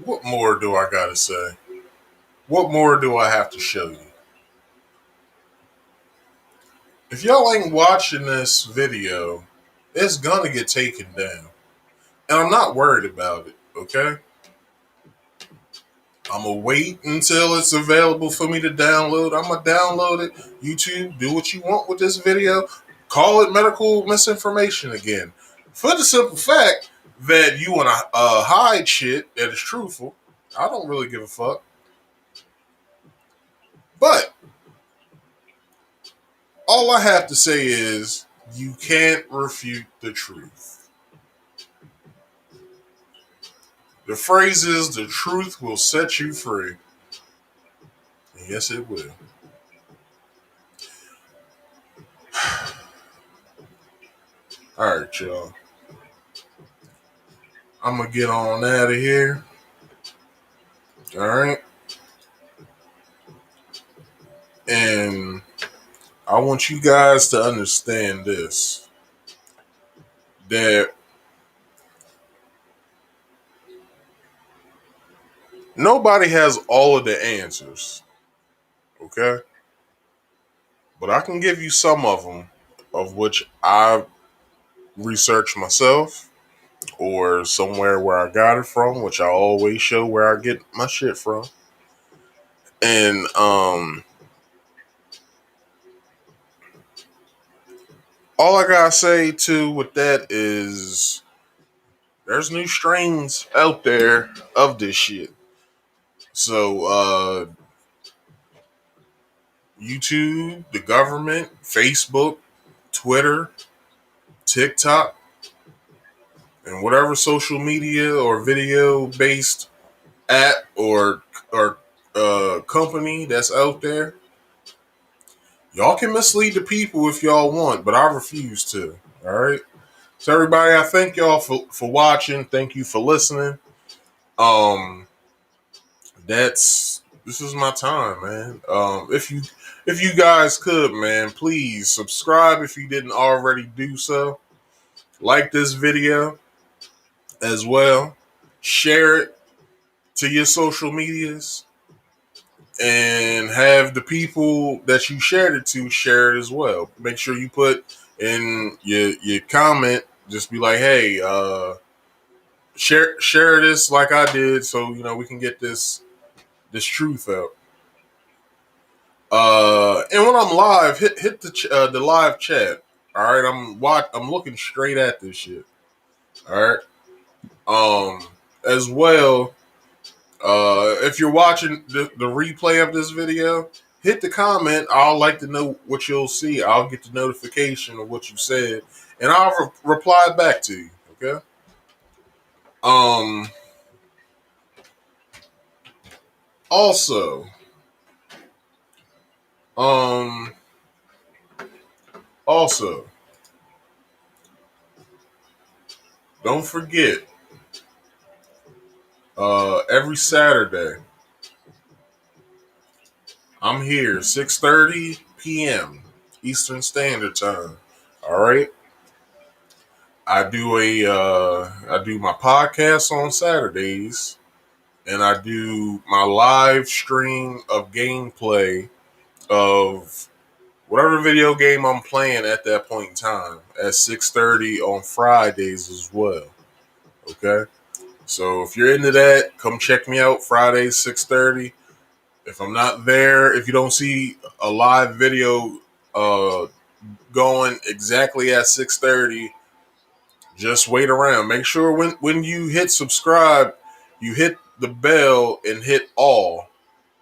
What more do I gotta say? What more do I have to show you? If y'all ain't watching this video, it's gonna get taken down. And I'm not worried about it, okay? I'm gonna wait until it's available for me to download. I'm gonna download it. YouTube, do what you want with this video. Call it medical misinformation again. For the simple fact that you wanna hide shit that is truthful. I don't really give a fuck. But all I have to say is you can't refute the truth. The phrase is the truth will set you free. And yes, it will. All right, y'all. I'm going to get on out of here. All right. And I want you guys to understand this, that nobody has all of the answers. Okay? But I can give you some of them, of which I researched myself, or somewhere where I got it from, which I always show where I get my shit from. And all I gotta say too with that is there's new strains out there of this shit. So YouTube, the government, Facebook, Twitter, TikTok, and whatever social media or video based app or company that's out there, y'all can mislead the people if y'all want, but I refuse to. All right. So everybody, I thank y'all for watching. Thank you for listening. Um, this is my time, man. If you guys could, man, please subscribe if you didn't already do so. Like this video as well. Share it to your social medias and have the people that you shared it to share it as well. Make sure you put in your comment, just be like, hey, share this like I did, so we can get this truth out. And when I'm live, hit the live chat. All right, I'm looking straight at this shit. All right. As well, if you're watching the replay of this video, hit the comment. I'll like to know what you'll see. I'll get the notification of what you said, and I'll reply back to you. Okay. Um. Also, um. Also, don't forget. Every Saturday, I'm here 6:30 p.m. Eastern Standard Time. All right. I do my podcast on Saturdays, and I do my live stream of gameplay of whatever video game I'm playing at that point in time at 6:30 on Fridays as well. Okay, so if you're into that, come check me out Fridays 6:30. If I'm not there, if you don't see a live video going exactly at 6:30, just wait around. Make sure when you hit subscribe, you hit the bell and hit all,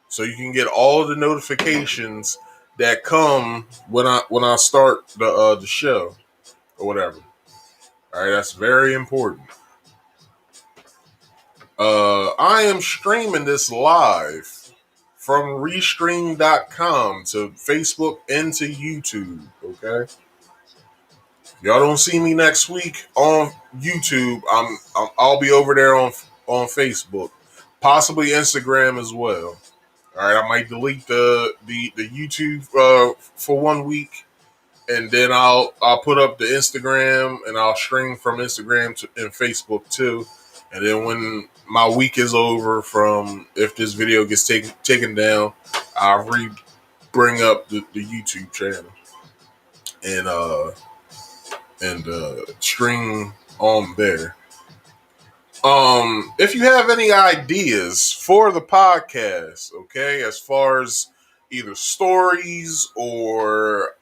so you can get all the notifications that come when I start the show or whatever. All right, that's very important. I am streaming this live from restream.com to Facebook and to YouTube. Okay. Y'all don't see me next week on YouTube. I'll be over there on Facebook, possibly Instagram as well. All right, I might delete the YouTube for 1 week, and then I'll put up the Instagram, and I'll stream from Instagram and Facebook too. And then when my week is over, from if this video gets taken down, I'll bring up the YouTube channel and stream on there. If you have any ideas for the podcast, okay, as far as either stories or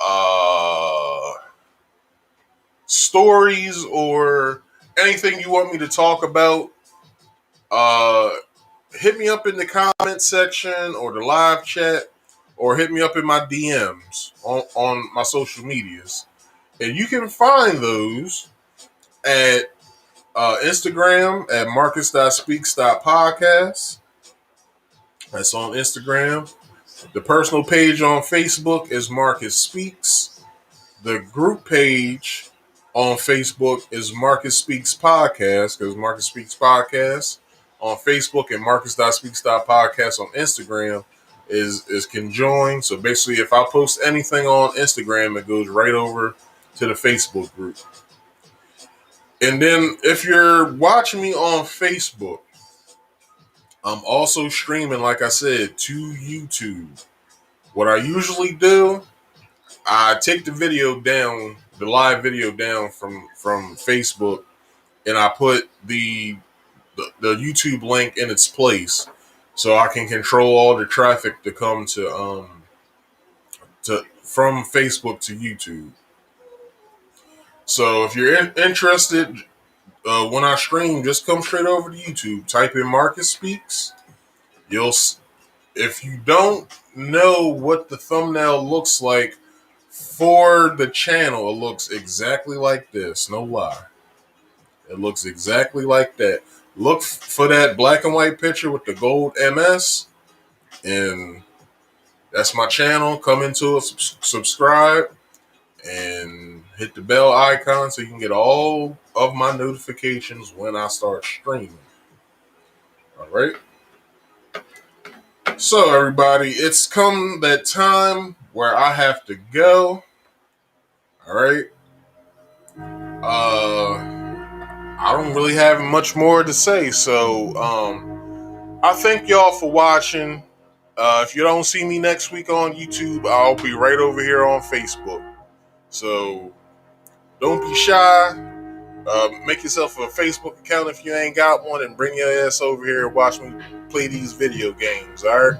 anything you want me to talk about, hit me up in the comment section or the live chat, or hit me up in my DMs on my social medias. And you can find those at Instagram at marcus.speaks.podcast. That's on Instagram. The personal page on Facebook is Marcus Speaks. The group page on Facebook is Marcus Speaks Podcast, because Marcus Speaks Podcast on Facebook and marcus.speaks.podcast on Instagram is conjoined. So basically, if I post anything on Instagram, it goes right over to the Facebook group. And then if you're watching me on Facebook, I'm also streaming, like I said, to YouTube. What I usually do, I take the video down, the live video down from Facebook, and I put the YouTube link in its place, so I can control all the traffic to come to from Facebook to YouTube. So if you're interested, when I stream, just come straight over to YouTube. Type in Marcus Speaks. If you don't know what the thumbnail looks like for the channel, it looks exactly like this. No lie. It looks exactly like that. Look for that black and white picture with the gold MS, and that's my channel. Come into it, subscribe, and hit the bell icon so you can get all of my notifications when I start streaming. All right. So, everybody, it's come that time where I have to go. All right. I don't really have much more to say, so I thank y'all for watching. If you don't see me next week on YouTube, I'll be right over here on Facebook. So don't be shy. Make yourself a Facebook account if you ain't got one, and bring your ass over here and watch me play these video games. All right.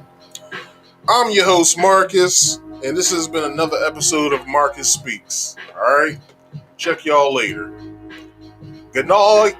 I'm your host, Marcus, and this has been another episode of Marcus Speaks. All right. Check y'all later. Good night.